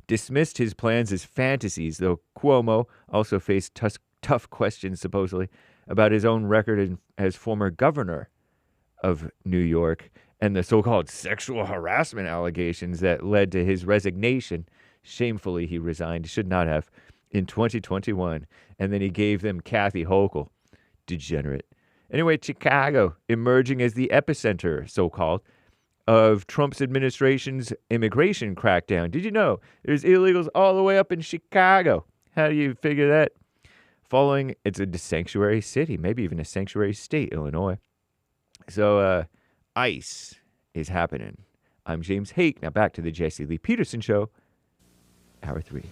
dismissed his plans as fantasies, though Cuomo also faced tough questions, supposedly, about his own record as former governor of New York and the so-called sexual harassment allegations that led to his resignation. Shamefully, he resigned, should not have, in 2021. And then he gave them Kathy Hochul. Degenerate. Anyway, Chicago emerging as the epicenter, so-called, of Trump's administration's immigration crackdown. Did you know there's illegals all the way up in Chicago? How do you figure that? Following, it's a sanctuary city, maybe even a sanctuary state, Illinois. So, ICE is happening. I'm James Hake. Now back to the Jesse Lee Peterson Show, Hour 3.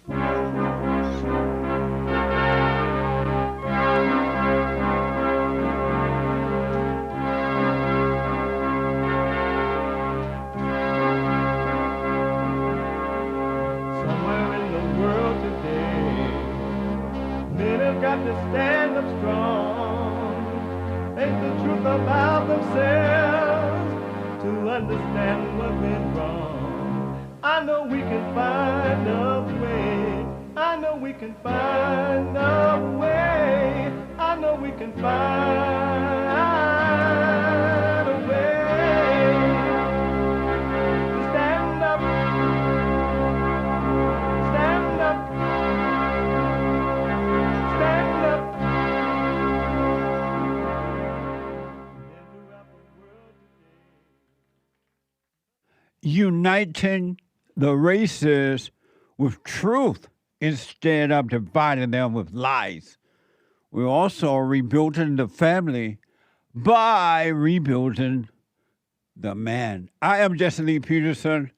stand up strong, face the truth about themselves, to understand what went wrong. I know we can find a way. I know we can find a way. I know we can find a way to stand up, stand up, stand up. Uniting the races with truth instead of dividing them with lies. We're also rebuilding the family by rebuilding the man. I am Jesse Lee Peterson.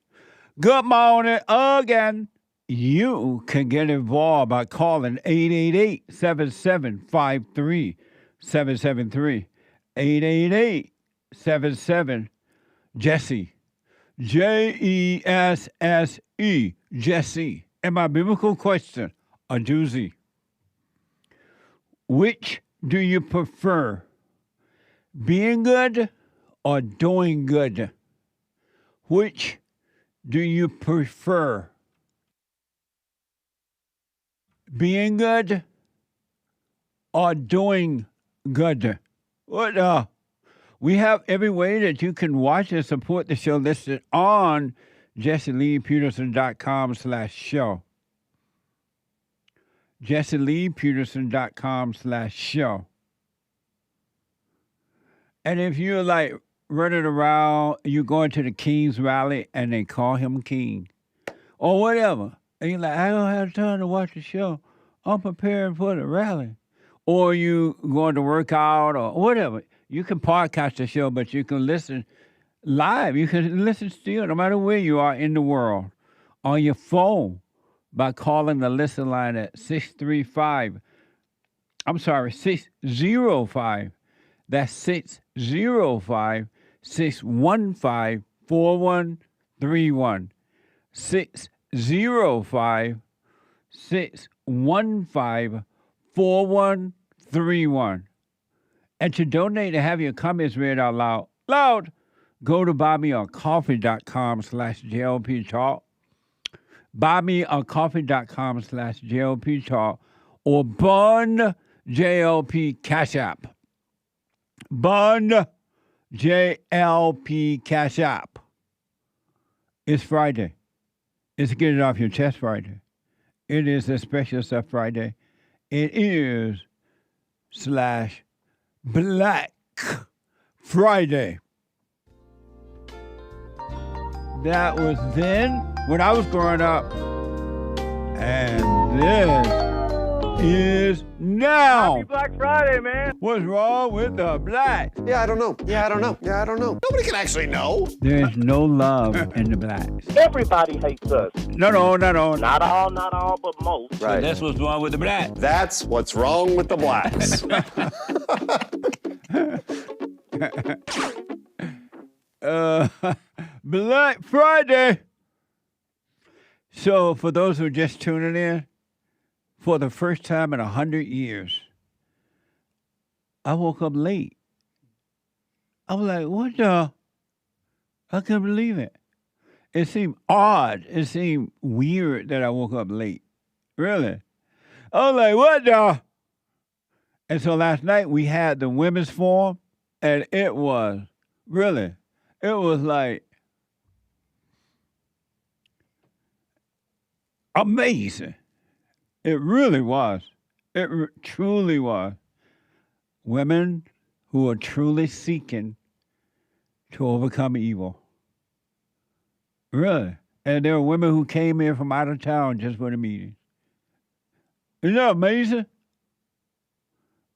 Good morning again. You can get involved by calling 888-7753-773. 888-77-JESSE. Jesse, Jesse. And my biblical question, a doozy. Which do you prefer, being good or doing good? Which do you prefer, being good or doing good? What? We have every way that you can watch and support the show listed on JesseLeePeterson.com/show. JesseLeePeterson.com/show. And if you're like running around, you're going to the King's rally and they call him King or whatever, and you're like, I don't have time to watch the show. I'm preparing for the rally. Or you going to work out or whatever. You can podcast the show, but you can listen live. You can listen still, no matter where you are in the world, on your phone by calling the listen line at 605. That's 605-615-4131. 605-615-4131. And to donate and have your comments read out loud, go to buymeacoffee.com/JLP Talk. Buymeacoffee.com/JLP Talk or Bun JLP Cash App. Bun JLP Cash App. It's Friday. It's Get It Off Your Chest Friday. It is a special stuff Friday. It is /Black Friday. That was then when I was growing up. And this is now. Happy Black Friday, man. What's wrong with the blacks? Yeah, I don't know. Nobody can actually know. There's no love in the blacks. Everybody hates us. No. Not all, but most. Right. So that's what's wrong with the blacks. That's what's wrong with the blacks. Black Friday. So for those who are just tuning in, for the first time in 100 years, I woke up late. I was like, what the? I couldn't believe it. It seemed odd. It seemed weird that I woke up late. Really. I was like, what the? And so last night we had the women's forum, and it was like amazing. It really was. It truly was. Women who are truly seeking to overcome evil. Really. And there were women who came in from out of town just for the meeting. Isn't that amazing?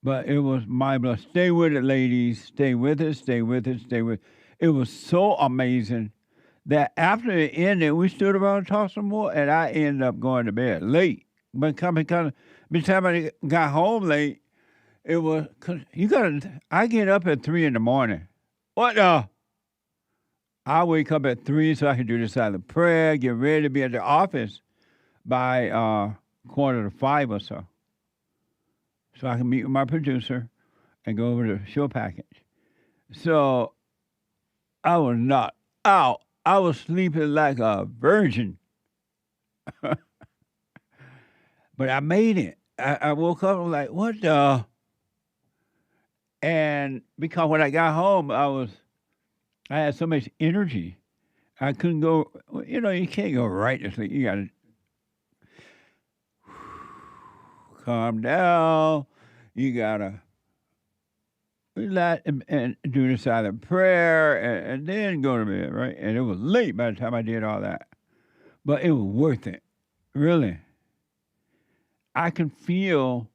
But it was marvelous. Stay with it, ladies. Stay with it, stay with it, stay with it. It was so amazing that after it ended, we stood around and talked some more, and I ended up going to bed late. But by the time I got home late, it was, I get up at 3 in the morning. What the? I wake up at 3 so I can do the silent prayer, get ready to be at the office by 4:45 or so. so I can meet with my producer and go over the show package. So I was not out. I was sleeping like a virgin. But I made it. I woke up and was like, what the? And because when I got home, I had so much energy. I couldn't go, you can't go right to sleep. You got to calm down. You got to relax and do the silent prayer and then go to bed, right? And it was late by the time I did all that. But it was worth it, really. I can feel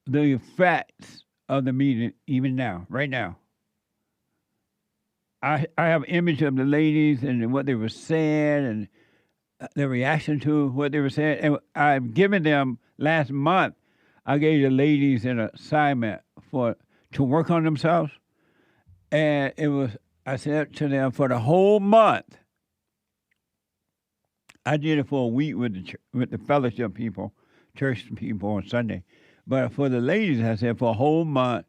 the effects of the meeting even now, right now. I have an image of the ladies and what they were saying and their reaction to what they were saying. And I've given them, last month, I gave the ladies an assignment to work on themselves. And I said to them, for the whole month, I did it for a week with the fellowship people, church people on Sunday. But for the ladies, I said, for a whole month,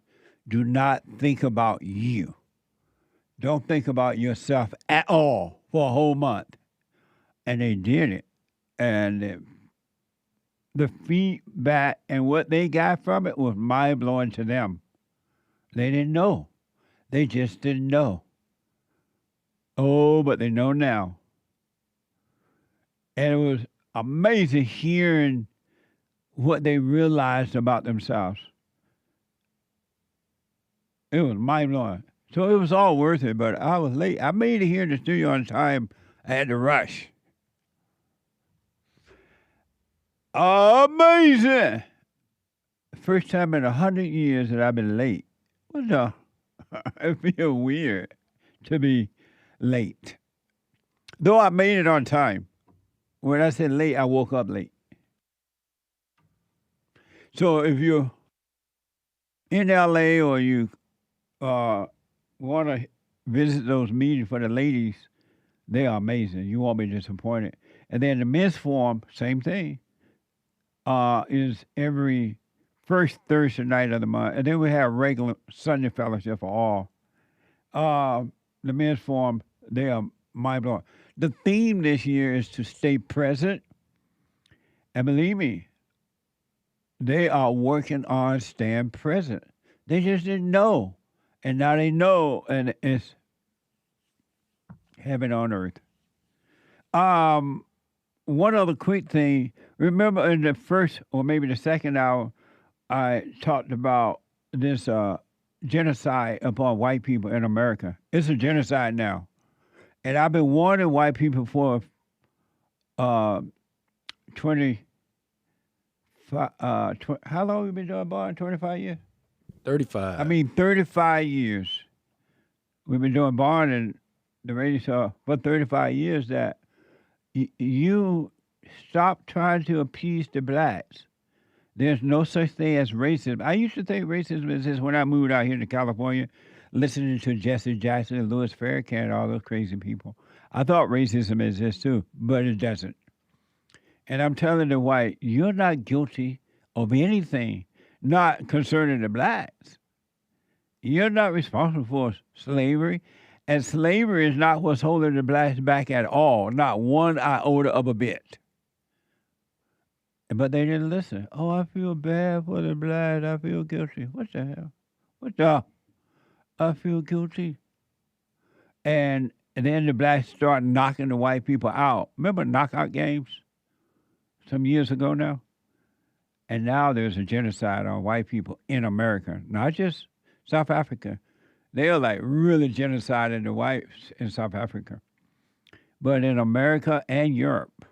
do not think about you. Don't think about yourself at all for a whole month. And they did it. And the feedback and what they got from it was mind-blowing to them. They didn't know. They just didn't know. Oh, but they know now. And it was amazing hearing what they realized about themselves. It was mind-blowing. So it was all worth it, but I was late. I made it here in the studio on time. I had to rush. Amazing! First time in 100 years that I've been late. What the? It feels weird to be late. Though I made it on time. When I said late, I woke up late. So if you're in LA or you want to visit those meetings for the ladies, they are amazing. You won't be disappointed. And then the men's forum, same thing, is every first Thursday night of the month. And then we have regular Sunday fellowship for all. The men's forum, they are mind-blowing. The theme this year is to stay present. And believe me, they are working on staying present. They just didn't know. And now they know, and it's heaven on earth. One other quick thing. Remember in the first or maybe the second hour, I talked about this genocide upon white people in America. It's a genocide now. And I've been warning white people for 20 how long have you been doing barn? 25 years? 35. 35 years. We've been doing barn and the radio show for 35 years that you stop trying to appease the blacks. There's no such thing as racism. I used to think racism exists when I moved out here to California, listening to Jesse Jackson and Louis Farrakhan and all those crazy people. I thought racism exists too, but it doesn't. And I'm telling the white, you're not guilty of anything, not concerning the blacks. You're not responsible for slavery. And slavery is not what's holding the blacks back at all, not one iota of a bit. But they didn't listen. Oh, I feel bad for the blacks. I feel guilty. What the hell? What the? I feel guilty. And then the blacks start knocking the white people out. Remember knockout games? Some years ago now. And now there's a genocide on white people in America, not just South Africa. They are like really genociding the whites in South Africa. But in America and Europe.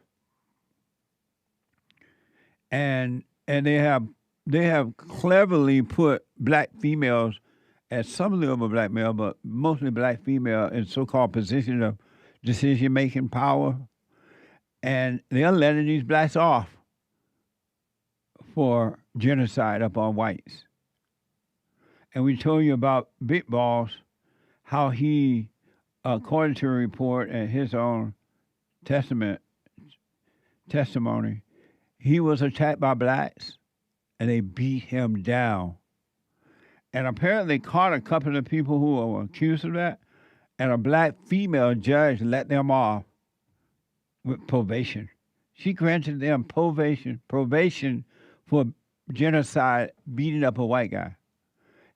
And they have cleverly put black females at some level of black male, but mostly black female in so-called positions of decision-making power. And they're letting these blacks off for genocide upon whites. And we told you about Big Boss, how he, according to a report and his own testimony, he was attacked by blacks and they beat him down. And apparently caught a couple of people who were accused of that, and a black female judge let them off with probation. She granted them probation for genocide, beating up a white guy.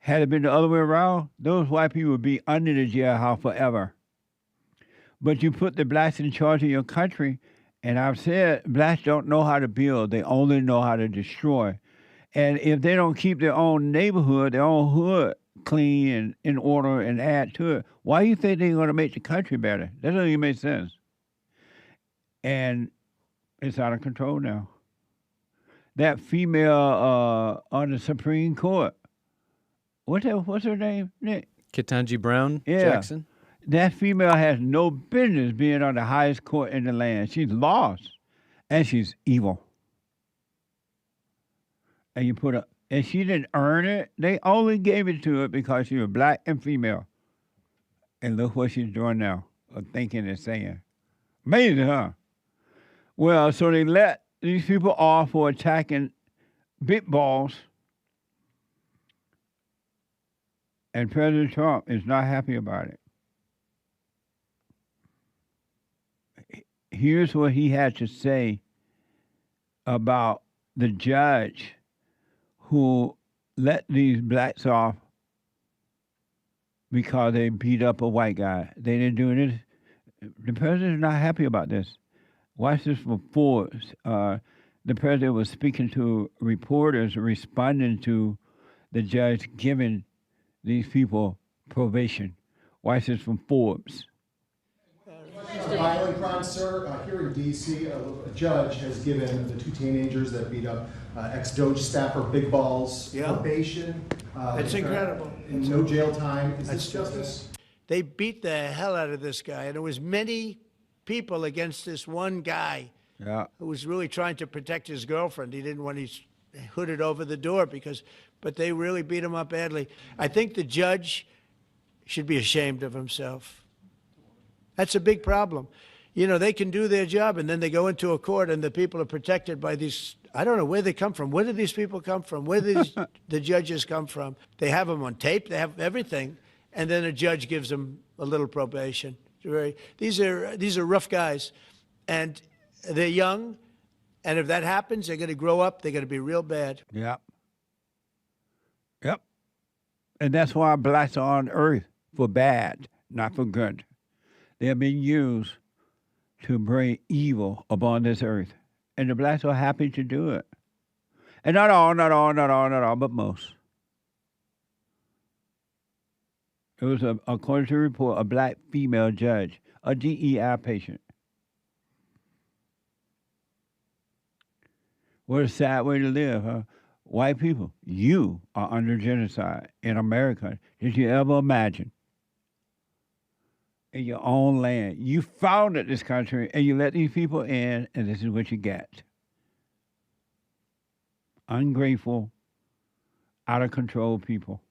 Had it been the other way around, those white people would be under the jailhouse forever. But you put the blacks in charge of your country, and I've said blacks don't know how to build, they only know how to destroy. And if they don't keep their own neighborhood, their own hood clean and in order and add to it, why do you think they're going to make the country better? That doesn't even make sense. And it's out of control now. That female on the Supreme Court, what's her name, Nick? Ketanji Brown Yeah. Jackson. That female has no business being on the highest court in the land. She's lost, and she's evil. And you put and she didn't earn it. They only gave it to her because she was black and female. And look what she's doing now, or thinking and saying. Amazing, huh? Well, so they let these people off for attacking big balls. And President Trump is not happy about it. Here's what he had to say about the judge who let these blacks off because they beat up a white guy. They didn't do this. The president is not happy about this. Watch this from Forbes. The president was speaking to reporters responding to the judge giving these people probation. Watch this from Forbes. Violent crime, sir. Here in D.C., a judge has given the two teenagers that beat up ex-Doge staffer Big Balls probation. It's incredible. And no jail time. Is this justice? They beat the hell out of this guy, and there was many people against this one guy who was really trying to protect his girlfriend. He didn't want his hooded over the door but they really beat him up badly. I think the judge should be ashamed of himself. That's a big problem. You know, they can do their job, and then they go into a court, and the people are protected by these, I don't know where they come from. Where do these people come from? Where do the judges come from? They have them on tape. They have everything. And then a judge gives them a little probation. These are rough guys, and they're young, and if that happens, they're going to grow up. They're going to be real bad. Yep. And that's why blacks are on earth, for bad, not for good. They have been used to bring evil upon this earth. And the blacks are happy to do it. And not all, but most. It was, according to the report, a black female judge, a DEI patient. What a sad way to live, huh? White people, you are under genocide in America. Did you ever imagine? In your own land. You founded this country, and you let these people in, and this is what you get. Ungrateful, out of control people.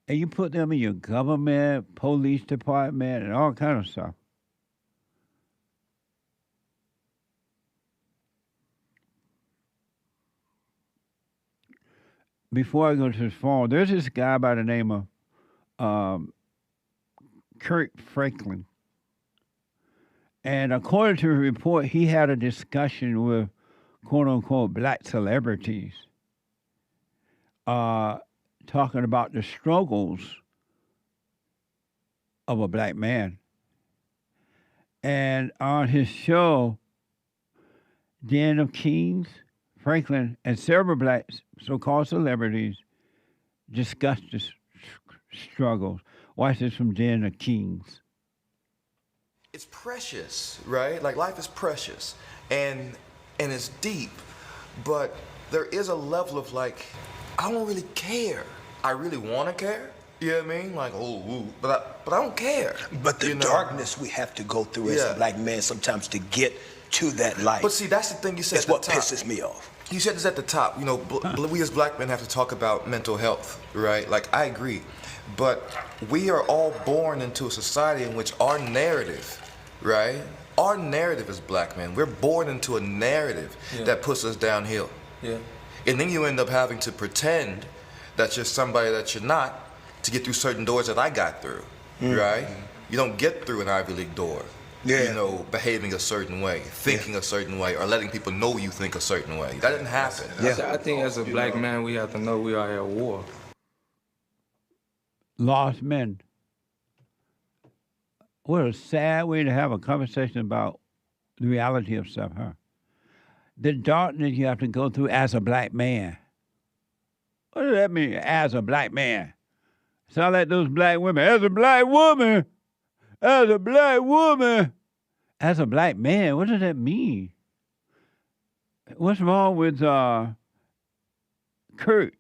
And you put them in your government, police department, and all kind of stuff. Before I go to this phone, there's this guy by the name of Kirk Franklin. And according to the report, he had a discussion with quote-unquote black celebrities talking about the struggles of a black man. And on his show, Den of Kings, Franklin and several black so-called celebrities discussed the struggles. Watch this from Den of Kings. It's precious, right? Like life is precious and it's deep, but there is a level of like, I don't really care. I really want to care. You know what I mean? Like, but I don't care. But the darkness we have to go through as a black man sometimes to get to that light. But see, that's the thing you said. That's what pisses me off. You said this at the top. You know, we as black men have to talk about mental health, right? Like, I agree. But we are all born into a society in which our narrative, right? Our narrative as black men, we're born into a narrative that puts us downhill. Yeah. And then you end up having to pretend that you're somebody that you're not to get through certain doors that I got through, right? You don't get through an Ivy League door, you know, behaving a certain way, thinking a certain way, or letting people know you think a certain way. That didn't happen. I think as a black man, we have to know we are at war. Lost men. What a sad way to have a conversation about the reality of stuff, huh? The darkness you have to go through as a black man. What does that mean, as a black man? Sound like those black women. As a black woman. As a black woman. As a black man, what does that mean? What's wrong with Kirk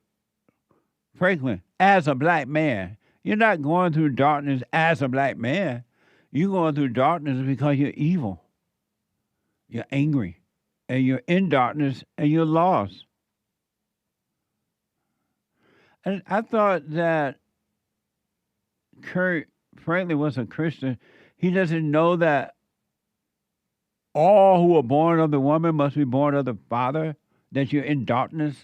Franklin as a black man? You're not going through darkness as a black man. You're going through darkness because you're evil. You're angry. And you're in darkness and you're lost. And I thought that Kirk Franklin was a Christian. He doesn't know that all who are born of the woman must be born of the Father, that you're in darkness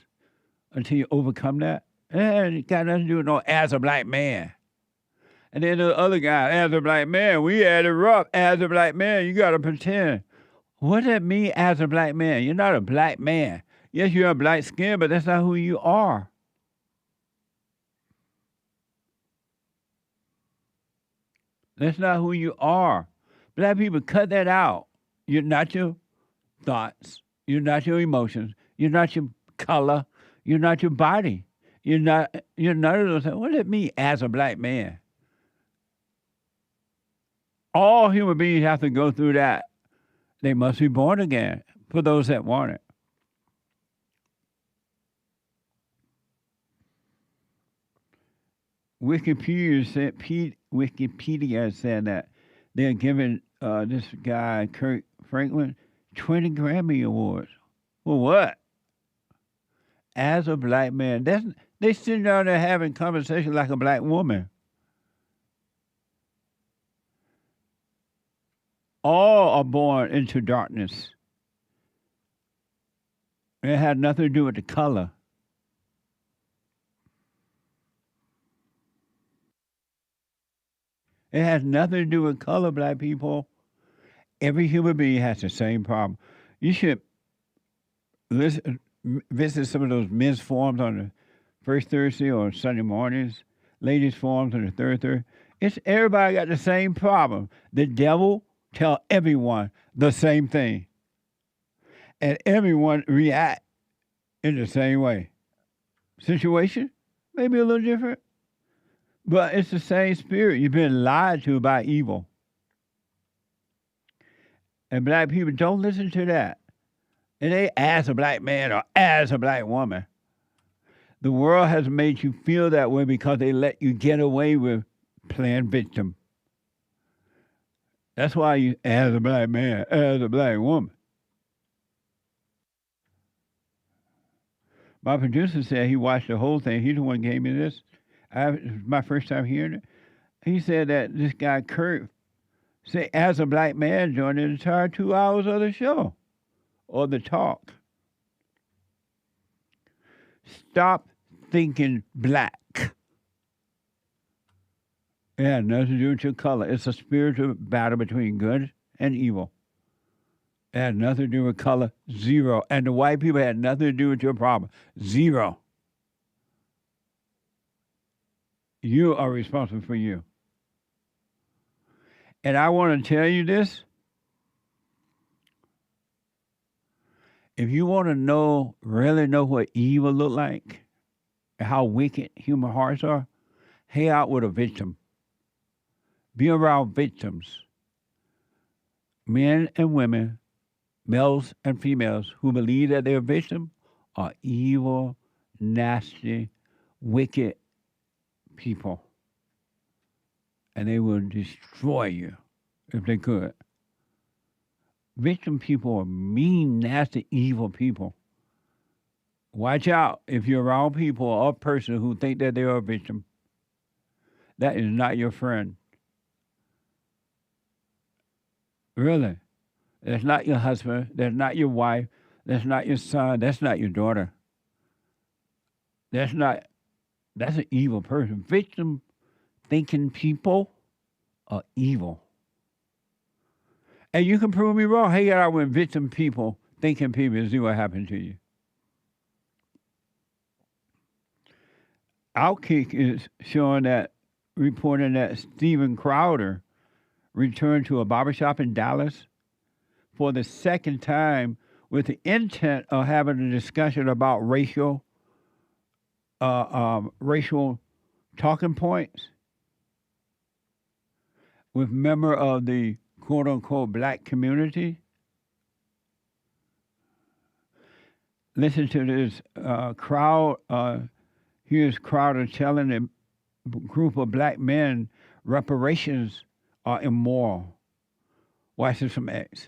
until you overcome that. And it got nothing to do with no as a black man. And then the other guy, as a black man, we had it rough. As a black man, you got to pretend. What does that mean as a black man? You're not a black man. Yes, you have black skin, but that's not who you are. That's not who you are. Black people, cut that out. You're not your thoughts. You're not your emotions. You're not your color. You're not your body. You're none of those things. What does it mean as a black man? All human beings have to go through that. They must be born again for those that want it. Wikipedia said that they're giving this guy, Kirk Franklin, 20 Grammy Awards. For what? As a black man. They sitting down there having conversation like a black woman. All are born into darkness. It had nothing to do with the color. It has nothing to do with color, black people. Every human being has the same problem. You should visit some of those men's forums on the first Thursday or Sunday mornings, ladies' forums on the third Thursday. It's everybody got the same problem. The devil tell everyone the same thing. And everyone react in the same way. Situation may be a little different, but it's the same spirit. You've been lied to by evil. And black people, don't listen to that. It ain't as a black man or as a black woman. The world has made you feel that way because they let you get away with playing victim. That's why you, as a black man, as a black woman. My producer said he watched the whole thing. He's the one who gave me this. It was my first time hearing it. He said that this guy, Kirk, said as a black man during the entire 2 hours of the show or the talk. Stop thinking black. It has nothing to do with your color. It's a spiritual battle between good and evil. It has nothing to do with color, zero. And the white people had nothing to do with your problem, zero. You are responsible for you. And I want to tell you this. If you want to know, really know what evil look like, and how wicked human hearts are, hang out with a victim. Be around victims. Men and women, males and females who believe that they're a victim are evil, nasty, wicked people. And they will destroy you if they could. Victim people are mean, nasty, evil people. Watch out if you're around people or a person who think that they are a victim. That is not your friend. Really. That's not your husband. That's not your wife. That's not your son. That's not your daughter. That's an evil person. Victim thinking people are evil. And you can prove me wrong. Hey, I went victim people, thinking people, and see what happened to you. Outkick is reporting that Steven Crowder returned to a barbershop in Dallas for the second time with the intent of having a discussion about racial talking points with member of the quote-unquote black community. Listen to this here's Crowder telling a group of black men reparations are immoral. Watch this from X.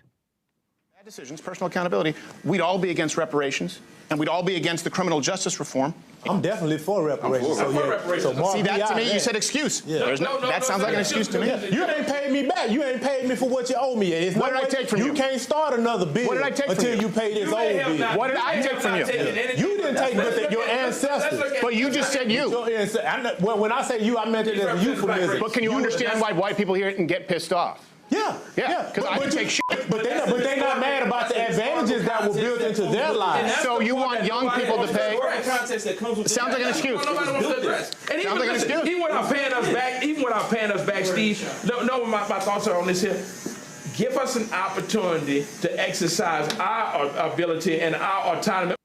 Bad decisions, personal accountability. We'd all be against reparations, and we'd all be against the criminal justice reform. I'm definitely for reparations. I'm for reparations. So see, that to me, you said excuse. Yeah. That sounds like an excuse to me. You ain't paid me back. You ain't paid me for what you owe me. What did I take from you? You can't start another bill what did I take until from you pay this old bill. What did I take from you? You didn't take but your ancestors. But you just said you. When I say you, I meant it as a euphemism. But can you understand why white people hear it and get pissed off? Yeah. Because I can take shit. But they're not mad about the advantages that were built into their lives. So you want young people to pay? Sounds like an excuse. Nobody wants to address. And even, even without paying us back, Steve, know what my thoughts are on this here. Give us an opportunity to exercise our ability and our autonomy.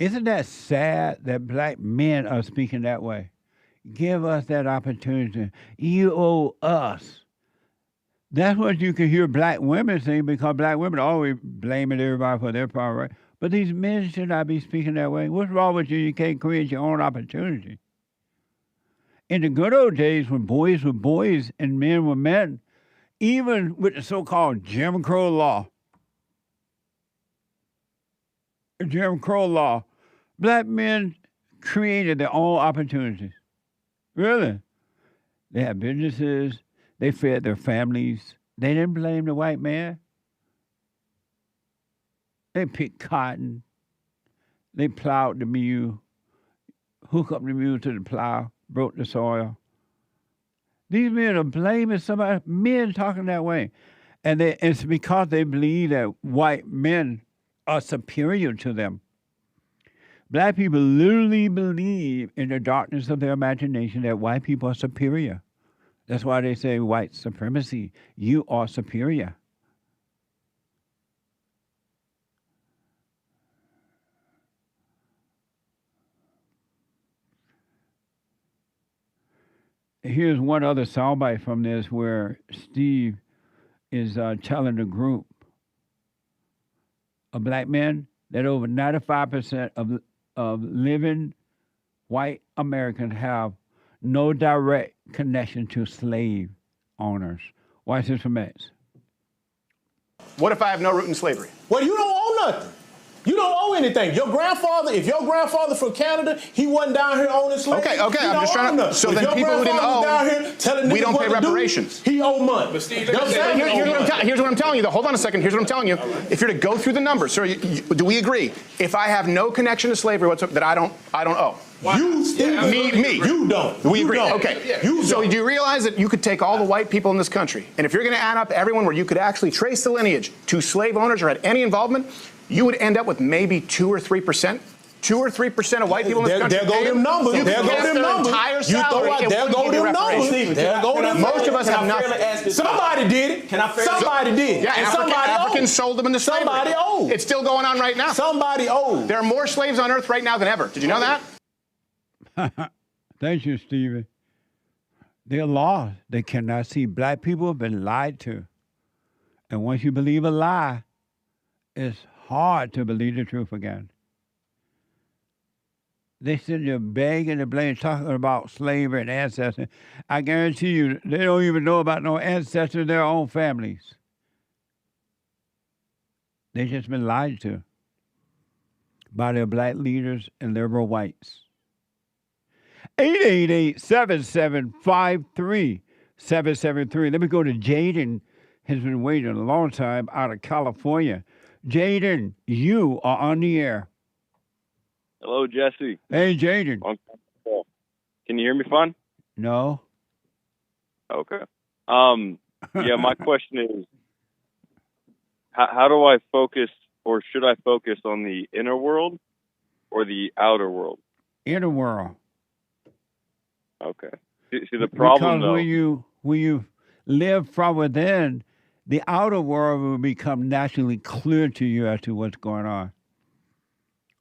Isn't that sad that black men are speaking that way? Give us that opportunity. You owe us. That's what you can hear black women saying, because black women are always blaming everybody for their part, right? But these men should not be speaking that way. What's wrong with you? You can't create your own opportunity. In the good old days, when boys were boys and men were men, even with the so-called Jim Crow law, black men created their own opportunities. Really. They had businesses. They fed their families. They didn't blame the white man. They picked cotton. They plowed the mule, hooked up the mule to the plow, broke the soil. These men are blaming somebody, men talking that way. And it's because they believe that white men are superior to them. Black people literally believe in the darkness of their imagination that white people are superior. That's why they say white supremacy. You are superior. Here's one other soundbite from this where Steve is telling the group of black men that over 95% of living white Americans have no direct connection to slave owners. Watch this from X. What if I have no root in slavery? Well, you don't own nothing. You don't owe anything. Your grandfather, if your grandfather from Canada, he wasn't down here owning slaves. Okay, I'm just trying to. So then people who didn't owe, we don't pay reparations. He owe money. Here's what I'm telling you, though. Hold on a second. Here's what I'm telling you. If you're to go through the numbers, sir, do we agree? If I have no connection to slavery whatsoever, that I don't owe. Me. You don't. We agree. Don't. Okay. So do you realize that you could take all the white people in this country, and if you're going to add up everyone where you could actually trace the lineage to slave owners or had any involvement, you would end up with maybe 2 or 3%. 2 or 3% of white people in this country. There go them numbers. There go them numbers. You throw out. There go them numbers. There go them. Most of us have nothing. Somebody did it. Somebody did. Yeah, and somebody Africans sold them into slavery. Somebody owed. It's still going on right now. Somebody owed. There are more slaves on earth right now than ever. Did you know that? Thank you, Stephen. They're lost. They cannot see. Black people have been lied to. And once you believe a lie, it's hard to believe the truth again. They sit there begging and blaming, talking about slavery and ancestors. I guarantee you, they don't even know about no ancestors in their own families. They've just been lied to by their black leaders and liberal whites. 888-7753-773. Let me go to Jaden. Has been waiting a long time out of California. Jaden, you are on the air. Hello, Jesse. Hey, Jaden. Can you hear me fine? No. Okay. Yeah, my question is, how do I focus, or should I focus on the inner world or the outer world? Inner world. Okay. See the problem, because though. when you live from within, the outer world will become naturally clear to you as to what's going on.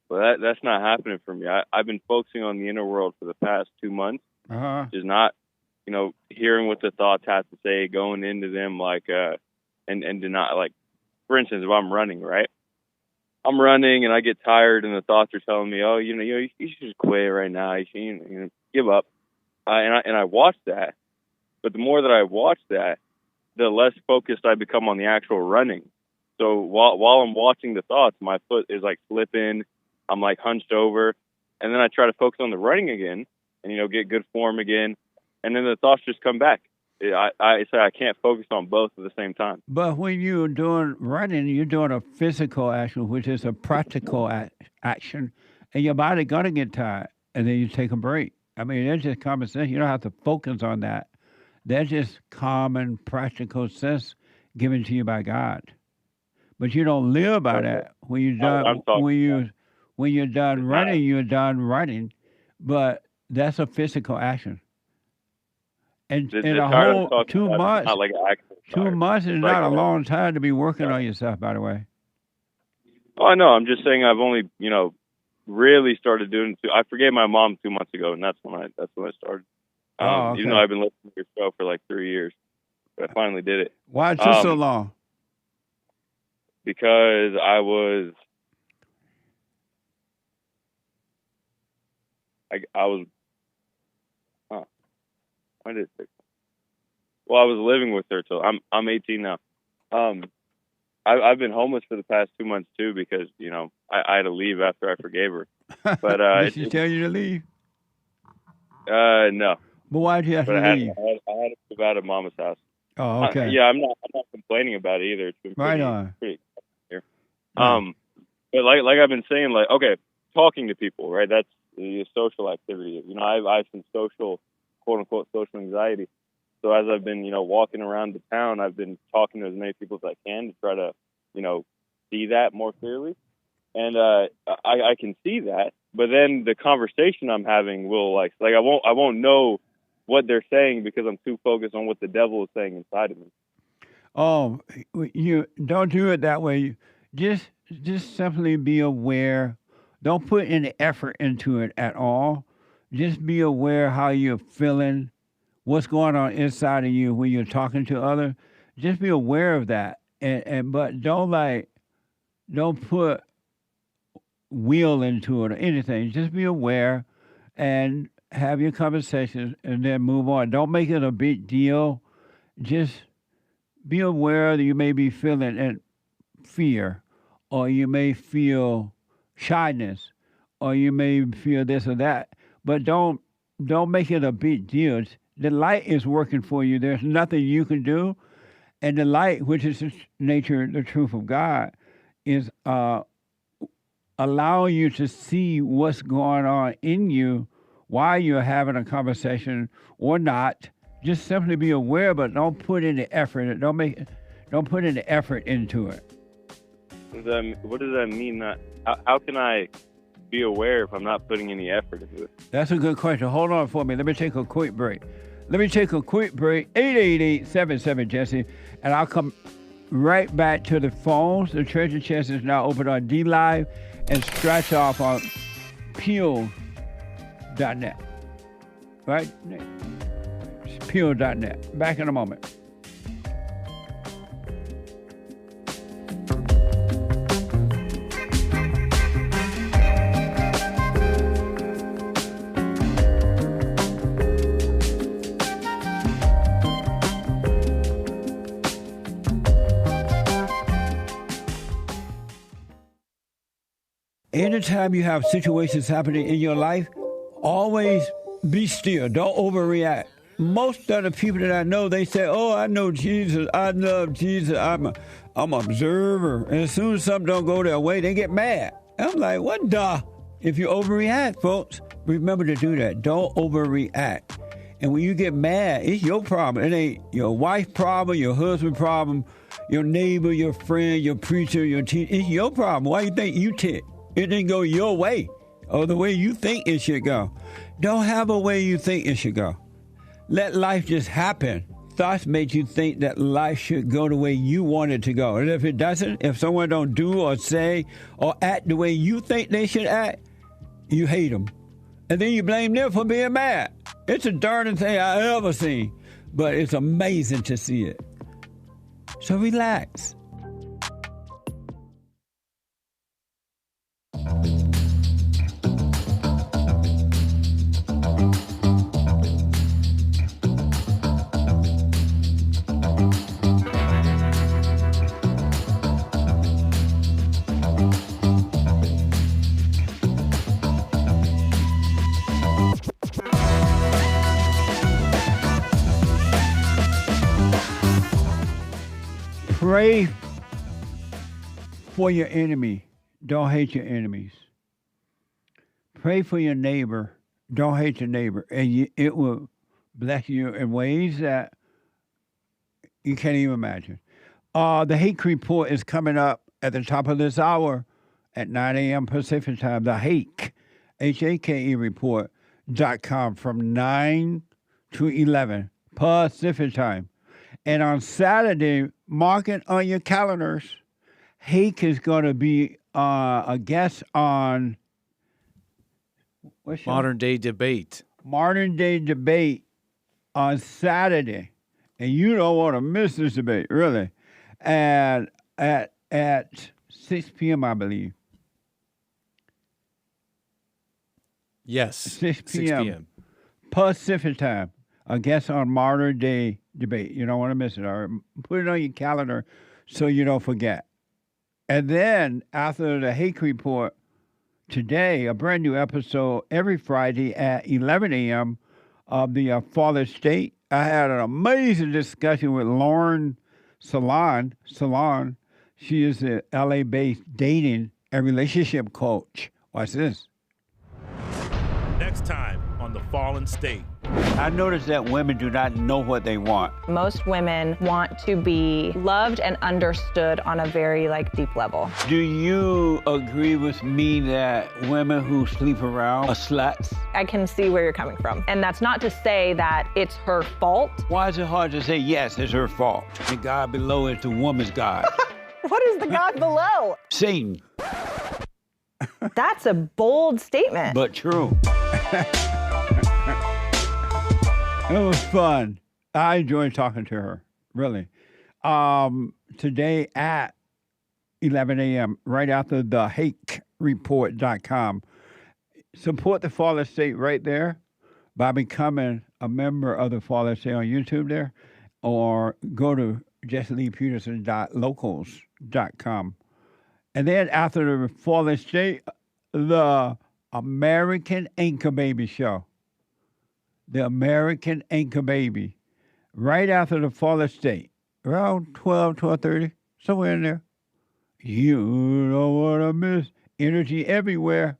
Well, that's not happening for me. I've been focusing on the inner world for the past 2 months. Just not, hearing what the thoughts have to say, going into them and to not, like, for instance, if I'm running, right? I'm running and I get tired and the thoughts are telling me, oh, you should just quit right now. You should give up. And I watch that. But the more that I watch that, the less focused I become on the actual running. So while I'm watching the thoughts, my foot is like slipping. I'm like hunched over. And then I try to focus on the running again and, get good form again. And then the thoughts just come back. I say I can't focus on both at the same time. But when you're doing running, you're doing a physical action, which is a practical action, and your body gonna get tired, and then you take a break. I mean, that's just common sense. You don't have to focus on that. That's just common practical sense given to you by God. But you don't live by that. When you're done, when you're done running, you're done running. But that's a physical action. And in a whole 2 months, like 2 months is not a long time to be working on yourself, by the way. Oh, I know. I'm just saying I've only, really started doing I forgave my mom 2 months ago, and that's when I started. Okay. Even though I've been listening to your show for like 3 years. But I finally did it. Why it took so long? Because I was when did it take? Well, I was living with her till I'm 18 now. I've been homeless for the past 2 months too because I had to leave after I forgave her. But did she tell you to leave? No. But why did you have to leave? I had to move out of Mama's house. Oh, okay. Yeah, I'm not complaining about it either. It's been pretty here. Right. But like I've been saying, like, okay, talking to people, right? That's the social activity. I have some social, quote unquote, social anxiety. So as I've been, walking around the town, I've been talking to as many people as I can to try to, see that more clearly. And I can see that, but then the conversation I'm having will I won't know what they're saying because I'm too focused on what the devil is saying inside of me. Oh, you don't do it that way. Just simply be aware. Don't put any effort into it at all. Just be aware how you're feeling, what's going on inside of you when you're talking to others. Just be aware of that, but don't put will into it or anything. Just be aware and have your conversations and then move on. Don't make it a big deal. Just be aware that you may be feeling fear, or you may feel shyness, or you may feel this or that. But don't make it a big deal. The light is working for you. There's nothing you can do. And the light, which is the nature, the truth of God, is allowing you to see what's going on in you while you're having a conversation or not. Just simply be aware, but don't put any effort. Don't put any effort into it. What does that mean? How can I be aware if I'm not putting any effort into it? That's a good question. Hold on for me. Let me take a quick break. 888-77-Jesse, and I'll come right back to the phones. The treasure chest is now open on D-Live and scratch off on peel.net. Right? Peel.net. Back in a moment. Anytime you have situations happening in your life, always be still. Don't overreact. Most of the people that I know, they say, oh, I know Jesus. I love Jesus. I'm an observer. And as soon as something don't go their way, they get mad. I'm like, what the? If you overreact, folks, remember to do that. Don't overreact. And when you get mad, it's your problem. It ain't your wife's problem, your husband's problem, your neighbor, your friend, your preacher, your teacher. It's your problem. Why you think you tick? It didn't go your way or the way you think it should go. Don't have a way you think it should go. Let life just happen. Thoughts make you think that life should go the way you want it to go. And if it doesn't, if someone don't do or say or act the way you think they should act, you hate them. And then you blame them for being mad. It's the darndest thing I ever seen. But it's amazing to see it. So relax. Pray for your enemy. Don't hate your enemies. Pray for your neighbor. Don't hate your neighbor. And it will bless you in ways that you can't even imagine. The Hake report is coming up at the top of this hour at 9 a.m. Pacific time. The Hake, Hake report.com from 9 to 11 Pacific time. And on Saturday, mark it on your calendars. Hake is going to be a guest on Modern Day Debate. Modern Day Debate on Saturday. And you don't want to miss this debate, really. And at 6 p.m., I believe. Yes. 6 p.m. Pacific time. A guest on Modern Day Debate. You don't want to miss it. All right? Put it on your calendar so you don't forget. And then after the Hake report today, a brand new episode every Friday at 11 a.m. of the Father State. I had an amazing discussion with Lauren Salon. She is a LA-based dating and relationship coach. Watch this. Next time on The Fallen State. I noticed that women do not know what they want. Most women want to be loved and understood on a very deep level. Do you agree with me that women who sleep around are sluts? I can see where you're coming from. And that's not to say that it's her fault. Why is it hard to say, yes, it's her fault? The God below is the woman's God. What is the God below? Satan. That's a bold statement. But true. It was fun. I enjoyed talking to her, really. Today at 11 a.m., right after the HakeReport.com. Support the Father State right there by becoming a member of the Father State on YouTube there, or go to JessLeePeterson.locals.com. And then after the Father State, the American Anchor Baby Show. The American Anchor Baby. Right after the Father State. Around 12:30, somewhere in there. You don't want to miss. Energy everywhere.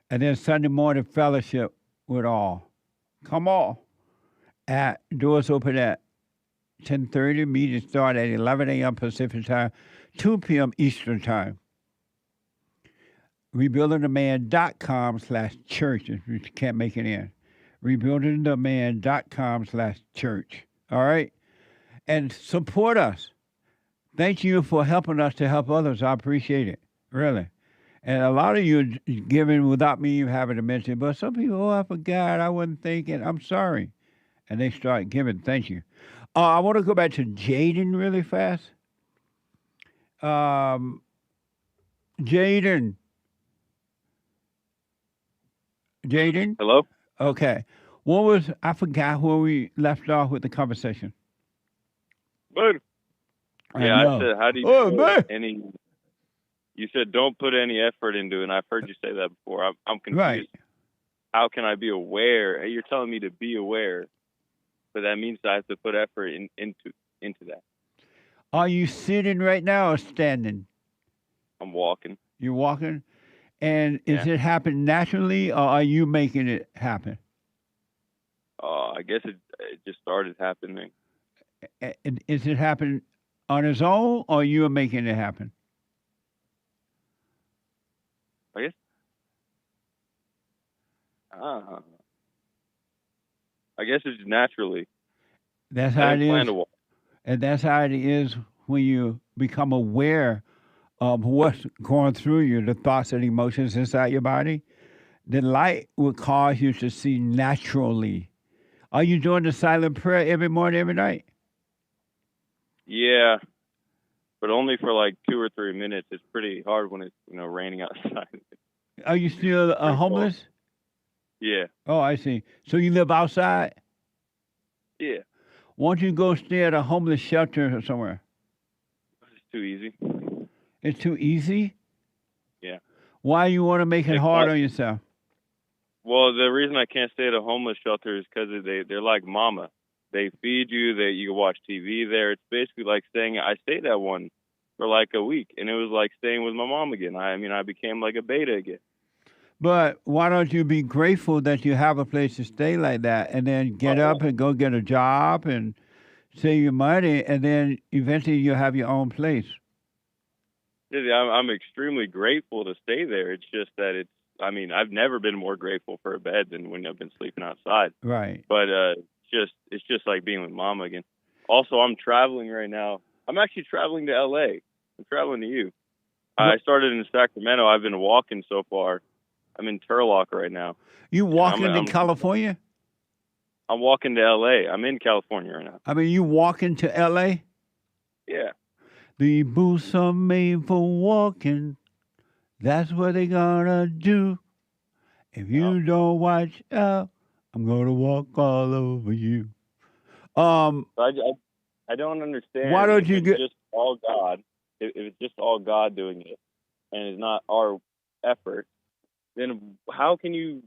And then Sunday morning fellowship with all. Come on. Doors open at 10:30. Meetings start at 11 a.m. Pacific time, 2 p.m. Eastern time. RebuildingTheMan.com/church if you can't make it in. RebuildingTheMan.com/church. All right? And support us. Thank you for helping us to help others. I appreciate it, really. And a lot of you are giving without me even having to mention it. But some people, I forgot, I wasn't thinking. I'm sorry. And they start giving. Thank you. I want to go back to JADEN really fast. JADEN. Hello? Okay. I forgot where we left off with the conversation. Good. Yeah, I said, how do you put any, you said don't put any effort into it, and I've heard you say that before. I'm confused. Right. How can I be aware? You're telling me to be aware, but that means I have to put effort into that. Are you sitting right now or standing? I'm walking. You're walking? And is it happen naturally, or are you making it happen? I guess it just started happening. And is it happening on its own, or you are making it happen? I guess. I guess it's naturally. That's how it is. Plannable. And that's how it is when you become aware of what's going through you, the thoughts and emotions inside your body. The light will cause you to see naturally. Are you doing the silent prayer every morning, every night? Yeah, but only for like 2 or 3 minutes. It's pretty hard when it's raining outside. Are you still homeless? Yeah. Oh, I see. So you live outside? Yeah. Why don't you go stay at a homeless shelter or somewhere? It's too easy. It's too easy? Yeah. Why you want to make it hard on yourself? Well, the reason I can't stay at a homeless shelter is because they're like mama. They feed you. You can watch TV there. It's basically like I stayed at one for like a week, and it was like staying with my mom again. I became like a beta again. But why don't you be grateful that you have a place to stay like that, and then get up and go get a job and save your money, and then eventually you'll have your own place? I'm extremely grateful to stay there. It's just that I've never been more grateful for a bed than when I've been sleeping outside. Right. But it's just like being with mama again. Also, I'm traveling right now. I'm actually traveling to LA. I'm traveling to you. I started in Sacramento. I've been walking so far. I'm in Turlock right now. You walking in California? I'm walking to LA. I'm in California right now. I mean, you walking to LA? Yeah. The boots are made for walking. That's what they gonna do. If you don't watch out, I'm gonna walk all over you. I don't understand. Why don't you get just all God? If it's just all God doing it, and it's not our effort, then how can you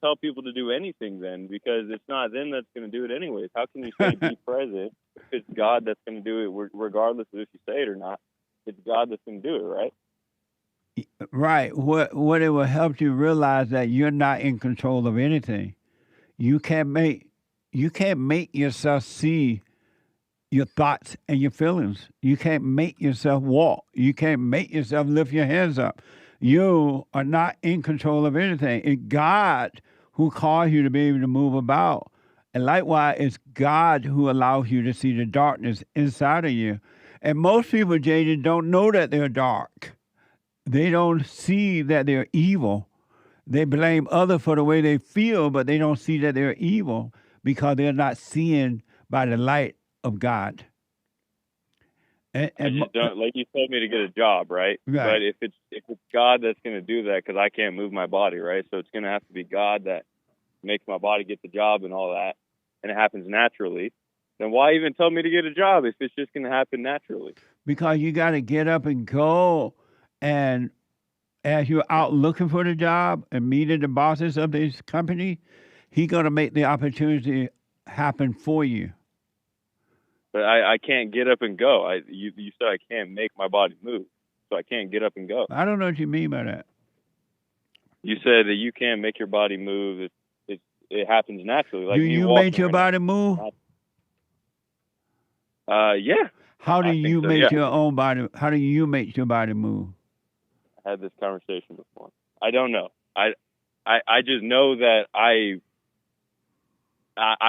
tell people to do anything then? Because it's not them that's going to do it anyways. How can you say be present if it's God that's going to do it, regardless of if you say it or not? It's God that's going to do it, right? Right. What it will help you realize that you're not in control of anything. You can't make yourself see your thoughts and your feelings. You can't make yourself walk. You can't make yourself lift your hands up. You are not in control of anything. It's God who caused you to be able to move about. And likewise, it's God who allows you to see the darkness inside of you. And most people, Jaden, don't know that they're dark. They don't see that they're evil. They blame others for the way they feel, but they don't see that they're evil because they're not seeing by the light of God. I just don't, like you told me to get a job, right? Right. But if it's God that's going to do that, because I can't move my body, right? So it's going to have to be God that makes my body get the job and all that, and it happens naturally. Then why even tell me to get a job if it's just going to happen naturally? Because you got to get up and go, and as you're out looking for the job and meeting the bosses of this company, he's going to make the opportunity happen for you. But I can't get up and go. You said I can't make my body move, so I can't get up and go. I don't know what you mean by that. You said that you can't make your body move. It happens naturally. Like do you make your body move? Yeah. How do you make your own body? How do you make your body move? I had this conversation before. I don't know. I just know that I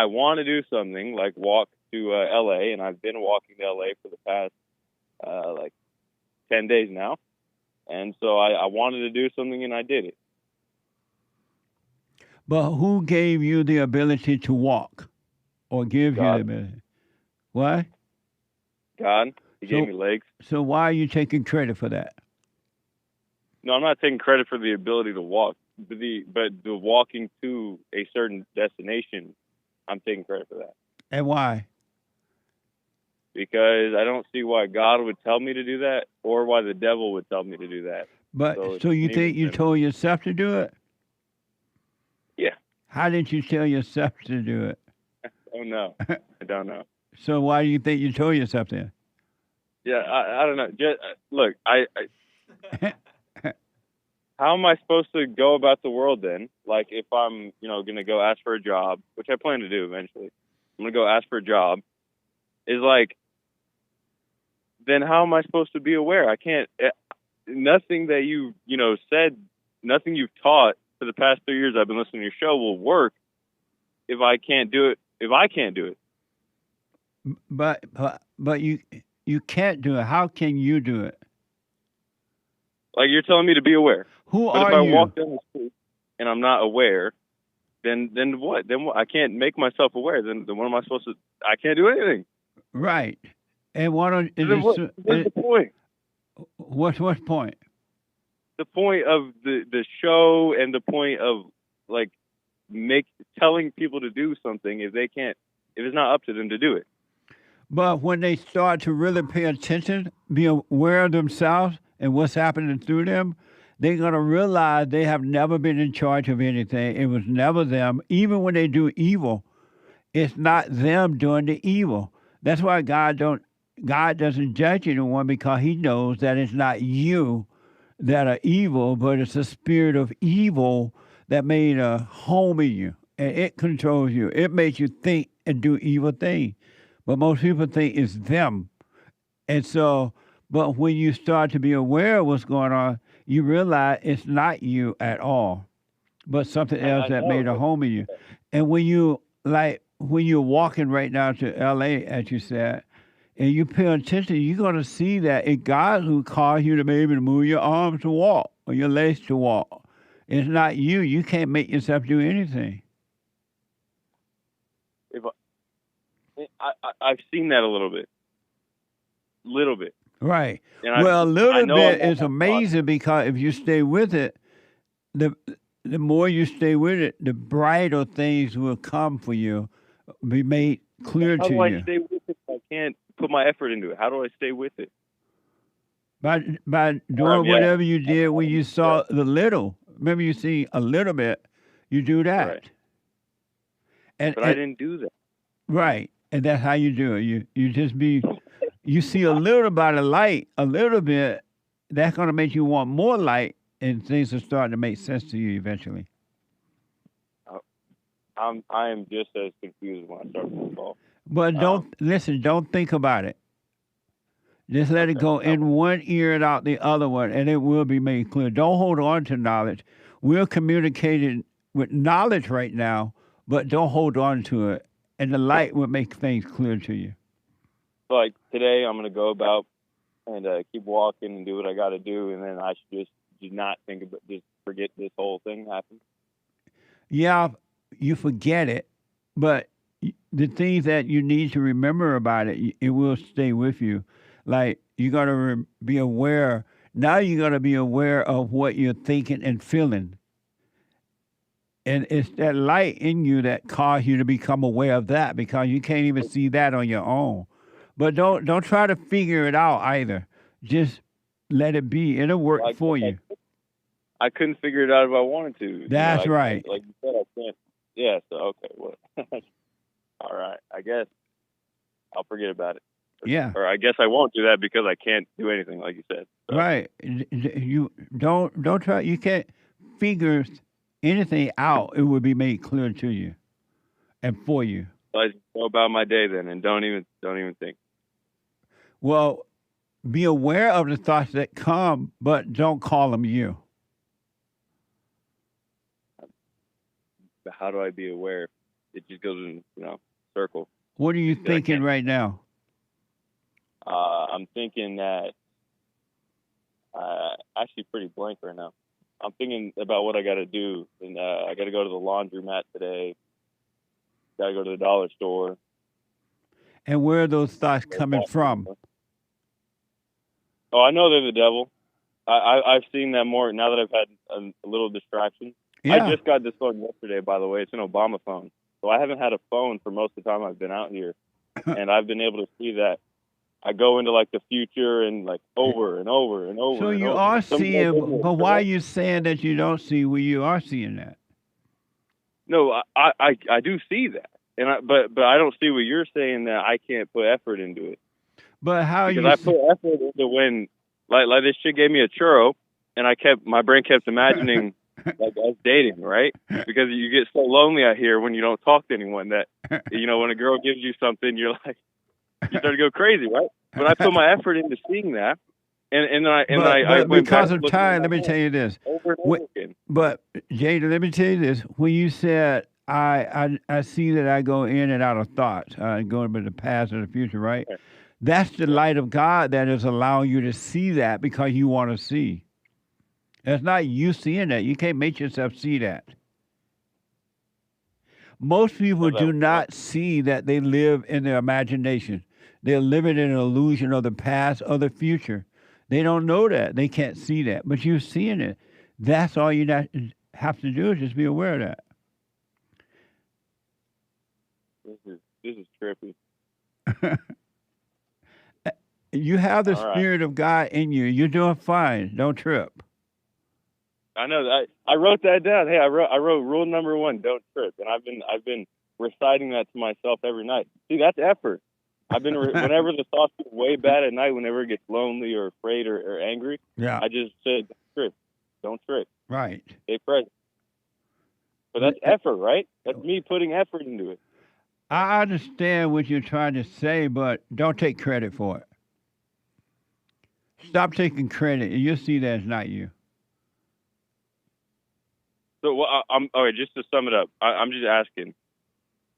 want to do something like walk to LA, and I've been walking to LA for the past like 10 days now, and so I wanted to do something, and I did it. But who gave you the ability to walk, or give you the ability? What? God. He gave me legs. So why are you taking credit for that? No, I'm not taking credit for the ability to walk, but the walking to a certain destination, I'm taking credit for that. And why? Because I don't see why God would tell me to do that, or why the devil would tell me to do that. But so you think you told yourself to do it? Yeah. How did you tell yourself to do it? Oh no, I don't know. So why do you think you told yourself that? Yeah, I don't know. Just look, how am I supposed to go about the world then? Like, if I'm, going to go ask for a job, which I plan to do eventually, I'm going to go ask for a job, is like, then how am I supposed to be aware? I can't, nothing that you, said, nothing you've taught for the past 3 years I've been listening to your show will work if I can't do it, But you can't do it. How can you do it? Like, you're telling me to be aware. Who but are if I you? walk down the street and I'm not aware, then what? Then what? I can't make myself aware. Then what am I supposed to? I can't do anything. Right. And what's the point? What's point? The point of the show and the point of like telling people to do something if it's not up to them to do it. But when they start to really pay attention, be aware of themselves and what's happening through them, they're going to realize they have never been in charge of anything. It was never them. Even when they do evil, it's not them doing the evil. That's why God doesn't judge anyone, because he knows that it's not you that are evil, but it's the spirit of evil that made a home in you, and it controls you. It makes you think and do evil things. But most people think it's them. And so, but when you start to be aware of what's going on, you realize it's not you at all, but something else that made a home in you. And when you're walking right now to LA, as you said, and you pay attention, you're going to see that it's God who caused you to be able to move your arms to walk or your legs to walk. It's not you. You can't make yourself do anything. I've seen that a little bit. Right. And well, a little bit is amazing, because if you stay with it, the more you stay with it, the brighter things will come for you, be made clear to you. How do I stay with it if I can't put my effort into it? How do I stay with it? By doing whatever you did when you saw the little. Remember, you see a little bit, you do that. Right. But I didn't do that. Right. And that's how you do it. You just you see a little bit of light, a little bit, that's going to make you want more light, and things are starting to make sense to you eventually. I am just as confused when I start football. But don't think about it. Just let it go in one ear and out the other one, and it will be made clear. Don't hold on to knowledge. We're communicating with knowledge right now, but don't hold on to it. And the light will make things clear to you. Like today, I'm going to go about and keep walking and do what I got to do, and then I should just not think about, just forget this whole thing happened. Yeah, you forget it, but the things that you need to remember about it, it will stay with you. Like, you got to be aware. Now you got to be aware of what you're thinking and feeling. And it's that light in you that caused you to become aware of that, because you can't even see that on your own. But don't try to figure it out either. Just let it be. It'll work for you. I couldn't figure it out if I wanted to. That's right. Like you said, I can't. Yeah, so, okay, well, all right. I guess I'll forget about it. Yeah. Or I guess I won't do that because I can't do anything, like you said. So. Right. You don't try. You can't figure anything out. It will be made clear to you and for you. So I just go about my day then, and don't even think. Well, be aware of the thoughts that come, but don't call them you. How do I be aware? It just goes in, circle. What are you thinking right now? I'm thinking that actually pretty blank right now. I'm thinking about what I got to do, and I got to go to the laundromat today. Got to go to the dollar store. And where are those thoughts coming from? Oh, I know they're the devil. I've seen that more now that I've had a little distraction. Yeah. I just got this phone yesterday, by the way. It's an Obama phone. So I haven't had a phone for most of the time I've been out here. And I've been able to see that I go into like the future and like over and over and over. So and you over. are seeing, but why are you saying that you don't see where you are seeing that? No, I do see that. And but I don't see what you're saying, that I can't put effort into it. But how because I put effort into when like this chick gave me a churro, and my brain kept imagining like us dating, right? Because you get so lonely out here when you don't talk to anyone that, when a girl gives you something, you're like, you start to go crazy, right? But I put my effort into seeing that, and I went because back of time, let me tell you this. over and over again. But Jada, let me tell you this. When you said I see that I go in and out of thoughts, going to the past and the future, right? That's the light of God that is allowing you to see that because you want to see. It's not you seeing that. You can't make yourself see that. Most people do not see that they live in their imagination. They're living in an illusion of the past or the future. They don't know that. They can't see that. But you're seeing it. That's all you have to do is just be aware of that. This is trippy. You have the Spirit of God in you. You're doing fine. Don't trip. I know that. I wrote that down. Hey, I wrote rule number 1: don't trip, and I've been reciting that to myself every night. See, that's effort. I've been whenever the thoughts get way bad at night, whenever it gets lonely or afraid or angry, I just said, don't trip. Right. Stay present. But that's effort, right? That's me putting effort into it. I understand what you're trying to say, but don't take credit for it. Stop taking credit, and you'll see that it's not you. So, okay, just to sum it up, I'm just asking,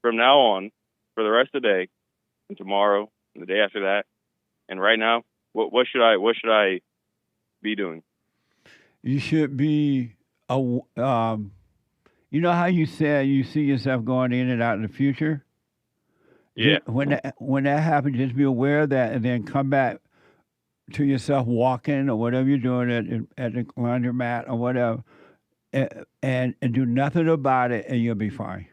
from now on, for the rest of the day, and tomorrow, and the day after that, and right now, what should I be doing? You should be you know how you said you see yourself going in and out in the future? Yeah. When that happens, just be aware of that, and then come back to yourself walking or whatever you're doing at the laundromat or whatever, and do nothing about it, and you'll be fine.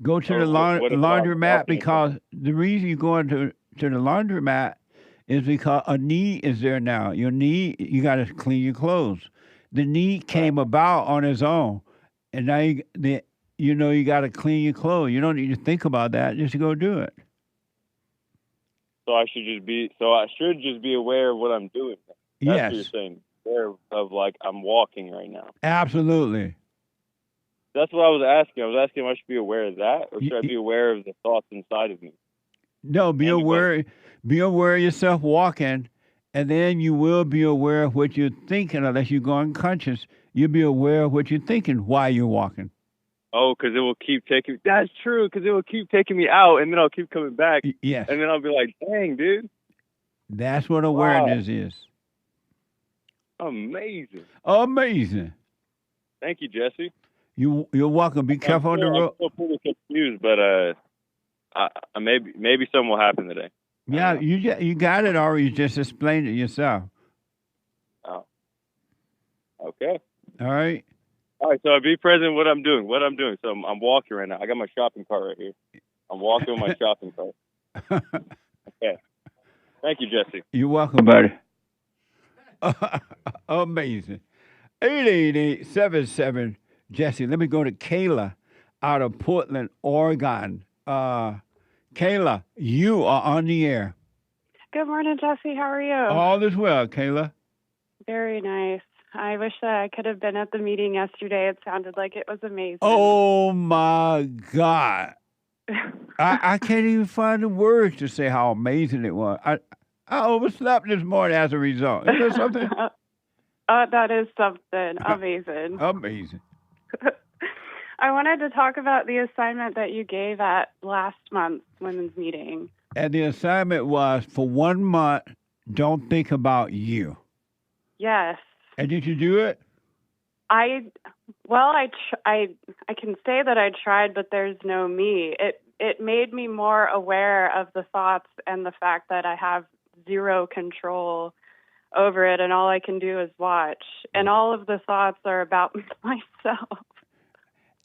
Go to the laundromat because the reason you're going to the laundromat is because a need is there now. Your need, you got to clean your clothes. The need came about on its own, and now you got to clean your clothes. You don't need to think about that. Just go do it. So I should just be aware of what I'm doing. That's yes. What you're saying. Aware of like I'm walking right now. Absolutely. That's what I was asking. I was asking if I should be aware of that, or should I be aware of the thoughts inside of me? No, be aware of yourself walking, and then you will be aware of what you're thinking. Unless you go unconscious, you'll be aware of what you're thinking while you're walking. Oh, because it will keep taking. That's true. Because it will keep taking me out, and then I'll keep coming back. Yes. And then I'll be like, "Dang, dude." That's what awareness is. Amazing. Amazing. Thank you, Jesse. You're welcome. Be careful on the road. I'm still pretty confused, but maybe something will happen today. Yeah, you got it, or you just explained it yourself. Oh. Okay. All right. All right. So I be present what I'm doing. So I'm walking right now. I got my shopping cart right here. I'm walking with my shopping cart. Okay. Thank you, Jesse. You're welcome, buddy. Amazing. 888-77 Jesse. Let me go to KAYLA out of Portland, Oregon. KAYLA, you are on the air. Good morning, Jesse. How are you? All is well, KAYLA. Very nice. I wish that I could have been at the meeting yesterday. It sounded like it was amazing. Oh, my God. I can't even find the words to say how amazing it was. I overslept this morning as a result. Is that something? That is something. Amazing. Amazing. I wanted to talk about the assignment that you gave at last month's women's meeting. And the assignment was for 1 month, don't think about you. Yes. And did you do it? I can say that I tried, but there's no me. It made me more aware of the thoughts and the fact that I have zero control over it, and all I can do is watch. And all of the thoughts are about myself.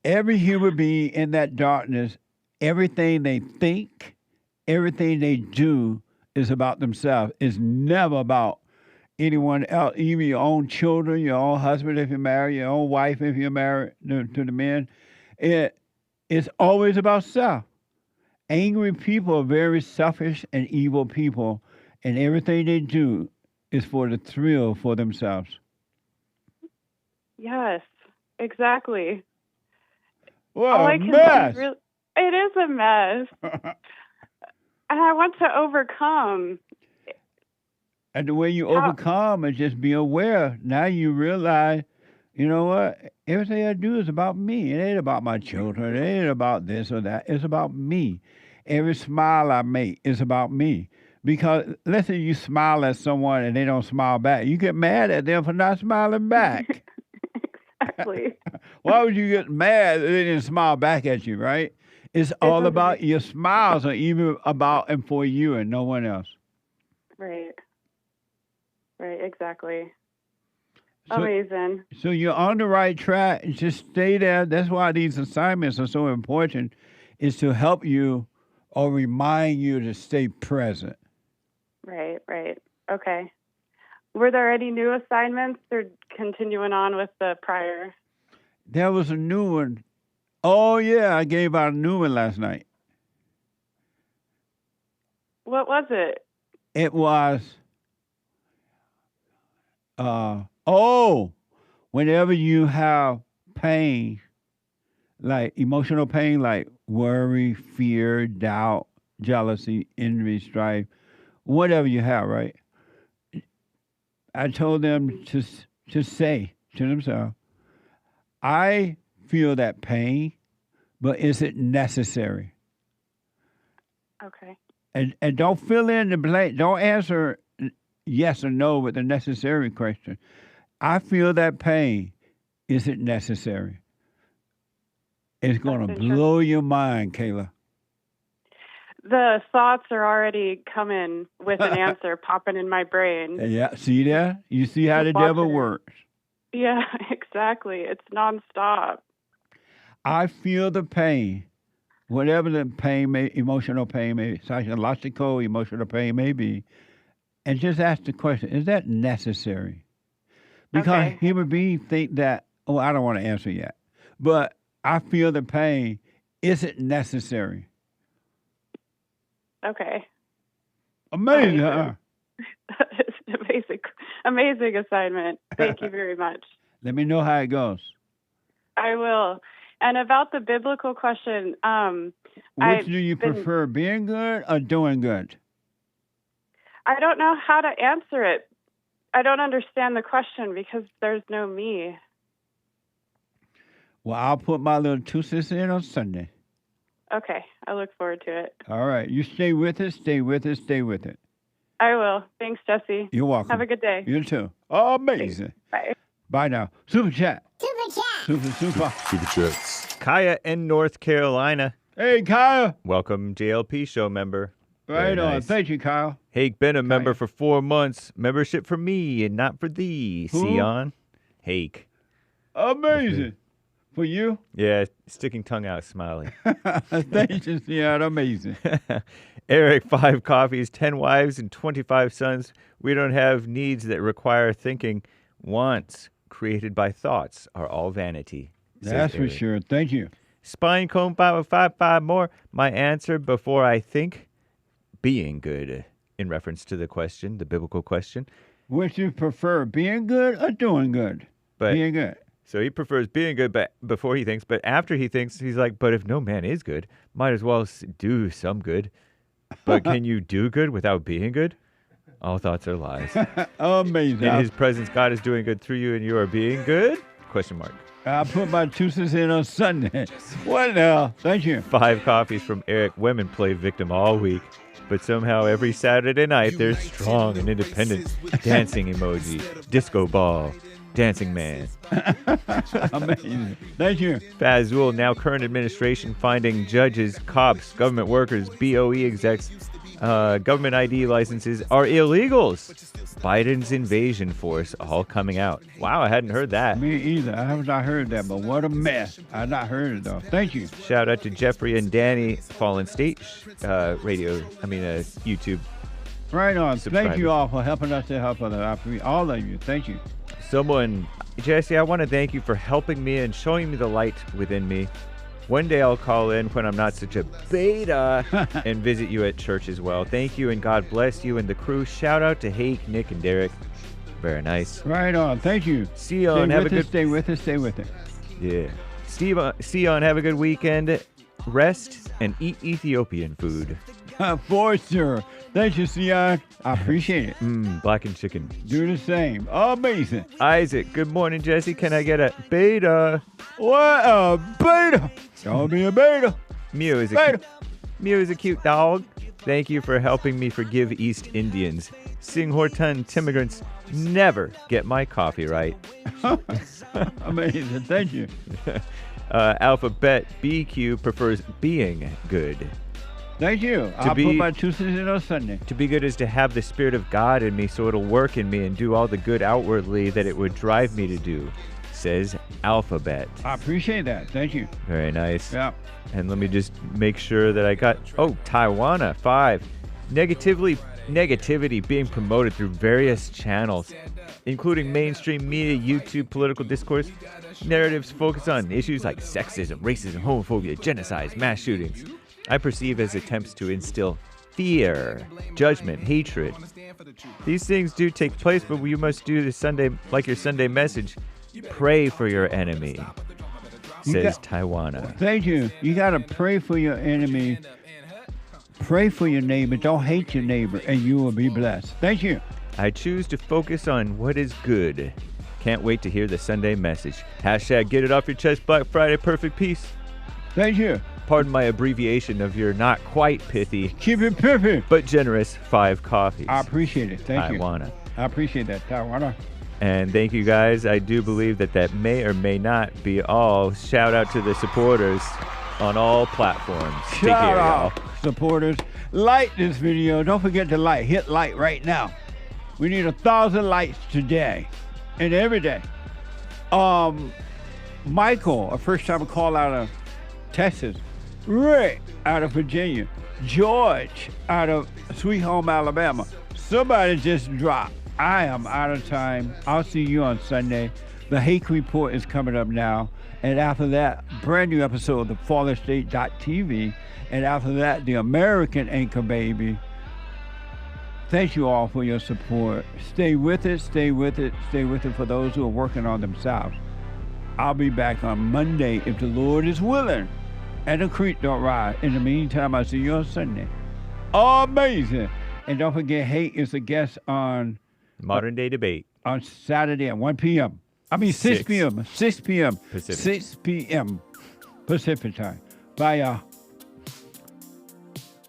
Every human being in that darkness, everything they think, everything they do is about themselves. It's never about anyone else, even your own children, your own husband if you're married, your own wife if you're married to the men. It's always about self. Angry people are very selfish and evil people, and everything they do is for the thrill for themselves. Yes, exactly. Well, a mess. It is a mess. And I want to overcome. And the way you overcome is just be aware. Now you realize, you know what? Everything I do is about me. It ain't about my children. It ain't about this or that. It's about me. Every smile I make is about me. Because let's say you smile at someone and they don't smile back. You get mad at them for not smiling back. Exactly. Why would you get mad that they didn't smile back at you, right? It's all about your smiles are even about and for you and no one else. Right. Right, exactly. Amazing. So you're on the right track. Just stay there. That's why these assignments are so important, is to help you or remind you to stay present. Right. Okay. Were there any new assignments or continuing on with the prior? There was a new one. Oh, yeah, I gave out a new one last night. What was it? It was, whenever you have pain, like emotional pain, like worry, fear, doubt, jealousy, envy, strife, whatever you have, right? I told them to say to themselves, I feel that pain, but is it necessary? Okay. And don't fill in the blank. Don't answer yes or no with the necessary question. I feel that pain. Is it necessary? It's going to blow your mind, KAYLA. The thoughts are already coming with an answer popping in my brain. Yeah, see that? You see how the devil works. Yeah, exactly. It's nonstop. I feel the pain, whatever the pain emotional pain may be, psychological, emotional pain may be, and just ask the question, is that necessary? Because human beings think that, I don't want to answer yet, but I feel the pain. Is it necessary? Okay. Amazing, huh? It's an amazing assignment. Thank you very much. Let me know how it goes. I will. And about the biblical question, which do you prefer, being good or doing good? I don't know how to answer it. I don't understand the question because there's no me. Well, I'll put my little 2 cents in on Sunday. Okay, I look forward to it. All right, you stay with it, stay with it, stay with it. I will. Thanks, Jesse. You're welcome. Have a good day. You too. Oh, amazing. Bye. Bye now. Super chat. Super. Super chats. Kaya in North Carolina. Hey, Kyle. Welcome, JLP show member. Right on. Thank you, Kyle. Hake been a member for 4 months. Membership for me and not for thee. Sion. Hake. Amazing. For you? Yeah, sticking tongue out, smiling. Thank you, Sion. Amazing. Eric, 5 coffees, 10 wives, and 25 sons. We don't have needs that require thinking. Wants created by thoughts are all vanity. That's for sure. Thank you. Spine comb 555 more. My answer before I think, being good, in reference to the question, the biblical question. Which you prefer, being good or doing good? Being good. So he prefers being good but before he thinks, but after he thinks, he's like, but if no man is good, might as well do some good. But can you do good without being good? All thoughts are lies. Amazing. In his presence, God is doing good through you and you are being good? Question mark. I'll put my 2 cents in on Sunday. What now? Thank you. 5 coffees from Eric. Women play victim all week. But somehow every Saturday night, they're strong and independent. Dancing emoji. Disco ball. Dancing man. Amazing. Thank you. Fazul, now current administration finding judges, cops, government workers, BOE execs, government ID licenses are illegals. Biden's invasion force all coming out. Wow, I hadn't heard that. Me either. I have not heard that, but what a mess. I've not heard it, though. Thank you. Shout out to Jeffrey and Danny, Fallen State YouTube. Right on. Thank you all for helping us to help others. All of you. Thank you. Someone, Jesse, I want to thank you for helping me and showing me the light within me. One day I'll call in when I'm not such a beta and visit you at church as well. Thank you, and God bless you and the crew. Shout out to Hake, Nick, and Derek. Very nice. Right on. Thank you. See you on. Have a good. Stay with us. Stay with it. Yeah. Steve, see you on. Have a good weekend. Rest and eat Ethiopian food. For sure. Thank you, Sion. I appreciate it. Blackened chicken. Do the same. Amazing. Isaac, good morning, Jesse. Can I get a beta? What a beta. Don't be a beta. Mew is a cute dog. Thank you for helping me forgive East Indians. Singh-Horton immigrants never get my coffee right. Amazing. Thank you. Alphabet BQ prefers being good. Thank you. I'll put my 2 cents in on Sunday. To be good is to have the Spirit of God in me so it'll work in me and do all the good outwardly that it would drive me to do, says Alphabet. I appreciate that. Thank you. Very nice. Yeah. And let me just make sure that I got, Taiwana, 5. Negativity being promoted through various channels, including mainstream media, YouTube, political discourse. Narratives focus on issues like sexism, racism, homophobia, genocide, mass shootings. I perceive as attempts to instill fear, judgment, hatred. These things do take place, but you must do the Sunday, like your Sunday message, pray for your enemy, says Taiwana. Thank you. You got to pray for your enemy. Pray for your neighbor. Don't hate your neighbor, and you will be blessed. Thank you. I choose to focus on what is good. Can't wait to hear the Sunday message. Hashtag get it off your chest, Black Friday, perfect peace. Thank you. Pardon my abbreviation of your not quite pithy. Keep it pithy. But generous 5 coffees. I appreciate it. Thank you. I appreciate that, Taiwana. And thank you, guys. I do believe that may or may not be all. Shout out to the supporters on all platforms. Shout out, supporters. Like this video. Don't forget to like. Hit like right now. We need 1,000 likes today and every day. Michael, a first-time call out of Texas. Rick out of Virginia. George out of Sweet Home, Alabama. Somebody just dropped. I am out of time. I'll see you on Sunday. The Hake Report is coming up now. And after that, brand new episode of the FallenState.tv. And after that, the American Anchor Baby. Thank you all for your support. Stay with it, stay with it, stay with it for those who are working on themselves. I'll be back on Monday if the Lord is willing. And the creek don't rise. In the meantime, I'll see you on Sunday. Amazing. And don't forget, Hake is a guest on Modern Day Debate on Saturday at 1 p.m. 6 p.m. 6 p.m. Pacific. 6 p.m. Pacific time. Bye, y'all.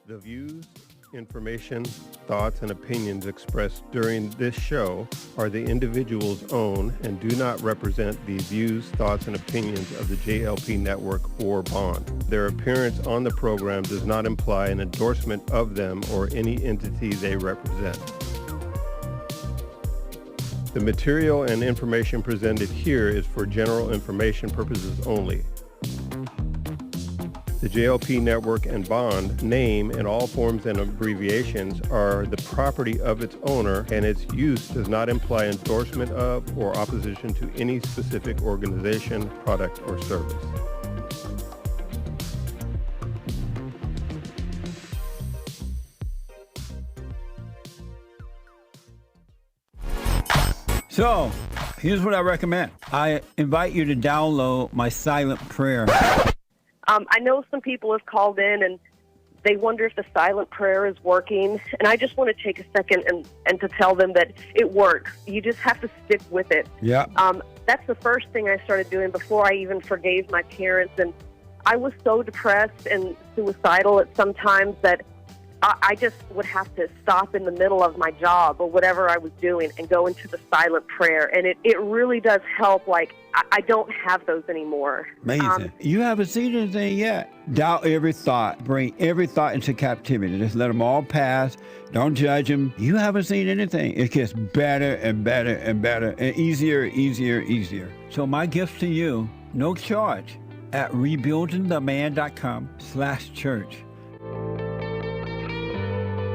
The views, information, thoughts, and opinions expressed during this show are the individual's own and do not represent the views, thoughts, and opinions of the JLP Network or Bond. Their appearance on the program does not imply an endorsement of them or any entity they represent. The material and information presented here is for general information purposes only. The JLP Network and Bond name and all forms and abbreviations are the property of its owner, and its use does not imply endorsement of or opposition to any specific organization, product, or service. So, here's what I recommend. I invite you to download my silent prayer. I know some people have called in and they wonder if the silent prayer is working. And I just want to take a second and to tell them that it works. You just have to stick with it. Yeah. That's the first thing I started doing before I even forgave my parents. And I was so depressed and suicidal at some times that I just would have to stop in the middle of my job or whatever I was doing and go into the silent prayer. And it really does help. Like, I don't have those anymore. Amazing. You haven't seen anything yet. Doubt every thought. Bring every thought into captivity. Just let them all pass. Don't judge them. You haven't seen anything. It gets better and better and better and easier, easier, easier. So my gift to you, no charge, at rebuildingtheman.com/church.